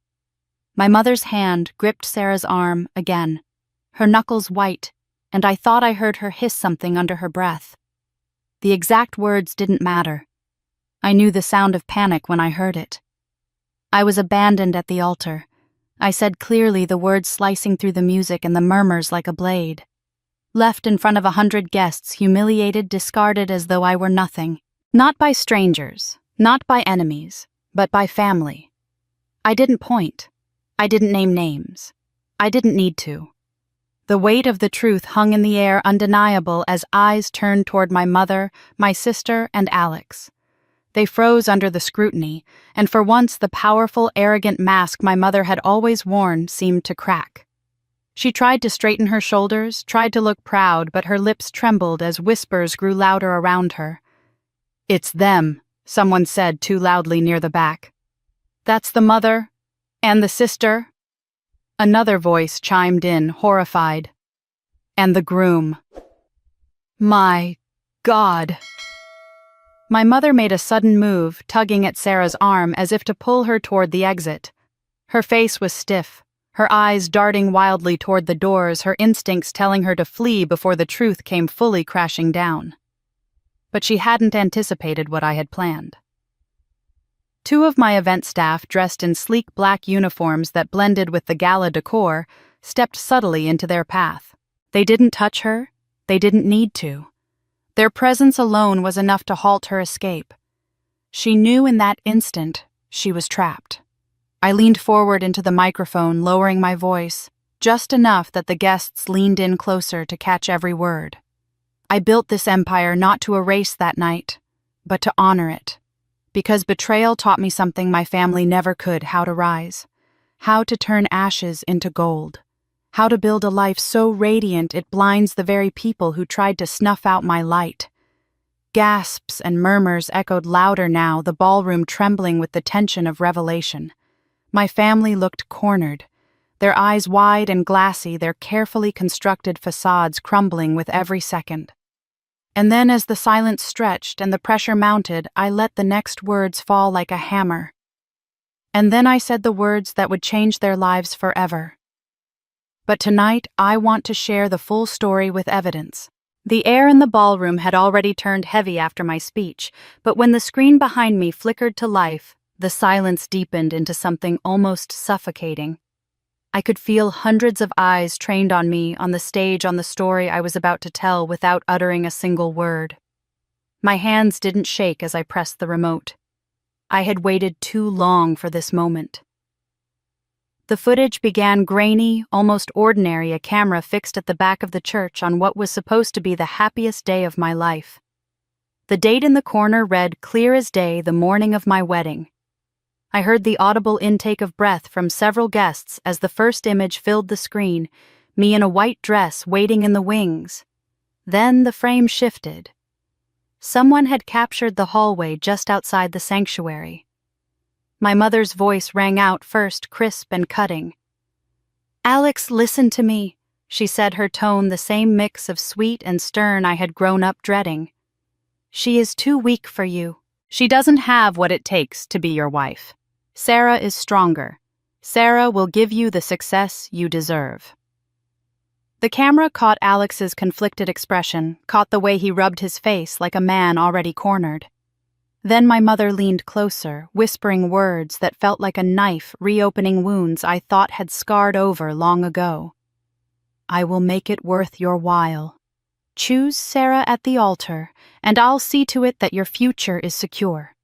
My mother's hand gripped Sarah's arm again, her knuckles white, and I thought I heard her hiss something under her breath. The exact words didn't matter. I knew the sound of panic when I heard it. I was abandoned at the altar. I said clearly, the words slicing through the music and the murmurs like a blade. Left in front of 100 guests, humiliated, discarded as though I were nothing. Not by strangers, not by enemies, but by family. I didn't point. I didn't name names. I didn't need to. The weight of the truth hung in the air, undeniable, as eyes turned toward my mother, my sister, and Alex. They froze under the scrutiny, and for once the powerful, arrogant mask my mother had always worn seemed to crack. She tried to straighten her shoulders, tried to look proud, but her lips trembled as whispers grew louder around her. "It's them," someone said too loudly near the back. "That's the mother and the sister." Another voice chimed in, horrified. "And the groom." My God. My mother made a sudden move, tugging at Sarah's arm as if to pull her toward the exit. Her face was stiff, her eyes darting wildly toward the doors, her instincts telling her to flee before the truth came fully crashing down. But she hadn't anticipated what I had planned. Two of my event staff, dressed in sleek black uniforms that blended with the gala decor, stepped subtly into their path. They didn't touch her. They didn't need to. Their presence alone was enough to halt her escape. She knew in that instant she was trapped. I leaned forward into the microphone, lowering my voice, just enough that the guests leaned in closer to catch every word. I built this empire not to erase that night, but to honor it. because betrayal taught me something my family never could: how to rise, how to turn ashes into gold, how to build a life so radiant it blinds the very people who tried to snuff out my light. Gasps and murmurs echoed louder now, the ballroom trembling with the tension of revelation. My family looked cornered, their eyes wide and glassy, their carefully constructed facades crumbling with every second. And then, as the silence stretched and the pressure mounted, I let the next words fall like a hammer. And then I said the words that would change their lives forever. But tonight, I want to share the full story with evidence. The air in the ballroom had already turned heavy after my speech, but when the screen behind me flickered to life, the silence deepened into something almost suffocating. I could feel hundreds of eyes trained on me on the stage, on the story I was about to tell, without uttering a single word. My hands didn't shake as I pressed the remote. I had waited too long for this moment. The footage began grainy, almost ordinary, a camera fixed at the back of the church on what was supposed to be the happiest day of my life. The date in the corner read clear as day, the morning of my wedding. I heard the audible intake of breath from several guests as the first image filled the screen, me in a white dress waiting in the wings. Then the frame shifted. Someone had captured the hallway just outside the sanctuary. My mother's voice rang out first, crisp and cutting. "Alex, listen to me," she said, her tone the same mix of sweet and stern I had grown up dreading. "She is too weak for you. She doesn't have what it takes to be your wife. Sarah is stronger. Sarah will give you the success you deserve." The camera caught Alex's conflicted expression, caught the way he rubbed his face like a man already cornered. Then my mother leaned closer, whispering words that felt like a knife reopening wounds I thought had scarred over long ago. "I will make it worth your while. Choose Sarah at the altar, and I'll see to it that your future is secure.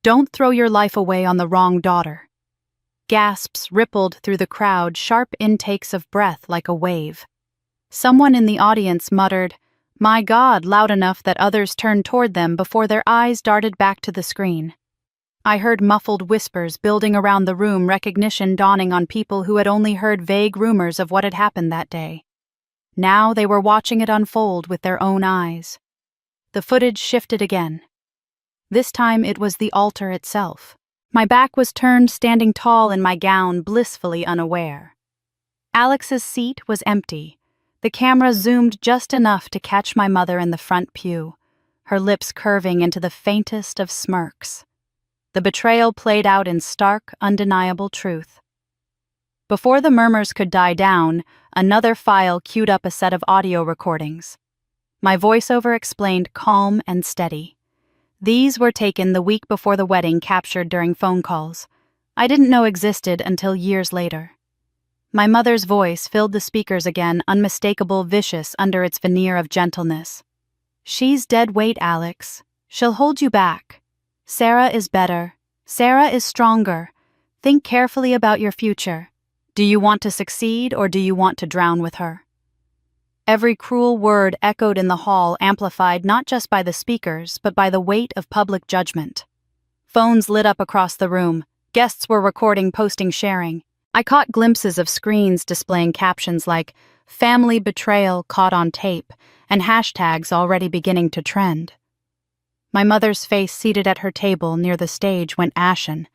Don't throw your life away on the wrong daughter." Gasps rippled through the crowd, sharp intakes of breath like a wave. Someone in the audience muttered, "My God," loud enough that others turned toward them before their eyes darted back to the screen. I heard muffled whispers building around the room, recognition dawning on people who had only heard vague rumors of what had happened that day. Now they were watching it unfold with their own eyes. The footage shifted again. This time it was the altar itself. My back was turned, standing tall in my gown, blissfully unaware. Alex's seat was empty. The camera zoomed just enough to catch my mother in the front pew, her lips curving into the faintest of smirks. The betrayal played out in stark, undeniable truth. Before the murmurs could die down, another file queued up a set of audio recordings. My voiceover explained, calm and steady. These were taken the week before the wedding, captured during phone calls. I didn't know existed until years later. My mother's voice filled the speakers again, unmistakable, vicious under its veneer of gentleness. "She's dead weight, Alex. She'll hold you back. Sarah is better. Sarah is stronger. Think carefully about your future. Do you want to succeed, or do you want to drown with her?" Every cruel word echoed in the hall, amplified not just by the speakers, but by the weight of public judgment. Phones lit up across the room. Guests were recording, posting, sharing. I caught glimpses of screens displaying captions like "family betrayal caught on tape" and hashtags already beginning to trend. My mother's face, seated at her table near the stage, went ashen.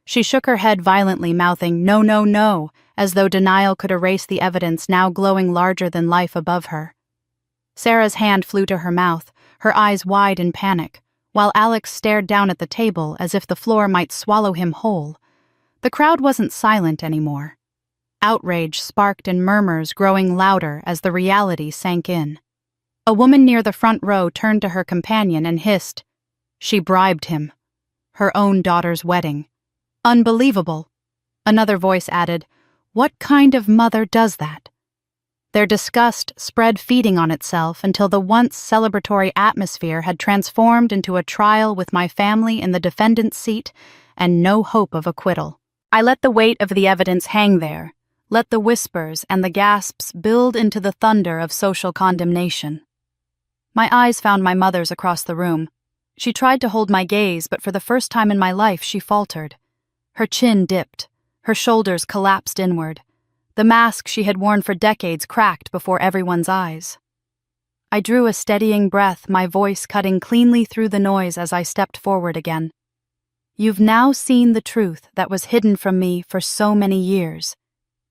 She shook her head violently, mouthing, "No, no, no," as though denial could erase the evidence now glowing larger than life above her. Sarah's hand flew to her mouth, her eyes wide in panic, while Alex stared down at the table as if the floor might swallow him whole. The crowd wasn't silent anymore. Outrage sparked in murmurs, growing louder as the reality sank in. A woman near the front row turned to her companion and hissed, "She bribed him. Her own daughter's wedding. Unbelievable." Another voice added, "What kind of mother does that?" Their disgust spread, feeding on itself until the once celebratory atmosphere had transformed into a trial with my family in the defendant's seat and no hope of acquittal. I let the weight of the evidence hang there, let the whispers and the gasps build into the thunder of social condemnation. My eyes found my mother's across the room. She tried to hold my gaze, but for the first time in my life she faltered. Her chin dipped. Her shoulders collapsed inward. The mask she had worn for decades cracked before everyone's eyes. I drew a steadying breath, my voice cutting cleanly through the noise as I stepped forward again. You've now seen the truth that was hidden from me for so many years.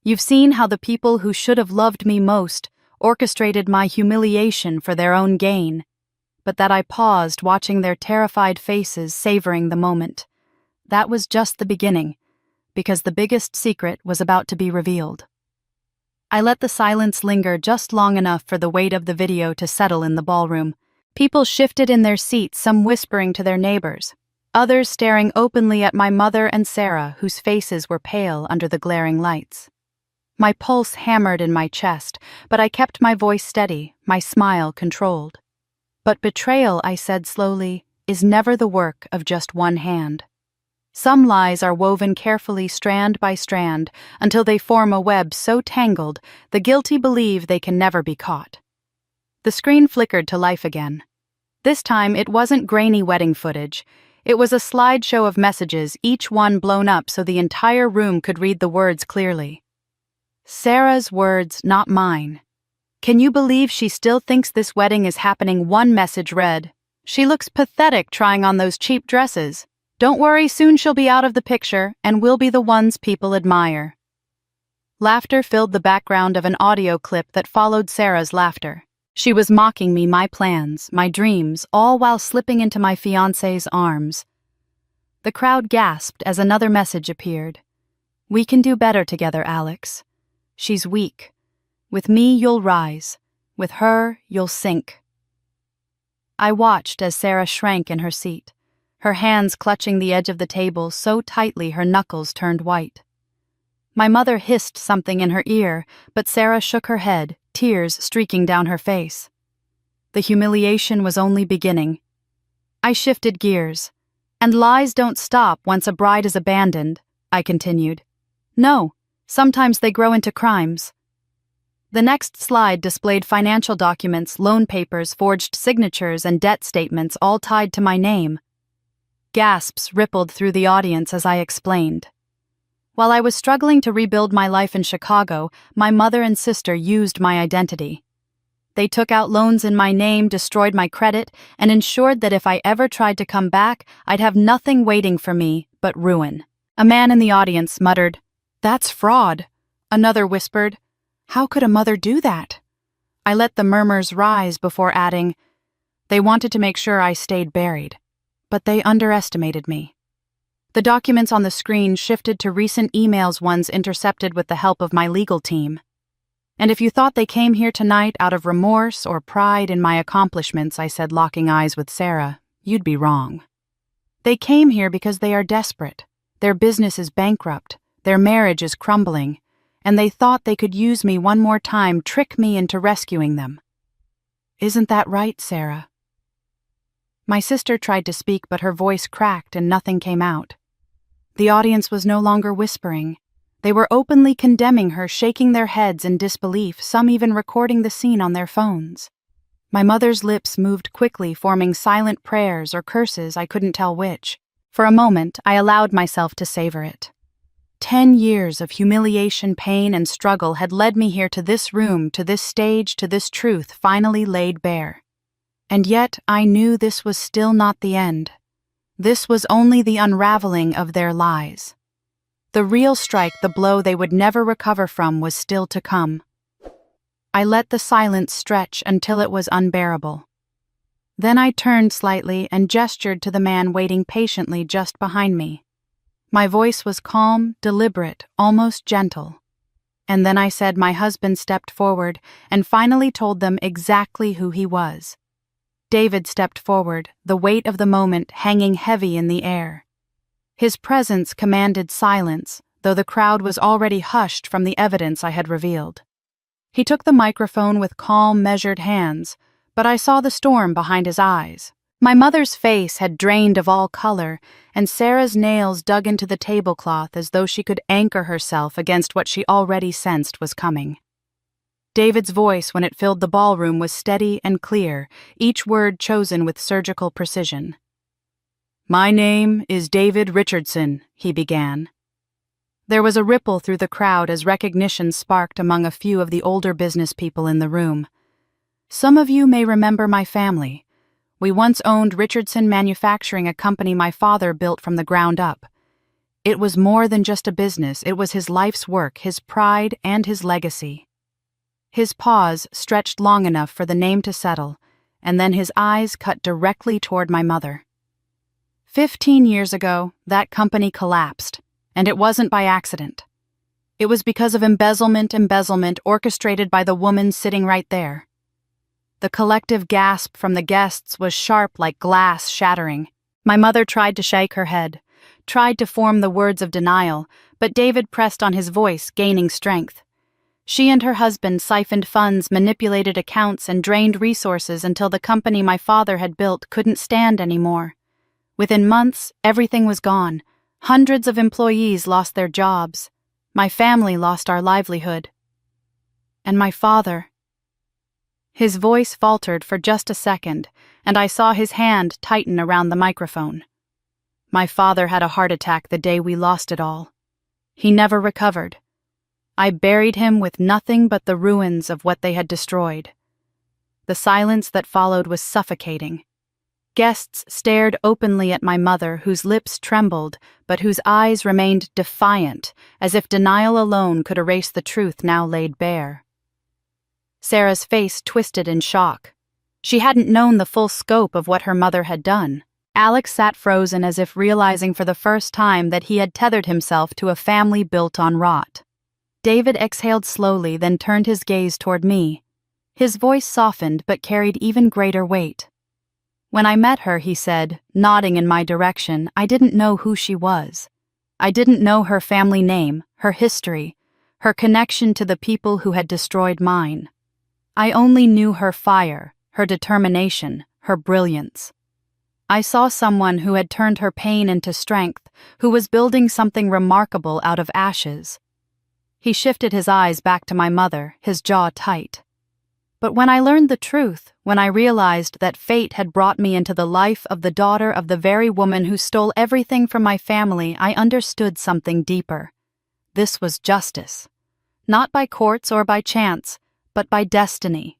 You've seen how the people who should have loved me most orchestrated my humiliation for their own gain, but that I paused watching their terrified faces, savoring the moment. That was just the beginning, because the biggest secret was about to be revealed. I let the silence linger just long enough for the weight of the video to settle in the ballroom. People shifted in their seats, some whispering to their neighbors, others staring openly at my mother and Sarah, whose faces were pale under the glaring lights. My pulse hammered in my chest, but I kept my voice steady, my smile controlled. But betrayal, I said slowly, is never the work of just one hand. Some lies are woven carefully strand by strand until they form a web so tangled the guilty believe they can never be caught. The screen flickered to life again. This time it wasn't grainy wedding footage. It was a slideshow of messages, each one blown up so the entire room could read the words clearly. Sarah's words, not mine. Can you believe she still thinks this wedding is happening? One message read, "She looks pathetic trying on those cheap dresses. Don't worry, soon she'll be out of the picture, and we'll be the ones people admire." Laughter filled the background of an audio clip that followed Sarah's laughter. She was mocking me, my plans, my dreams, all while slipping into my fiancé's arms. The crowd gasped as another message appeared. "We can do better together, Alex. She's weak. With me, you'll rise. With her, you'll sink." I watched as Sarah shrank in her seat, her hands clutching the edge of the table so tightly her knuckles turned white. My mother hissed something in her ear, but Sarah shook her head, tears streaking down her face. The humiliation was only beginning. I shifted gears. "And lies don't stop once a bride is abandoned," I continued. "No, sometimes they grow into crimes." The next slide displayed financial documents, loan papers, forged signatures, and debt statements all tied to my name. Gasps rippled through the audience as I explained. While I was struggling to rebuild my life in Chicago, my mother and sister used my identity. They took out loans in my name, destroyed my credit, and ensured that if I ever tried to come back, I'd have nothing waiting for me but ruin. A man in the audience muttered, "That's fraud." Another whispered, "How could a mother do that?" I let the murmurs rise before adding, "They wanted to make sure I stayed buried, but they underestimated me." The documents on the screen shifted to recent emails, ones intercepted with the help of my legal team. "And if you thought they came here tonight out of remorse or pride in my accomplishments," I said, locking eyes with Sarah, "you'd be wrong. They came here because they are desperate. Their business is bankrupt, their marriage is crumbling, and they thought they could use me one more time, trick me into rescuing them. Isn't that right, Sarah?" My sister tried to speak, but her voice cracked and nothing came out. The audience was no longer whispering. They were openly condemning her, shaking their heads in disbelief, some even recording the scene on their phones. My mother's lips moved quickly, forming silent prayers or curses, I couldn't tell which. For a moment, I allowed myself to savor it. 10 years of humiliation, pain, and struggle had led me here, to this room, to this stage, to this truth finally laid bare. And yet I knew this was still not the end. This was only the unraveling of their lies. The real strike, the blow they would never recover from, was still to come. I let the silence stretch until it was unbearable. Then I turned slightly and gestured to the man waiting patiently just behind me. My voice was calm, deliberate, almost gentle. And then I said, my husband stepped forward and finally told them exactly who he was. David stepped forward, the weight of the moment hanging heavy in the air. His presence commanded silence, though the crowd was already hushed from the evidence I had revealed. He took the microphone with calm, measured hands, but I saw the storm behind his eyes. My mother's face had drained of all color, and Sarah's nails dug into the tablecloth as though she could anchor herself against what she already sensed was coming. David's voice, when it filled the ballroom, was steady and clear, each word chosen with surgical precision. "My name is David Richardson," he began. There was a ripple through the crowd as recognition sparked among a few of the older business people in the room. Some of you may remember my family. We once owned Richardson Manufacturing, a company my father built from the ground up. It was more than just a business, it was his life's work, his pride, and his legacy. His pause stretched long enough for the name to settle, and then his eyes cut directly toward my mother. 15 years ago, that company collapsed, and it wasn't by accident. It was because of embezzlement orchestrated by the woman sitting right there. The collective gasp from the guests was sharp like glass shattering. My mother tried to shake her head, tried to form the words of denial, but David pressed on his voice, gaining strength. She and her husband siphoned funds, manipulated accounts, and drained resources until the company my father had built couldn't stand anymore. Within months, everything was gone. Hundreds of employees lost their jobs. My family lost our livelihood. And my father. His voice faltered for just a second, and I saw his hand tighten around the microphone. My father had a heart attack the day we lost it all. He never recovered. I buried him with nothing but the ruins of what they had destroyed. The silence that followed was suffocating. Guests stared openly at my mother, whose lips trembled, but whose eyes remained defiant, as if denial alone could erase the truth now laid bare. Sarah's face twisted in shock. She hadn't known the full scope of what her mother had done. Alex sat frozen, as if realizing for the first time that he had tethered himself to a family built on rot. David exhaled slowly, then turned his gaze toward me. His voice softened but carried even greater weight. "When I met her," he said, nodding in my direction, "I didn't know who she was. I didn't know her family name, her history, her connection to the people who had destroyed mine. I only knew her fire, her determination, her brilliance. I saw someone who had turned her pain into strength, who was building something remarkable out of ashes." He shifted his eyes back to my mother, his jaw tight. But when I learned the truth, when I realized that fate had brought me into the life of the daughter of the very woman who stole everything from my family, I understood something deeper. This was justice. Not by courts or by chance, but by destiny.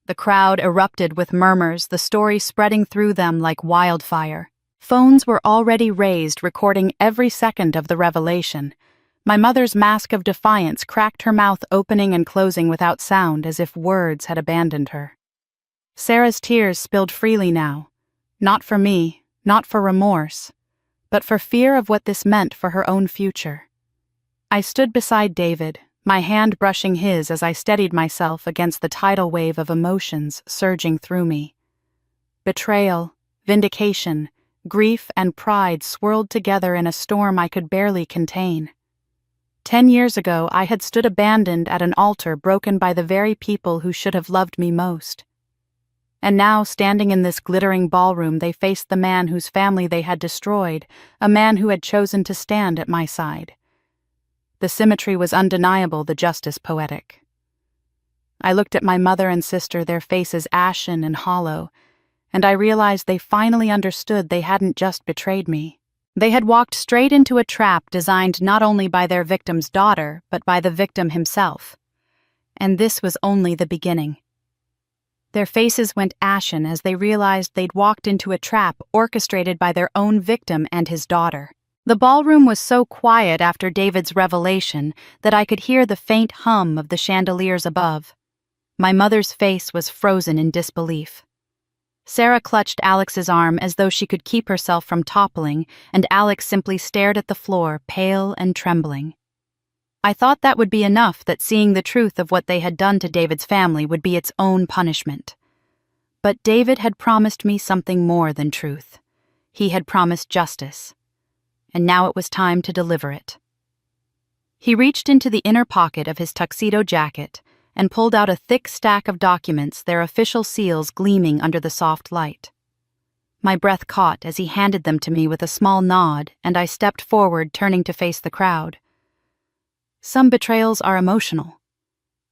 The crowd erupted with murmurs, the story spreading through them like wildfire. Phones were already raised, recording every second of the revelation. My mother's mask of defiance cracked, her mouth opening and closing without sound, as if words had abandoned her. Sarah's tears spilled freely now, not for me, not for remorse, but for fear of what this meant for her own future. I stood beside David, my hand brushing his as I steadied myself against the tidal wave of emotions surging through me. Betrayal, vindication, grief, and pride swirled together in a storm I could barely contain. 10 years ago, I had stood abandoned at an altar broken by the very people who should have loved me most. And now, standing in this glittering ballroom, they faced the man whose family they had destroyed, a man who had chosen to stand at my side. The symmetry was undeniable, the justice poetic. I looked at my mother and sister, their faces ashen and hollow, and I realized they finally understood they hadn't just betrayed me. They had walked straight into a trap designed not only by their victim's daughter, but by the victim himself. And this was only the beginning. Their faces went ashen as they realized they'd walked into a trap orchestrated by their own victim and his daughter. The ballroom was so quiet after David's revelation that I could hear the faint hum of the chandeliers above. My mother's face was frozen in disbelief. Sarah clutched Alex's arm as though she could keep herself from toppling, and Alex simply stared at the floor, pale and trembling. I thought that would be enough, that seeing the truth of what they had done to David's family would be its own punishment. But David had promised me something more than truth. He had promised justice. And now it was time to deliver it. He reached into the inner pocket of his tuxedo jacket and pulled out a thick stack of documents, their official seals gleaming under the soft light. My breath caught as he handed them to me with a small nod, and I stepped forward, turning to face the crowd. "Some betrayals are emotional,"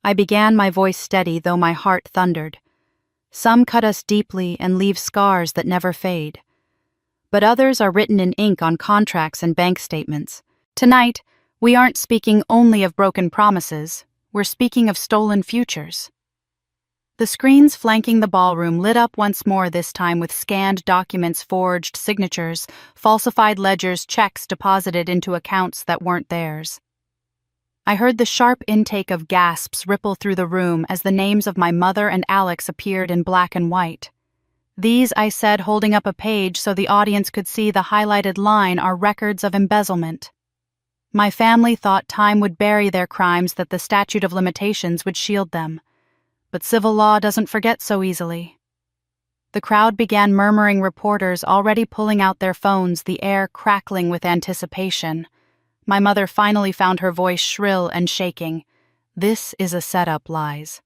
I began, my voice steady though my heart thundered. "Some cut us deeply and leave scars that never fade. but others are written in ink on contracts and bank statements. Tonight, we aren't speaking only of broken promises, we're speaking of stolen futures. The screens flanking the ballroom lit up once more, this time with scanned documents, forged signatures, falsified ledgers, checks deposited into accounts that weren't theirs. I heard the sharp intake of gasps ripple through the room as the names of my mother and Alex appeared in black and white. These, I said, holding up a page so the audience could see the highlighted line, are records of embezzlement. My family thought time would bury their crimes, that the statute of limitations would shield them. But civil law doesn't forget so easily. The crowd began murmuring, reporters already pulling out their phones, the air crackling with anticipation. My mother finally found her voice shrill and shaking. "This is a setup, Lies."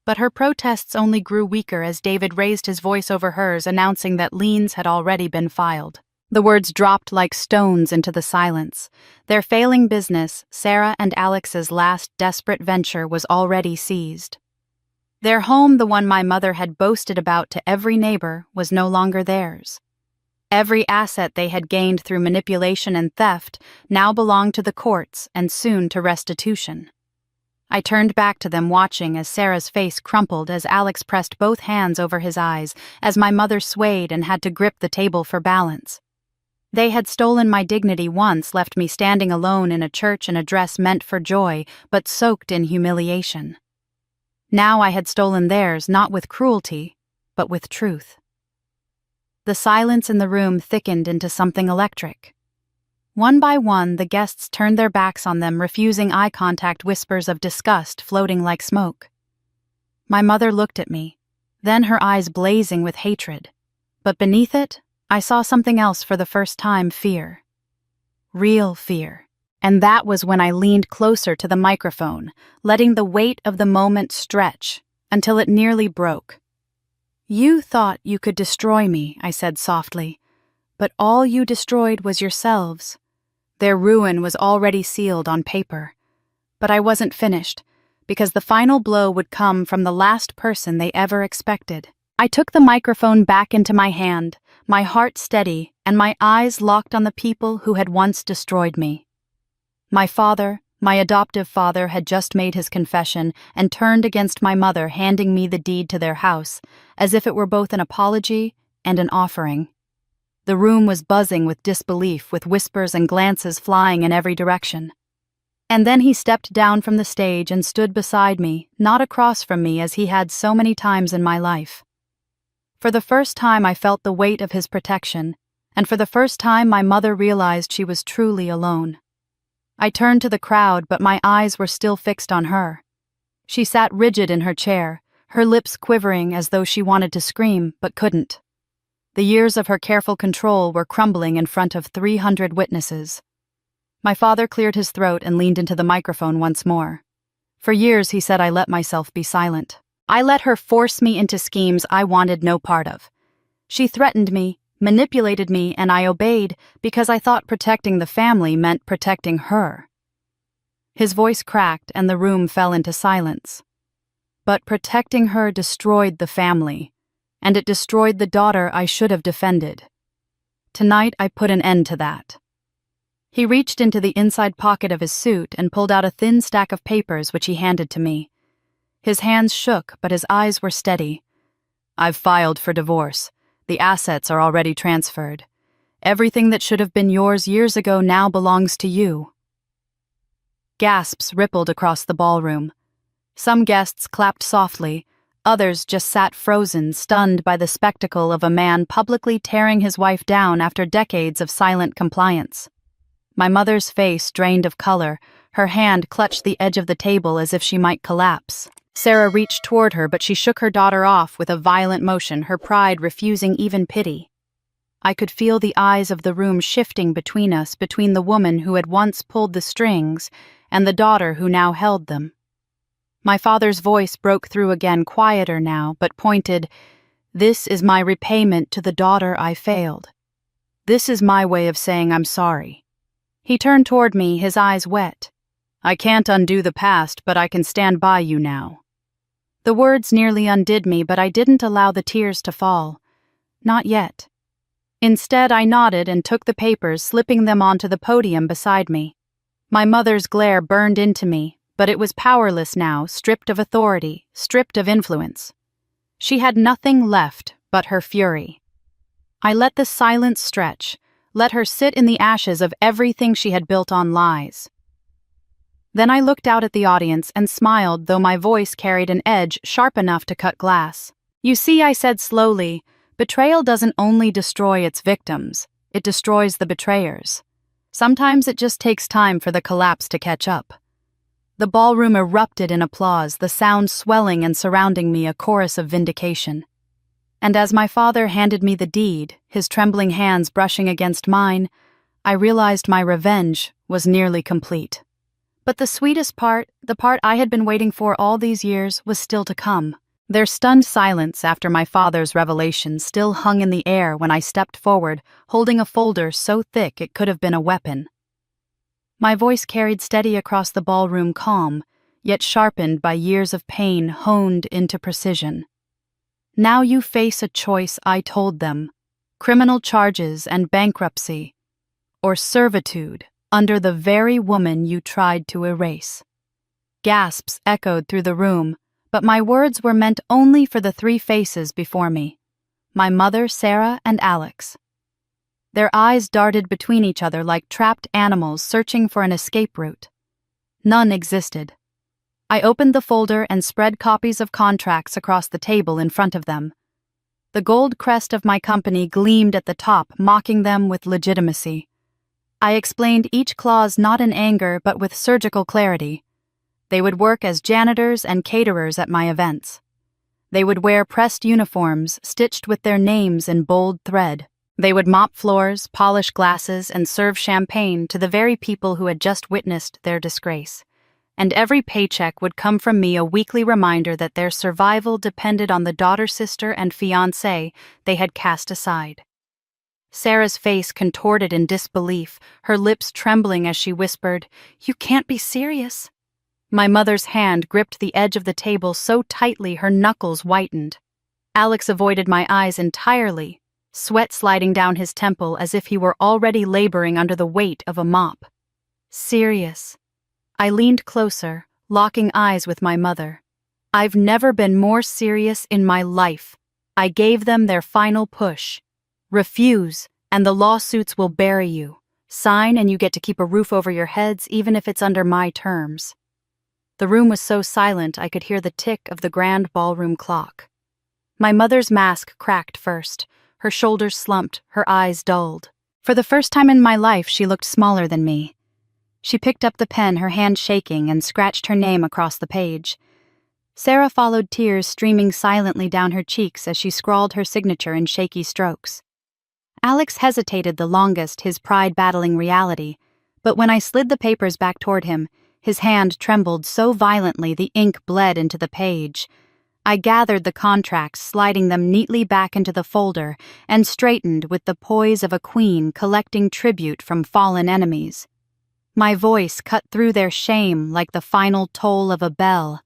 But her protests only grew weaker as David raised his voice over hers, announcing that liens had already been filed. The words dropped like stones into the silence. Their failing business, Sarah and Alex's last desperate venture, was already seized. Their home, the one my mother had boasted about to every neighbor, was no longer theirs. Every asset they had gained through manipulation and theft now belonged to the courts and soon to restitution. I turned back to them, watching as Sarah's face crumpled as Alex pressed both hands over his eyes, as my mother swayed and had to grip the table for balance. They had stolen my dignity once, left me standing alone in a church in a dress meant for joy, but soaked in humiliation. Now I had stolen theirs, not with cruelty, but with truth. The silence in the room thickened into something electric. One by one, the guests turned their backs on them, refusing eye contact, whispers of disgust floating like smoke. My mother looked at me, then her eyes blazing with hatred. But beneath it, I saw something else for the first time: fear. Real fear. And that was when I leaned closer to the microphone, letting the weight of the moment stretch until it nearly broke. "You thought you could destroy me," I said softly, "but all you destroyed was yourselves." Their ruin was already sealed on paper. But I wasn't finished, because the final blow would come from the last person they ever expected. I took the microphone back into my hand, my heart steady and my eyes locked on the people who had once destroyed me. My father, my adoptive father, had just made his confession and turned against my mother, handing me the deed to their house, as if it were both an apology and an offering. The room was buzzing with disbelief, with whispers and glances flying in every direction. And then he stepped down from the stage and stood beside me, not across from me as he had so many times in my life. For the first time I felt the weight of his protection, and for the first time my mother realized she was truly alone. I turned to the crowd, but my eyes were still fixed on her. She sat rigid in her chair, her lips quivering as though she wanted to scream but couldn't. The years of her careful control were crumbling in front of 300 witnesses. My father cleared his throat and leaned into the microphone once more. For years, he said, I let myself be silent. I let her force me into schemes I wanted no part of. She threatened me, manipulated me, and I obeyed because I thought protecting the family meant protecting her. His voice cracked and the room fell into silence. But protecting her destroyed the family, and it destroyed the daughter I should have defended. Tonight I put an end to that. He reached into the inside pocket of his suit and pulled out a thin stack of papers which he handed to me. His hands shook, but his eyes were steady. I've filed for divorce. The assets are already transferred. Everything that should have been yours years ago now belongs to you. Gasps rippled across the ballroom. Some guests clapped softly, others just sat frozen, stunned by the spectacle of a man publicly tearing his wife down after decades of silent compliance. My mother's face drained of color, her hand clutched the edge of the table as if she might collapse. Sarah reached toward her, but she shook her daughter off with a violent motion, her pride refusing even pity. I could feel the eyes of the room shifting between us, between the woman who had once pulled the strings and the daughter who now held them. My father's voice broke through again, quieter now, but pointed. This is my repayment to the daughter I failed. This is my way of saying I'm sorry. He turned toward me, his eyes wet. I can't undo the past, but I can stand by you now. The words nearly undid me, but I didn't allow the tears to fall. Not yet. Instead, I nodded and took the papers, slipping them onto the podium beside me. My mother's glare burned into me, but it was powerless now, stripped of authority, stripped of influence. She had nothing left but her fury. I let the silence stretch, let her sit in the ashes of everything she had built on lies. Then I looked out at the audience and smiled, though my voice carried an edge sharp enough to cut glass. "You see," I said slowly, "betrayal doesn't only destroy its victims, it destroys the betrayers. Sometimes it just takes time for the collapse to catch up." The ballroom erupted in applause, the sound swelling and surrounding me, a chorus of vindication. And as my father handed me the deed, his trembling hands brushing against mine, I realized my revenge was nearly complete. But the sweetest part, the part I had been waiting for all these years, was still to come. Their stunned silence after my father's revelation still hung in the air when I stepped forward, holding a folder so thick it could have been a weapon. My voice carried steady across the ballroom, calm, yet sharpened by years of pain honed into precision. "Now you face a choice," I told them: criminal charges and bankruptcy, or servitude under the very woman you tried to erase. Gasps echoed through the room, but my words were meant only for the three faces before me: my mother, Sarah, and Alex. Their eyes darted between each other like trapped animals searching for an escape route. None existed. I opened the folder and spread copies of contracts across the table in front of them. The gold crest of my company gleamed at the top, mocking them with legitimacy. I explained each clause not in anger but with surgical clarity. They would work as janitors and caterers at my events. They would wear pressed uniforms stitched with their names in bold thread. They would mop floors, polish glasses, and serve champagne to the very people who had just witnessed their disgrace. And every paycheck would come from me a weekly reminder that their survival depended on the daughter, sister, and fiancé they had cast aside. Sarah's face contorted in disbelief, her lips trembling as she whispered, "You can't be serious." My mother's hand gripped the edge of the table so tightly her knuckles whitened. Alex avoided my eyes entirely, sweat sliding down his temple as if he were already laboring under the weight of a mop. "Serious." I leaned closer, locking eyes with my mother. "I've never been more serious in my life." I gave them their final push. "Refuse, and the lawsuits will bury you. Sign, and you get to keep a roof over your heads, even if it's under my terms." The room was so silent I could hear the tick of the grand ballroom clock. My mother's mask cracked first. Her shoulders slumped, her eyes dulled. For the first time in my life, she looked smaller than me. She picked up the pen, her hand shaking, and scratched her name across the page. Sarah followed, tears streaming silently down her cheeks as she scrawled her signature in shaky strokes. Alex hesitated the longest, his pride battling reality, but when I slid the papers back toward him, his hand trembled so violently the ink bled into the page. I gathered the contracts, sliding them neatly back into the folder, and straightened with the poise of a queen collecting tribute from fallen enemies. My voice cut through their shame like the final toll of a bell.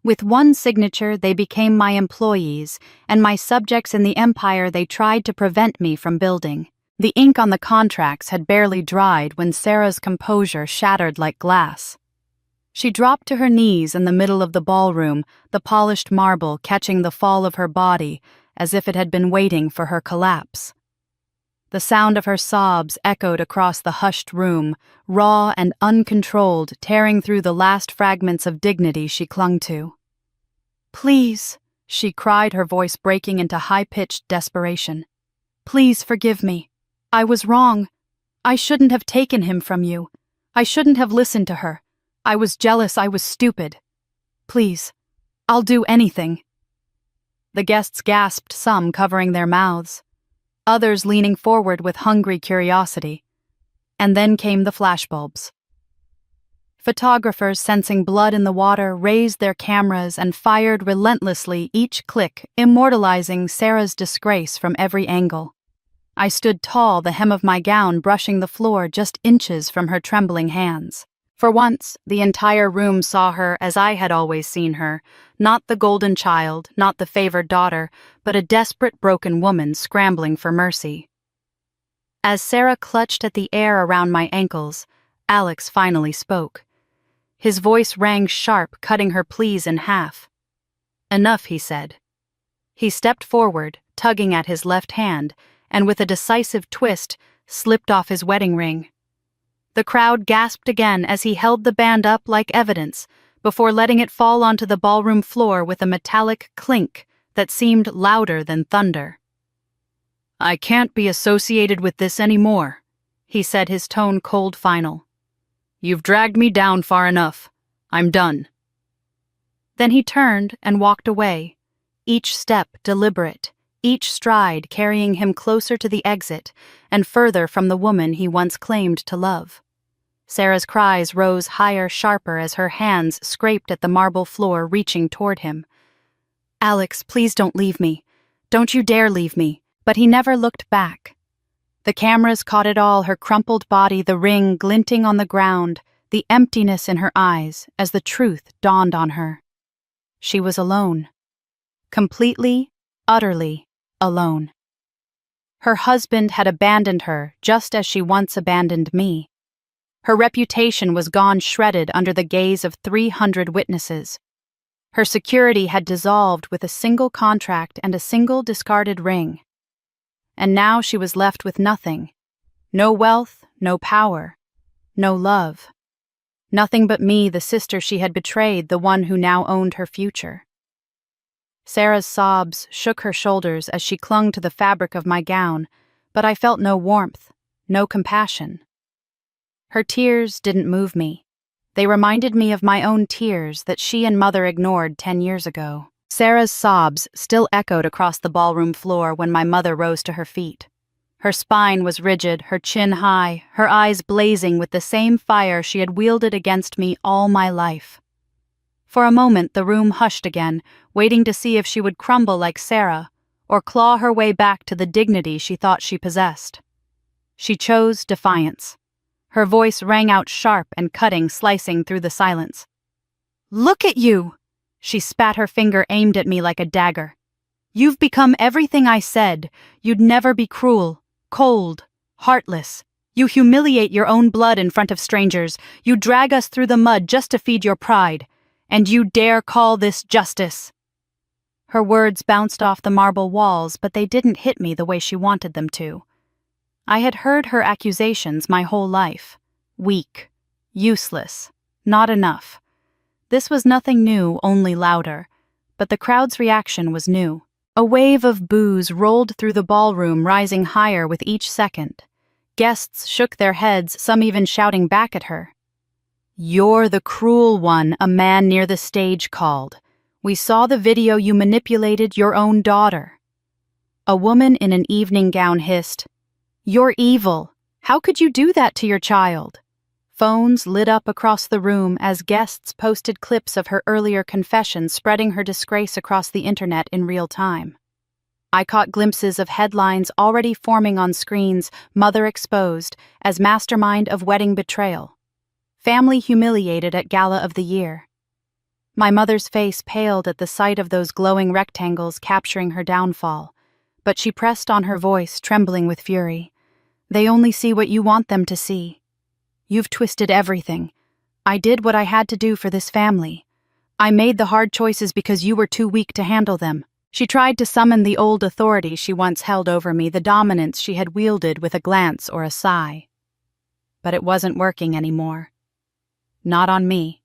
With one signature, they became my employees, and my subjects in the empire they tried to prevent me from building. The ink on the contracts had barely dried when Sarah's composure shattered like glass. She dropped to her knees in the middle of the ballroom, the polished marble catching the fall of her body as if it had been waiting for her collapse. The sound of her sobs echoed across the hushed room, raw and uncontrolled, tearing through the last fragments of dignity she clung to. "Please," she cried, her voice breaking into high-pitched desperation. "Please forgive me. I was wrong. I shouldn't have taken him from you. I shouldn't have listened to her. I was jealous, I was stupid. Please, I'll do anything." The guests gasped, some covering their mouths, others leaning forward with hungry curiosity. And then came the flashbulbs. Photographers, sensing blood in the water, raised their cameras and fired relentlessly, each click immortalizing Sarah's disgrace from every angle. I stood tall, the hem of my gown brushing the floor just inches from her trembling hands. For once, the entire room saw her as I had always seen her, not the golden child, not the favored daughter, but a desperate, broken woman scrambling for mercy. As Sarah clutched at the air around my ankles, Alex finally spoke. His voice rang sharp, cutting her pleas in half. "Enough," he said. He stepped forward, tugging at his left hand, and with a decisive twist, slipped off his wedding ring. The crowd gasped again as he held the band up like evidence, before letting it fall onto the ballroom floor with a metallic clink that seemed louder than thunder. "I can't be associated with this anymore," he said, his tone cold final. "You've dragged me down far enough. I'm done." Then he turned and walked away, each step deliberate, each stride carrying him closer to the exit and further from the woman he once claimed to love. Sarah's cries rose higher, sharper as her hands scraped at the marble floor, reaching toward him. "Alex, please don't leave me. Don't you dare leave me." But he never looked back. The cameras caught it all, her crumpled body, the ring glinting on the ground, the emptiness in her eyes as the truth dawned on her. She was alone. Completely, utterly alone. Her husband had abandoned her just as she once abandoned me. Her reputation was gone shredded under the gaze of 300 witnesses. Her security had dissolved with a single contract and a single discarded ring. And now she was left with nothing. No wealth, no power, no love. Nothing but me, the sister she had betrayed, the one who now owned her future. Sarah's sobs shook her shoulders as she clung to the fabric of my gown, but I felt no warmth, no compassion. Her tears didn't move me. They reminded me of my own tears that she and Mother ignored 10 years ago. Sarah's sobs still echoed across the ballroom floor when my mother rose to her feet. Her spine was rigid, her chin high, her eyes blazing with the same fire she had wielded against me all my life. For a moment the room hushed again, waiting to see if she would crumble like Sarah, or claw her way back to the dignity she thought she possessed. She chose defiance. Her voice rang out sharp and cutting, slicing through the silence. "Look at you!" She spat her finger aimed at me like a dagger. "You've become everything I said. You'd never be cruel, cold, heartless. You humiliate your own blood in front of strangers. You drag us through the mud just to feed your pride. And you dare call this justice." Her words bounced off the marble walls, but they didn't hit me the way she wanted them to. I had heard her accusations my whole life. Weak, useless, not enough. This was nothing new, only louder, but the crowd's reaction was new. A wave of boos rolled through the ballroom, rising higher with each second. Guests shook their heads, some even shouting back at her. "You're the cruel one," a man near the stage called. "We saw the video you manipulated your own daughter." A woman in an evening gown hissed, "You're evil. How could you do that to your child?" Phones lit up across the room as guests posted clips of her earlier confession, spreading her disgrace across the internet in real time. I caught glimpses of headlines already forming on screens: "Mother exposed as mastermind of wedding betrayal. Family humiliated at Gala of the Year." My mother's face paled at the sight of those glowing rectangles capturing her downfall, but she pressed on her voice, trembling with fury. "They only see what you want them to see. You've twisted everything. I did what I had to do for this family. I made the hard choices because you were too weak to handle them." She tried to summon the old authority she once held over me, the dominance she had wielded with a glance or a sigh. But it wasn't working anymore. Not on me.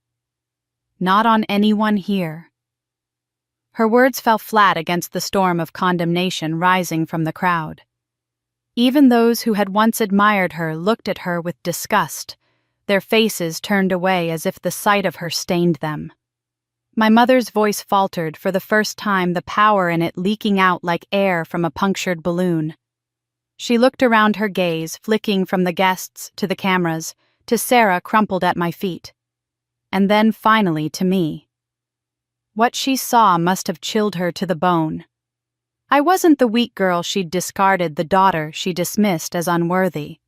Not on anyone here. Her words fell flat against the storm of condemnation rising from the crowd. Even those who had once admired her looked at her with disgust, their faces turned away as if the sight of her stained them. My mother's voice faltered, for the first time the power in it leaking out like air from a punctured balloon. She looked around, her gaze flicking from the guests to the cameras, to Sarah crumpled at my feet, and then finally to me. What she saw must have chilled her to the bone. I wasn't the weak girl she'd discarded, the daughter she dismissed as unworthy.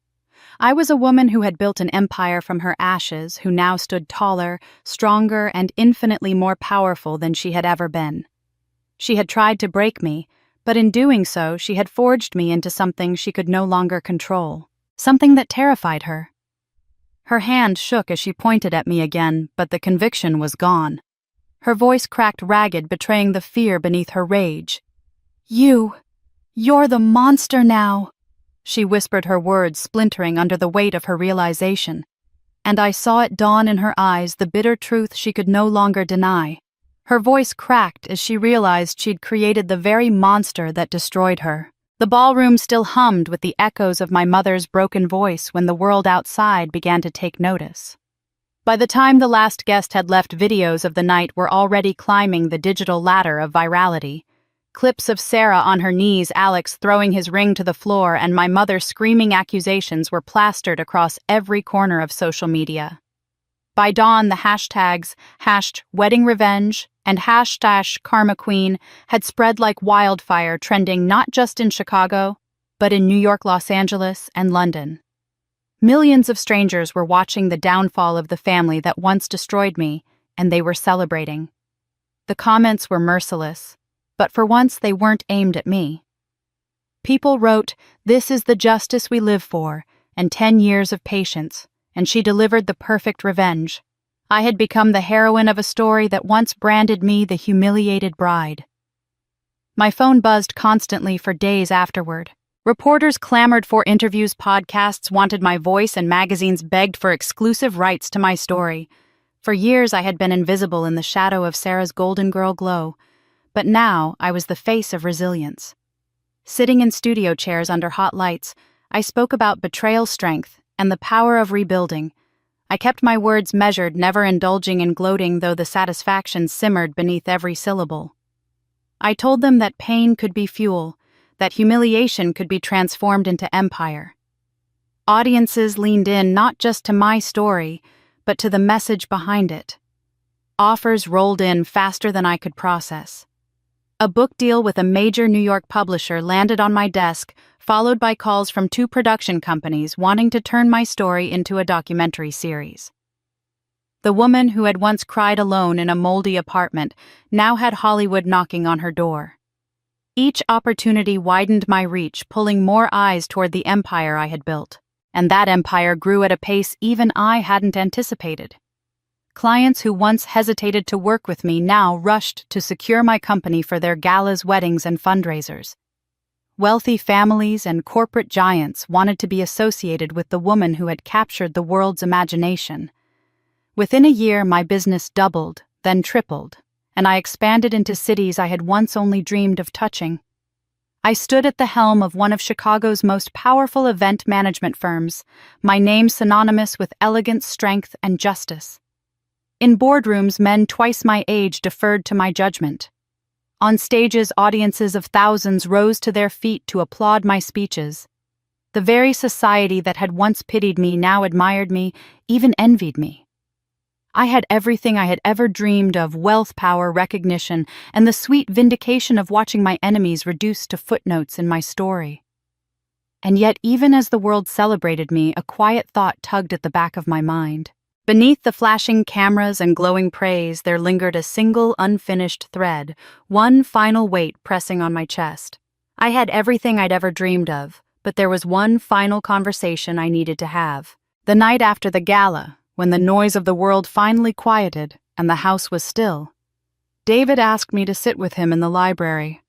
I was a woman who had built an empire from her ashes, who now stood taller, stronger, and infinitely more powerful than she had ever been. She had tried to break me, But in doing so, she had forged me into something she could no longer control, something that terrified her. Her hand shook as she pointed at me again, but the conviction was gone. Her voice cracked ragged, betraying the fear beneath her rage. You're the monster now," she whispered, her words splintering under the weight of her realization. And I saw it dawn in her eyes, the bitter truth she could no longer deny. Her voice cracked as she realized she'd created the very monster that destroyed her. The ballroom still hummed with the echoes of my mother's broken voice when the world outside began to take notice. By the time the last guest had left, videos of the night were already climbing the digital ladder of virality. Clips of Sarah on her knees, Alex throwing his ring to the floor, and my mother screaming accusations were plastered across every corner of social media. By dawn, the hashtags #WeddingRevenge and #KarmaQueen had spread like wildfire, trending not just in Chicago, but in New York, Los Angeles, and London. Millions of strangers were watching the downfall of the family that once destroyed me, and they were celebrating. The comments were merciless, but for once they weren't aimed at me. People wrote, "This is the justice we live for," and 10 years of patience, and she delivered the perfect revenge. I had become the heroine of a story that once branded me the humiliated bride. My phone buzzed constantly for days afterward. Reporters clamored for interviews, podcasts wanted my voice, and magazines begged for exclusive rights to my story. For years I had been invisible in the shadow of Sarah's Golden Girl glow, but now I was the face of resilience. Sitting in studio chairs under hot lights, I spoke about betrayal, strength, and the power of rebuilding. I kept my words measured, never indulging in gloating, though the satisfaction simmered beneath every syllable. I told them that pain could be fuel, that humiliation could be transformed into empire. Audiences leaned in not just to my story, but to the message behind it. Offers rolled in faster than I could process. A book deal with a major New York publisher landed on my desk, followed by calls from 2 production companies wanting to turn my story into a documentary series. The woman who had once cried alone in a moldy apartment now had Hollywood knocking on her door. Each opportunity widened my reach, pulling more eyes toward the empire I had built, and that empire grew at a pace even I hadn't anticipated. Clients who once hesitated to work with me now rushed to secure my company for their galas, weddings, and fundraisers. Wealthy families and corporate giants wanted to be associated with the woman who had captured the world's imagination. Within a year, my business doubled, then tripled, and I expanded into cities I had once only dreamed of touching. I stood at the helm of one of Chicago's most powerful event management firms, my name synonymous with elegance, strength, and justice. In boardrooms, men twice my age deferred to my judgment. On stages, audiences of thousands rose to their feet to applaud my speeches. The very society that had once pitied me now admired me, even envied me. I had everything I had ever dreamed of: wealth, power, recognition, and the sweet vindication of watching my enemies reduced to footnotes in my story. And yet, even as the world celebrated me, a quiet thought tugged at the back of my mind. Beneath the flashing cameras and glowing praise, there lingered a single unfinished thread, one final weight pressing on my chest. I had everything I'd ever dreamed of, but there was one final conversation I needed to have. The night after the gala, when the noise of the world finally quieted and the house was still, David asked me to sit with him in the library.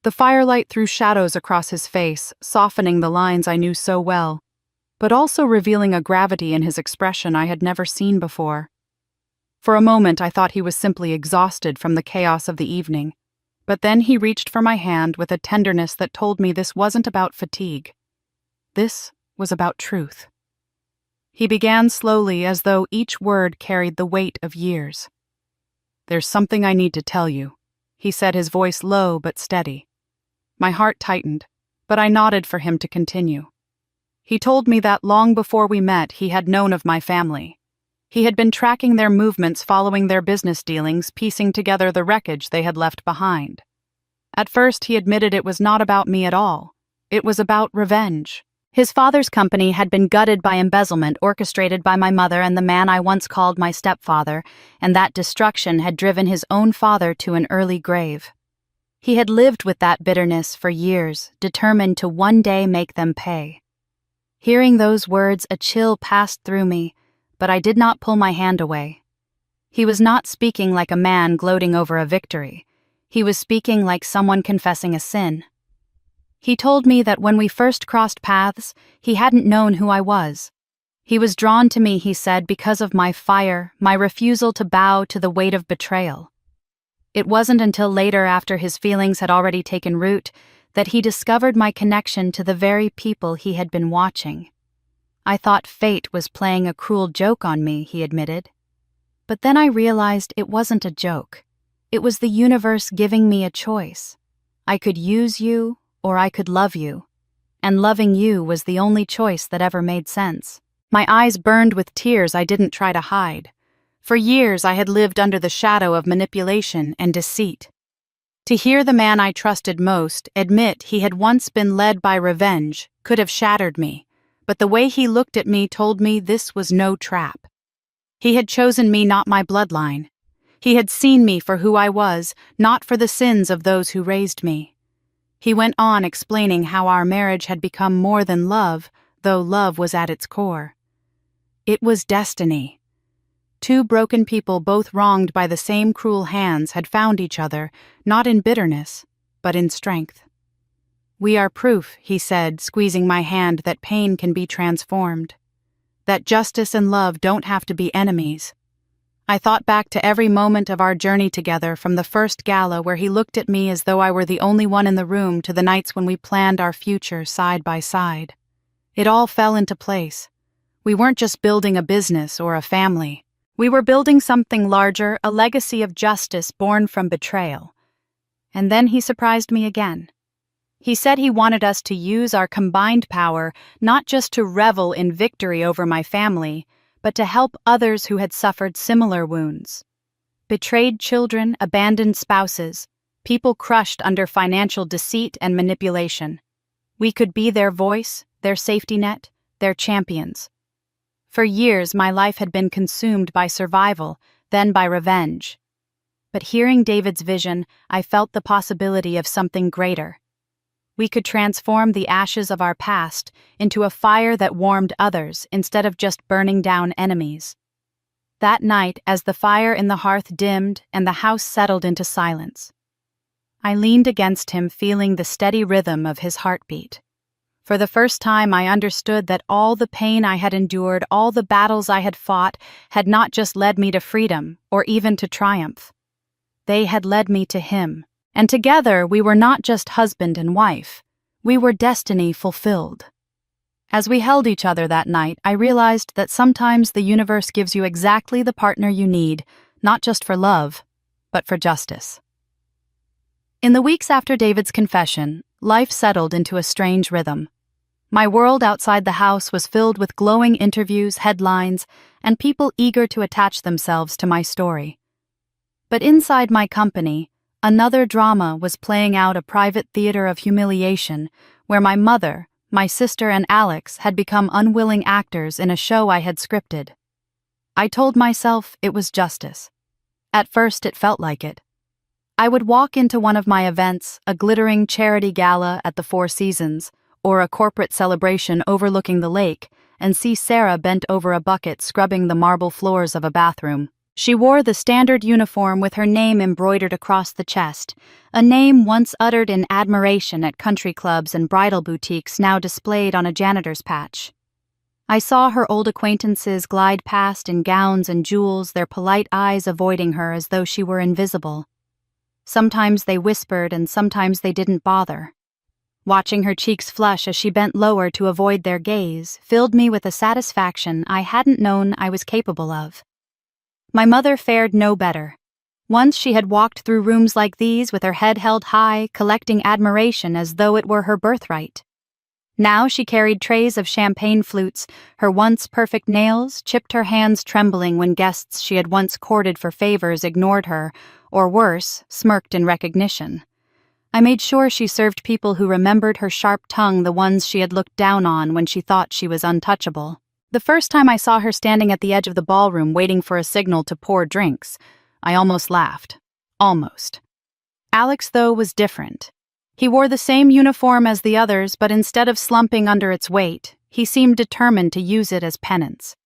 The firelight threw shadows across his face, softening the lines I knew so well, but also revealing a gravity in his expression I had never seen before. For a moment I thought he was simply exhausted from the chaos of the evening, but then he reached for my hand with a tenderness that told me this wasn't about fatigue. This was about truth. He began slowly, as though each word carried the weight of years. "There's something I need to tell you," he said, his voice low but steady. My heart tightened, but I nodded for him to continue. He told me that long before we met, he had known of my family. He had been tracking their movements following their business dealings, piecing together the wreckage they had left behind. At first, he admitted it was not about me at all. It was about revenge. His father's company had been gutted by embezzlement orchestrated by my mother and the man I once called my stepfather, and that destruction had driven his own father to an early grave. He had lived with that bitterness for years, determined to one day make them pay. Hearing those words, a chill passed through me, but I did not pull my hand away. He was not speaking like a man gloating over a victory. He was speaking like someone confessing a sin. He told me that when we first crossed paths, he hadn't known who I was. He was drawn to me, he said, because of my fire, my refusal to bow to the weight of betrayal. It wasn't until later, after his feelings had already taken root, that he discovered my connection to the very people he had been watching. I thought fate was playing a cruel joke on me, he admitted. But then I realized it wasn't a joke. It was the universe giving me a choice. I could use you, or I could love you. And loving you was the only choice that ever made sense. My eyes burned with tears I didn't try to hide. For years I had lived under the shadow of manipulation and deceit. To hear the man I trusted most admit he had once been led by revenge could have shattered me, but the way he looked at me told me this was no trap. He had chosen me, not my bloodline. He had seen me for who I was, not for the sins of those who raised me. He went on explaining how our marriage had become more than love, though love was at its core. It was destiny. Two broken people, both wronged by the same cruel hands, had found each other, not in bitterness, but in strength. We are proof, he said, squeezing my hand, that pain can be transformed. That justice and love don't have to be enemies. I thought back to every moment of our journey together, from the first gala where he looked at me as though I were the only one in the room, to the nights when we planned our future side by side. It all fell into place. We weren't just building a business or a family. We were building something larger, a legacy of justice born from betrayal. And then he surprised me again. He said he wanted us to use our combined power not just to revel in victory over my family, but to help others who had suffered similar wounds. Betrayed children, abandoned spouses, people crushed under financial deceit and manipulation. We could be their voice, their safety net, their champions. For years, my life had been consumed by survival, then by revenge. But hearing David's vision, I felt the possibility of something greater. We could transform the ashes of our past into a fire that warmed others instead of just burning down enemies. That night, as the fire in the hearth dimmed and the house settled into silence, I leaned against him, feeling the steady rhythm of his heartbeat. For the first time, I understood that all the pain I had endured, all the battles I had fought, had not just led me to freedom or even to triumph. They had led me to him, and together we were not just husband and wife. We were destiny fulfilled. As we held each other that night, I realized that sometimes the universe gives you exactly the partner you need, not just for love, but for justice. In the weeks after David's confession, life settled into a strange rhythm. My world outside the house was filled with glowing interviews, headlines, and people eager to attach themselves to my story. But inside my company, another drama was playing out, a private theater of humiliation, where my mother, my sister, and Alex had become unwilling actors in a show I had scripted. I told myself it was justice. At first, it felt like it. I would walk into one of my events, a glittering charity gala at the Four Seasons, or a corporate celebration overlooking the lake, and see Sarah bent over a bucket scrubbing the marble floors of a bathroom. She wore the standard uniform with her name embroidered across the chest, a name once uttered in admiration at country clubs and bridal boutiques, now displayed on a janitor's patch. I saw her old acquaintances glide past in gowns and jewels, their polite eyes avoiding her as though she were invisible. Sometimes they whispered and sometimes they didn't bother. Watching her cheeks flush as she bent lower to avoid their gaze filled me with a satisfaction I hadn't known I was capable of. My mother fared no better. Once she had walked through rooms like these with her head held high, collecting admiration as though it were her birthright. Now she carried trays of champagne flutes, her once perfect nails chipped, her hands trembling when guests she had once courted for favors ignored her, or worse, smirked in recognition. I made sure she served people who remembered her sharp tongue, the ones she had looked down on when she thought she was untouchable. The first time I saw her standing at the edge of the ballroom waiting for a signal to pour drinks, I almost laughed. Almost. Alex, though, was different. He wore the same uniform as the others, but instead of slumping under its weight, he seemed determined to use it as penance.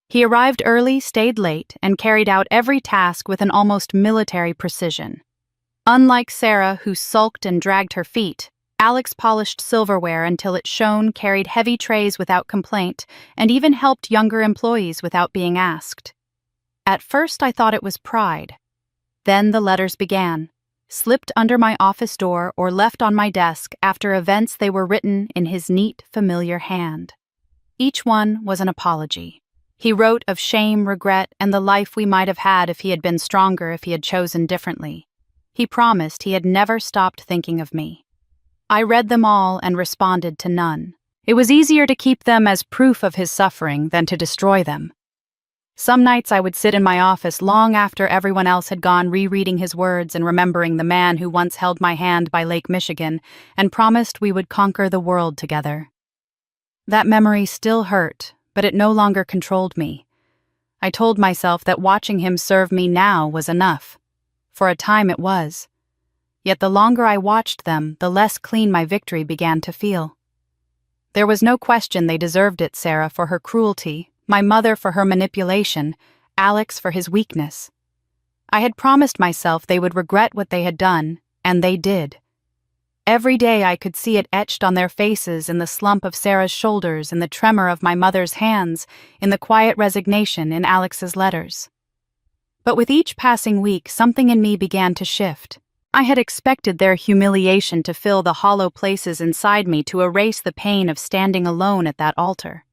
He arrived early, stayed late, and carried out every task with an almost military precision. Unlike Sarah, who sulked and dragged her feet, Alex polished silverware until it shone, carried heavy trays without complaint, and even helped younger employees without being asked. At first I thought it was pride. Then the letters began, slipped under my office door or left on my desk after events they were written in his neat, familiar hand. Each one was an apology. He wrote of shame, regret, and the life we might have had if he had been stronger, if he had chosen differently. He promised he had never stopped thinking of me. I read them all and responded to none. It was easier to keep them as proof of his suffering than to destroy them. Some nights I would sit in my office long after everyone else had gone, rereading his words and remembering the man who once held my hand by Lake Michigan and promised we would conquer the world together. That memory still hurt, but it no longer controlled me. I told myself that watching him serve me now was enough. For a time it was. Yet the longer I watched them, the less clean my victory began to feel. There was no question they deserved it, Sarah for her cruelty, my mother for her manipulation, Alex for his weakness. I had promised myself they would regret what they had done, and they did. Every day I could see it etched on their faces, in the slump of Sarah's shoulders, in the tremor of my mother's hands, in the quiet resignation in Alex's letters. But with each passing week, something in me began to shift. I had expected their humiliation to fill the hollow places inside me, to erase the pain of standing alone at that altar.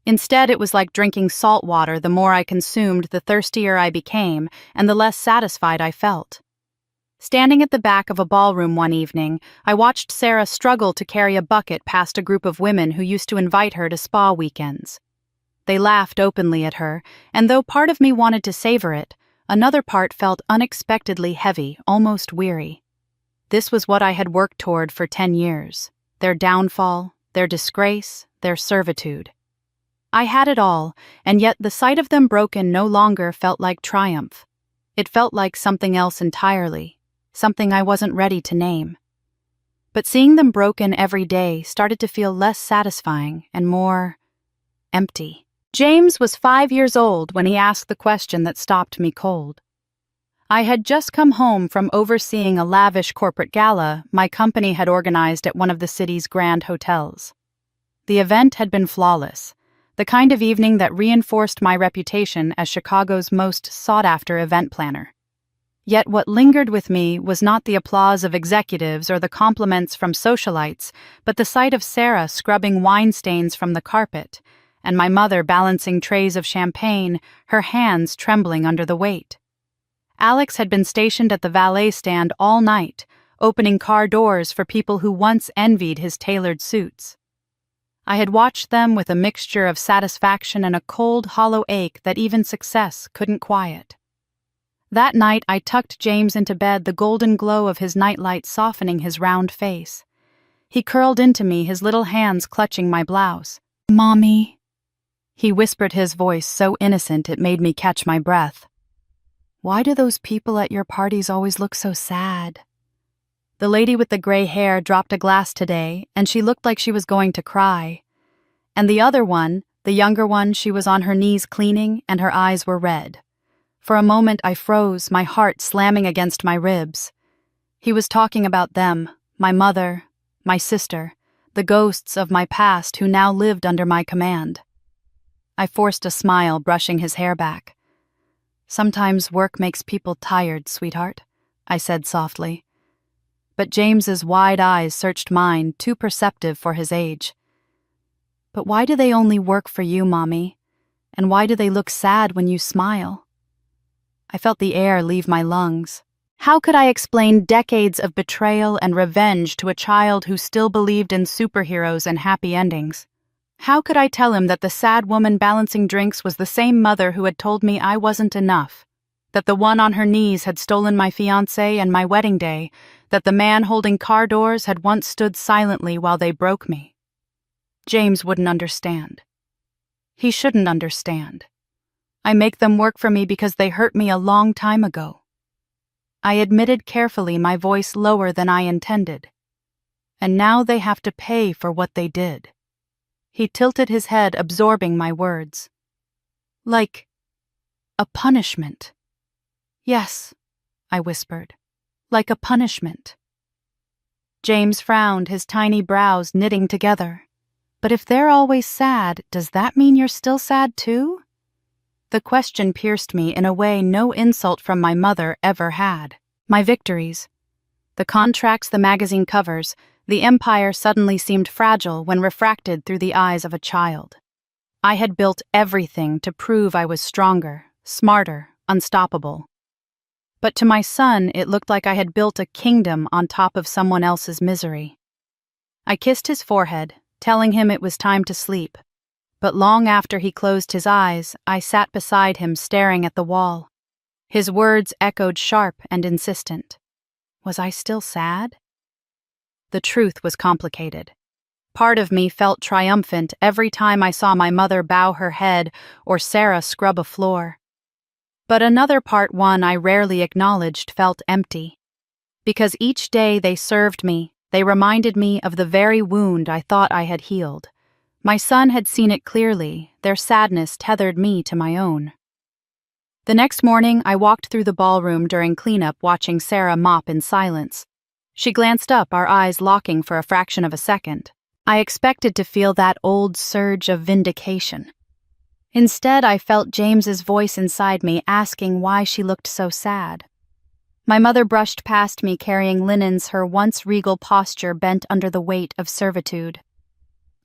Instead, it was like drinking salt water. The more I consumed, the thirstier I became, and the less satisfied I felt. Standing at the back of a ballroom one evening, I watched Sarah struggle to carry a bucket past a group of women who used to invite her to spa weekends. They laughed openly at her, and though part of me wanted to savor it, another part felt unexpectedly heavy, almost weary. This was what I had worked toward for 10 years. Their downfall, their disgrace, their servitude. I had it all, and yet the sight of them broken no longer felt like triumph. It felt like something else entirely, something I wasn't ready to name. But seeing them broken every day started to feel less satisfying and more empty. James was 5 years old when he asked the question that stopped me cold. I had just come home from overseeing a lavish corporate gala my company had organized at one of the city's grand hotels. The event had been flawless, the kind of evening that reinforced my reputation as Chicago's most sought-after event planner. Yet what lingered with me was not the applause of executives or the compliments from socialites, but the sight of Sarah scrubbing wine stains from the carpet, and my mother balancing trays of champagne, her hands trembling under the weight. Alex had been stationed at the valet stand all night, opening car doors for people who once envied his tailored suits. I had watched them with a mixture of satisfaction and a cold, hollow ache that even success couldn't quiet. That night I tucked James into bed, the golden glow of his nightlight softening his round face. He curled into me, his little hands clutching my blouse. "Mommy," he whispered, his voice so innocent it made me catch my breath. "Why do those people at your parties always look so sad?" The lady with the gray hair dropped a glass today, and she looked like she was going to cry. And the other one, the younger one, she was on her knees cleaning, and her eyes were red. For a moment I froze, my heart slamming against my ribs. He was talking about them, my mother, my sister, the ghosts of my past who now lived under my command. I forced a smile, brushing his hair back. "Sometimes work makes people tired, sweetheart," I said softly. But James's wide eyes searched mine, too perceptive for his age. "But why do they only work for you, Mommy? And why do they look sad when you smile?" I felt the air leave my lungs. How could I explain decades of betrayal and revenge to a child who still believed in superheroes and happy endings? How could I tell him that the sad woman balancing drinks was the same mother who had told me I wasn't enough? That the one on her knees had stolen my fiancé and my wedding day? That the man holding car doors had once stood silently while they broke me? James wouldn't understand. He shouldn't understand. I make them work for me because they hurt me a long time ago. I admitted carefully, my voice lower than I intended. And now they have to pay for what they did. He tilted his head, absorbing my words. Like a punishment. Yes, I whispered. Like a punishment. James frowned, his tiny brows knitting together. But if they're always sad, does that mean you're still sad too? The question pierced me in a way no insult from my mother ever had. My victories, the contracts, the magazine covers, the empire suddenly seemed fragile when refracted through the eyes of a child. I had built everything to prove I was stronger, smarter, unstoppable. But to my son, it looked like I had built a kingdom on top of someone else's misery. I kissed his forehead, telling him it was time to sleep. But long after he closed his eyes, I sat beside him staring at the wall. His words echoed sharp and insistent. Was I still sad? The truth was complicated. Part of me felt triumphant every time I saw my mother bow her head or Sarah scrub a floor. But another part, one I rarely acknowledged, felt empty. Because each day they served me, they reminded me of the very wound I thought I had healed. My son had seen it clearly, their sadness tethered me to my own. The next morning, I walked through the ballroom during cleanup, watching Sarah mop in silence. She glanced up, our eyes locking for a fraction of a second. I expected to feel that old surge of vindication. Instead, I felt James's voice inside me asking why she looked so sad. My mother brushed past me, carrying linens, her once regal posture bent under the weight of servitude.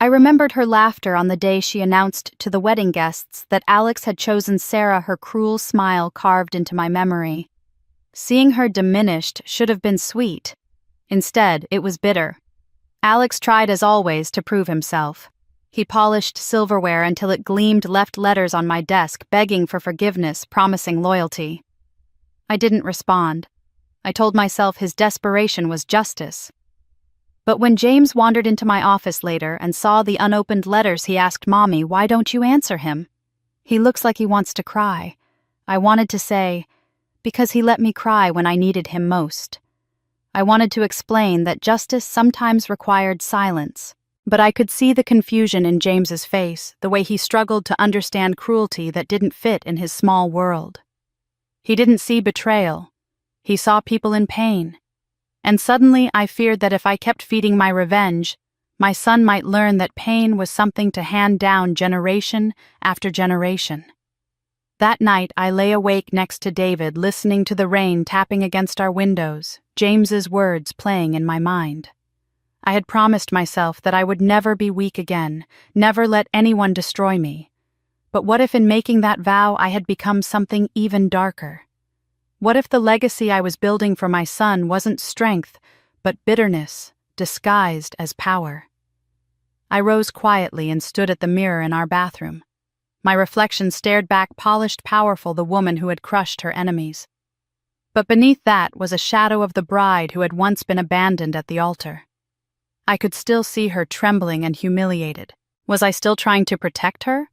I remembered her laughter on the day she announced to the wedding guests that Alex had chosen Sarah, her cruel smile carved into my memory. Seeing her diminished should have been sweet. Instead, it was bitter. Alex tried as always to prove himself. He polished silverware until it gleamed, left letters on my desk begging for forgiveness, promising loyalty. I didn't respond. I told myself his desperation was justice. But when James wandered into my office later and saw the unopened letters, he asked Mommy, "Why don't you answer him? He looks like he wants to cry." I wanted to say, "Because he let me cry when I needed him most." I wanted to explain that justice sometimes required silence. But I could see the confusion in James's face, the way he struggled to understand cruelty that didn't fit in his small world. He didn't see betrayal. He saw people in pain. And suddenly I feared that if I kept feeding my revenge, my son might learn that pain was something to hand down generation after generation. That night I lay awake next to David, listening to the rain tapping against our windows, James's words playing in my mind. I had promised myself that I would never be weak again, never let anyone destroy me. But what if in making that vow I had become something even darker? What if the legacy I was building for my son wasn't strength, but bitterness, disguised as power? I rose quietly and stood at the mirror in our bathroom. My reflection stared back, polished, powerful, the woman who had crushed her enemies. But beneath that was a shadow of the bride who had once been abandoned at the altar. I could still see her trembling and humiliated. Was I still trying to protect her?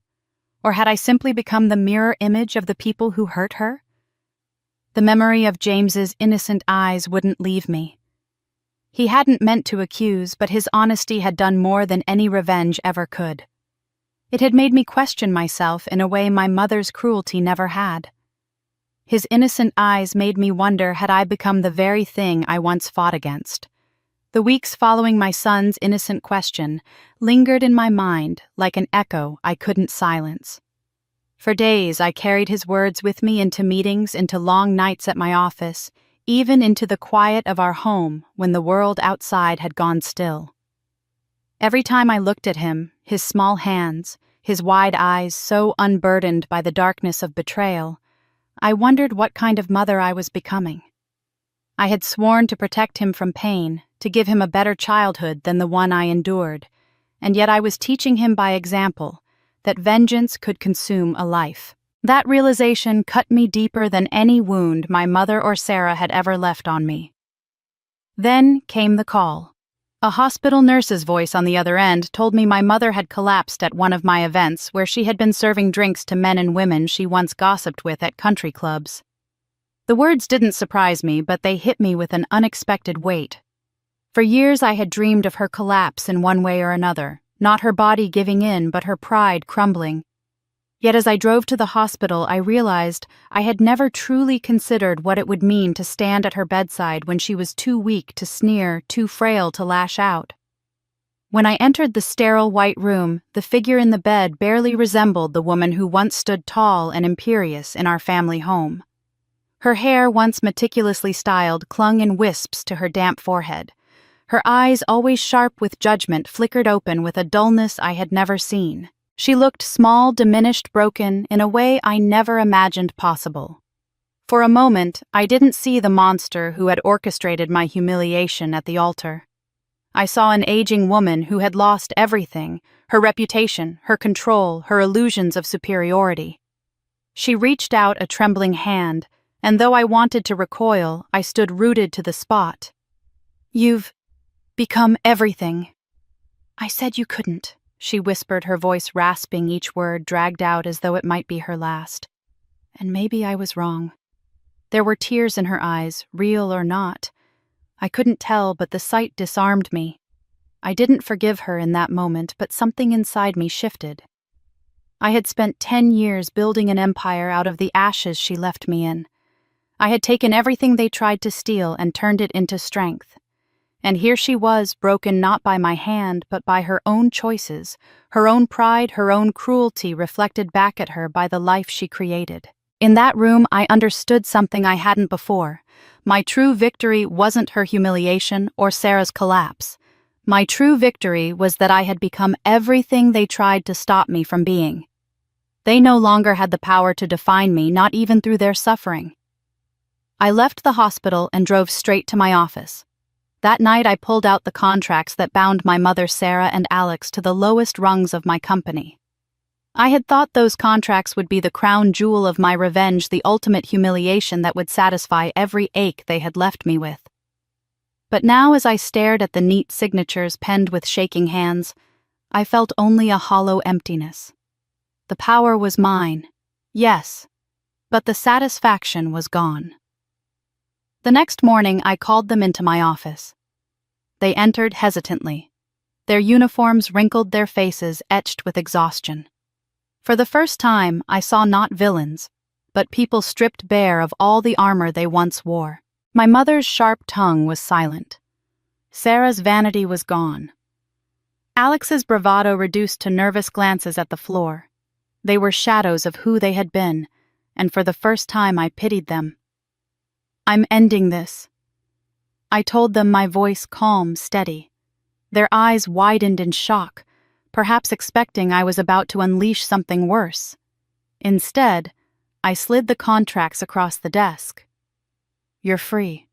Or had I simply become the mirror image of the people who hurt her? The memory of James's innocent eyes wouldn't leave me. He hadn't meant to accuse, but his honesty had done more than any revenge ever could. It had made me question myself in a way my mother's cruelty never had. His innocent eyes made me wonder, had I become the very thing I once fought against? The weeks following my son's innocent question lingered in my mind like an echo I couldn't silence. For days I carried his words with me into meetings, into long nights at my office, even into the quiet of our home when the world outside had gone still. Every time I looked at him, his small hands, his wide eyes so unburdened by the darkness of betrayal, I wondered what kind of mother I was becoming. I had sworn to protect him from pain, to give him a better childhood than the one I endured, and yet I was teaching him by example that vengeance could consume a life. That realization cut me deeper than any wound my mother or Sarah had ever left on me. Then came the call. A hospital nurse's voice on the other end told me my mother had collapsed at one of my events, where she had been serving drinks to men and women she once gossiped with at country clubs. The words didn't surprise me, but they hit me with an unexpected weight. For years I had dreamed of her collapse in one way or another, not her body giving in, but her pride crumbling. Yet as I drove to the hospital, I realized I had never truly considered what it would mean to stand at her bedside when she was too weak to sneer, too frail to lash out. When I entered the sterile white room, the figure in the bed barely resembled the woman who once stood tall and imperious in our family home. Her hair, once meticulously styled, clung in wisps to her damp forehead. Her eyes, always sharp with judgment, flickered open with a dullness I had never seen. She looked small, diminished, broken, in a way I never imagined possible. For a moment, I didn't see the monster who had orchestrated my humiliation at the altar. I saw an aging woman who had lost everything, her reputation, her control, her illusions of superiority. She reached out a trembling hand, and though I wanted to recoil, I stood rooted to the spot. "You've become everything." "I said you couldn't," she whispered, her voice rasping, each word dragged out as though it might be her last. And maybe I was wrong. There were tears in her eyes, real or not. I couldn't tell, but the sight disarmed me. I didn't forgive her in that moment, but something inside me shifted. I had spent 10 years building an empire out of the ashes she left me in. I had taken everything they tried to steal and turned it into strength. And here she was, broken not by my hand, but by her own choices, her own pride, her own cruelty reflected back at her by the life she created. In that room, I understood something I hadn't before. My true victory wasn't her humiliation or Sarah's collapse. My true victory was that I had become everything they tried to stop me from being. They no longer had the power to define me, not even through their suffering. I left the hospital and drove straight to my office. That night I pulled out the contracts that bound my mother Sarah and Alex to the lowest rungs of my company. I had thought those contracts would be the crown jewel of my revenge, the ultimate humiliation that would satisfy every ache they had left me with. But now as I stared at the neat signatures penned with shaking hands, I felt only a hollow emptiness. The power was mine, yes, but the satisfaction was gone. The next morning I called them into my office. They entered hesitantly. Their uniforms wrinkled their faces, etched with exhaustion. For the first time, I saw not villains, but people stripped bare of all the armor they once wore. My mother's sharp tongue was silent. Sarah's vanity was gone. Alex's bravado reduced to nervous glances at the floor. They were shadows of who they had been, and for the first time I pitied them. "I'm ending this," I told them, my voice calm, steady. Their eyes widened in shock, perhaps expecting I was about to unleash something worse. Instead, I slid the contracts across the desk. "You're free.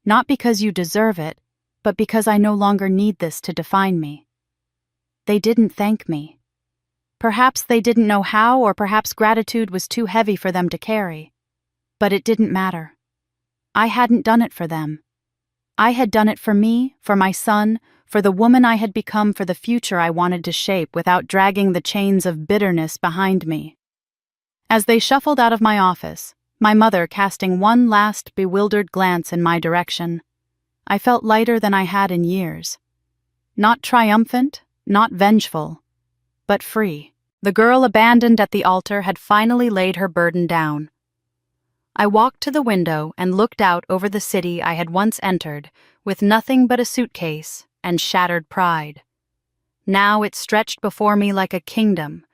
Not because you deserve it, but because I no longer need this to define me." They didn't thank me. Perhaps they didn't know how, or perhaps gratitude was too heavy for them to carry. But it didn't matter. I hadn't done it for them. I had done it for me, for my son, for the woman I had become, for the future I wanted to shape without dragging the chains of bitterness behind me. As they shuffled out of my office, my mother casting one last bewildered glance in my direction, I felt lighter than I had in years. Not triumphant, not vengeful, but free. The girl abandoned at the altar had finally laid her burden down. I walked to the window and looked out over the city I had once entered with nothing but a suitcase and shattered pride. Now it stretched before me like a kingdom,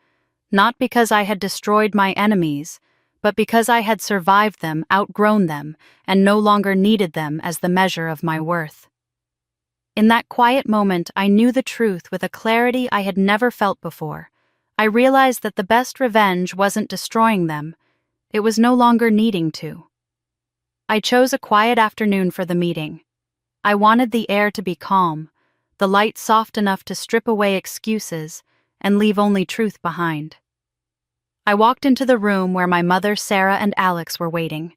not because I had destroyed my enemies, but because I had survived them, outgrown them, and no longer needed them as the measure of my worth. In that quiet moment, I knew the truth with a clarity I had never felt before. I realized that the best revenge wasn't destroying them. It was no longer needing to. I chose a quiet afternoon for the meeting. I wanted the air to be calm, the light soft enough to strip away excuses and leave only truth behind. I walked into the room where my mother, Sarah, and Alex were waiting.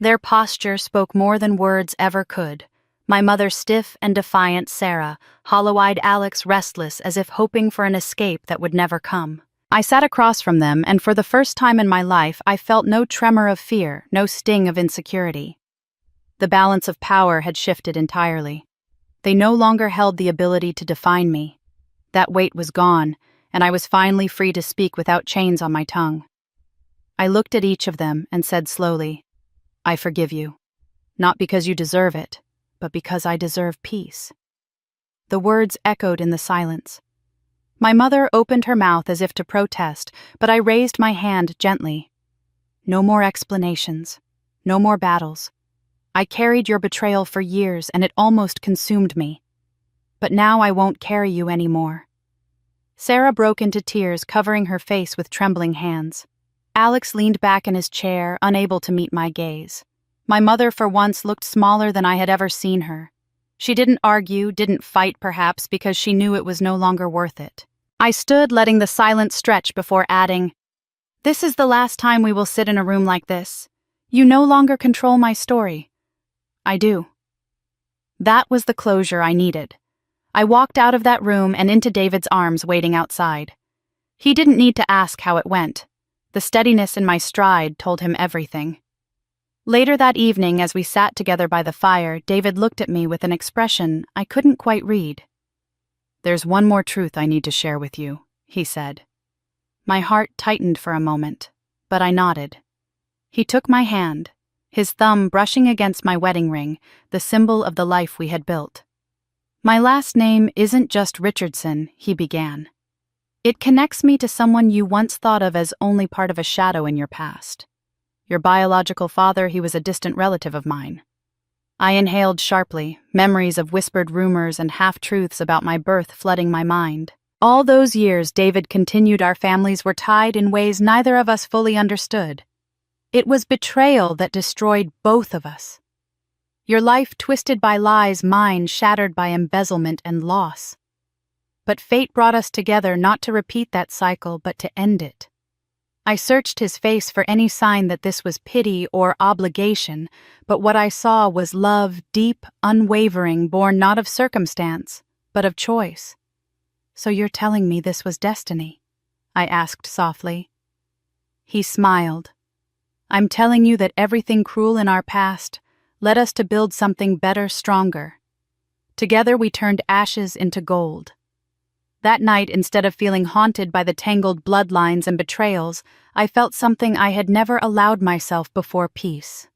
Their posture spoke more than words ever could. My mother stiff and defiant, Sarah, hollow-eyed, Alex restless as if hoping for an escape that would never come. I sat across from them, and for the first time in my life, I felt no tremor of fear, no sting of insecurity. The balance of power had shifted entirely. They no longer held the ability to define me. That weight was gone, and I was finally free to speak without chains on my tongue. I looked at each of them and said slowly, "I forgive you. Not because you deserve it, but because I deserve peace." The words echoed in the silence. My mother opened her mouth as if to protest, but I raised my hand gently. "No more explanations. No more battles. I carried your betrayal for years, and it almost consumed me. But now I won't carry you anymore." Sarah broke into tears, covering her face with trembling hands. Alex leaned back in his chair, unable to meet my gaze. My mother, for once, looked smaller than I had ever seen her. She didn't argue, didn't fight perhaps, because she knew it was no longer worth it. I stood, letting the silence stretch before adding, "This is the last time we will sit in a room like this. You no longer control my story." "I do." That was the closure I needed. I walked out of that room and into David's arms waiting outside. He didn't need to ask how it went. The steadiness in my stride told him everything. Later that evening, as we sat together by the fire, David looked at me with an expression I couldn't quite read. "There's one more truth I need to share with you," he said. My heart tightened for a moment, but I nodded. He took my hand, his thumb brushing against my wedding ring, the symbol of the life we had built. "My last name isn't just Richardson," he began. "It connects me to someone you once thought of as only part of a shadow in your past. Your biological father, he was a distant relative of mine." I inhaled sharply, memories of whispered rumors and half-truths about my birth flooding my mind. All those years, David continued, our families were tied in ways neither of us fully understood. It was betrayal that destroyed both of us. Your life twisted by lies, mine shattered by embezzlement and loss. But fate brought us together not to repeat that cycle, but to end it. I searched his face for any sign that this was pity or obligation, but what I saw was love, deep, unwavering, born not of circumstance, but of choice. "So you're telling me this was destiny?" I asked softly. He smiled. "I'm telling you that everything cruel in our past led us to build something better, stronger. Together we turned ashes into gold." That night, instead of feeling haunted by the tangled bloodlines and betrayals, I felt something I had never allowed myself before: peace.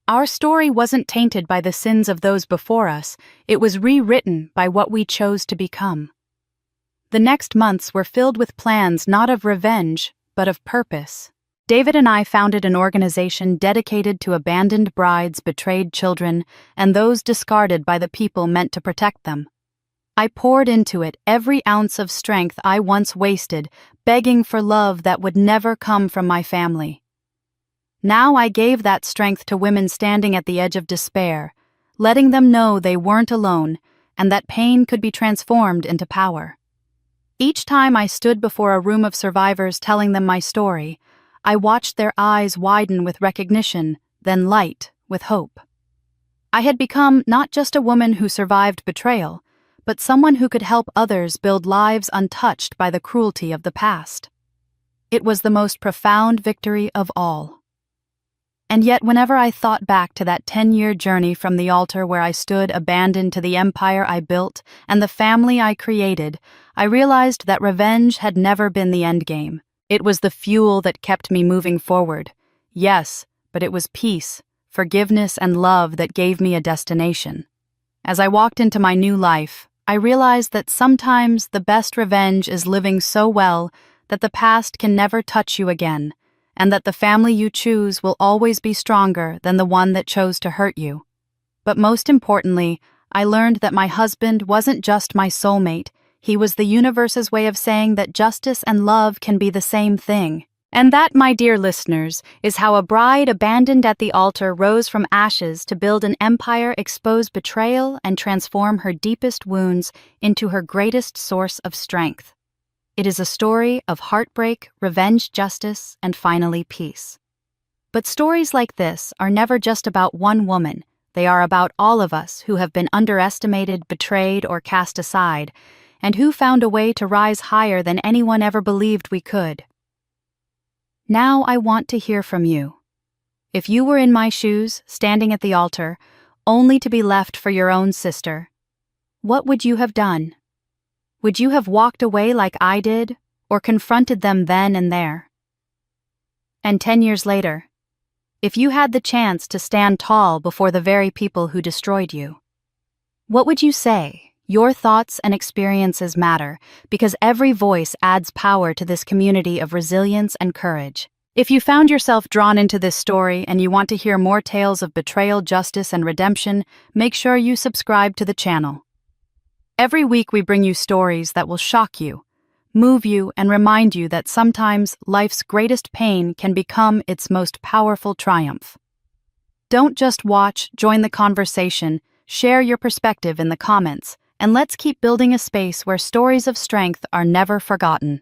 Our story wasn't tainted by the sins of those before us, it was rewritten by what we chose to become. The next months were filled with plans not of revenge, but of purpose. David and I founded an organization dedicated to abandoned brides, betrayed children, and those discarded by the people meant to protect them. I poured into it every ounce of strength I once wasted, begging for love that would never come from my family. Now I gave that strength to women standing at the edge of despair, letting them know they weren't alone and that pain could be transformed into power. Each time I stood before a room of survivors telling them my story, I watched their eyes widen with recognition, then light with hope. I had become not just a woman who survived betrayal, but someone who could help others build lives untouched by the cruelty of the past. It was the most profound victory of all. And yet, whenever I thought back to that 10-year journey from the altar where I stood abandoned to the empire I built and the family I created, I realized that revenge had never been the endgame. It was the fuel that kept me moving forward. Yes, but it was peace, forgiveness, and love that gave me a destination. As I walked into my new life, I realized that sometimes the best revenge is living so well that the past can never touch you again, and that the family you choose will always be stronger than the one that chose to hurt you. But most importantly, I learned that my husband wasn't just my soulmate, he was the universe's way of saying that justice and love can be the same thing. And that, my dear listeners, is how a bride abandoned at the altar rose from ashes to build an empire, expose betrayal, and transform her deepest wounds into her greatest source of strength. It is a story of heartbreak, revenge, justice, and finally peace. But stories like this are never just about one woman. They are about all of us who have been underestimated, betrayed, or cast aside, and who found a way to rise higher than anyone ever believed we could. Now I want to hear from you. If you were in my shoes, standing at the altar, only to be left for your own sister, what would you have done? Would you have walked away like I did, or confronted them then and there? And 10 years later, if you had the chance to stand tall before the very people who destroyed you, what would you say? Your thoughts and experiences matter, because every voice adds power to this community of resilience and courage. If you found yourself drawn into this story and you want to hear more tales of betrayal, justice, and redemption, make sure you subscribe to the channel. Every week we bring you stories that will shock you, move you, and remind you that sometimes life's greatest pain can become its most powerful triumph. Don't just watch, join the conversation, share your perspective in the comments, and let's keep building a space where stories of strength are never forgotten.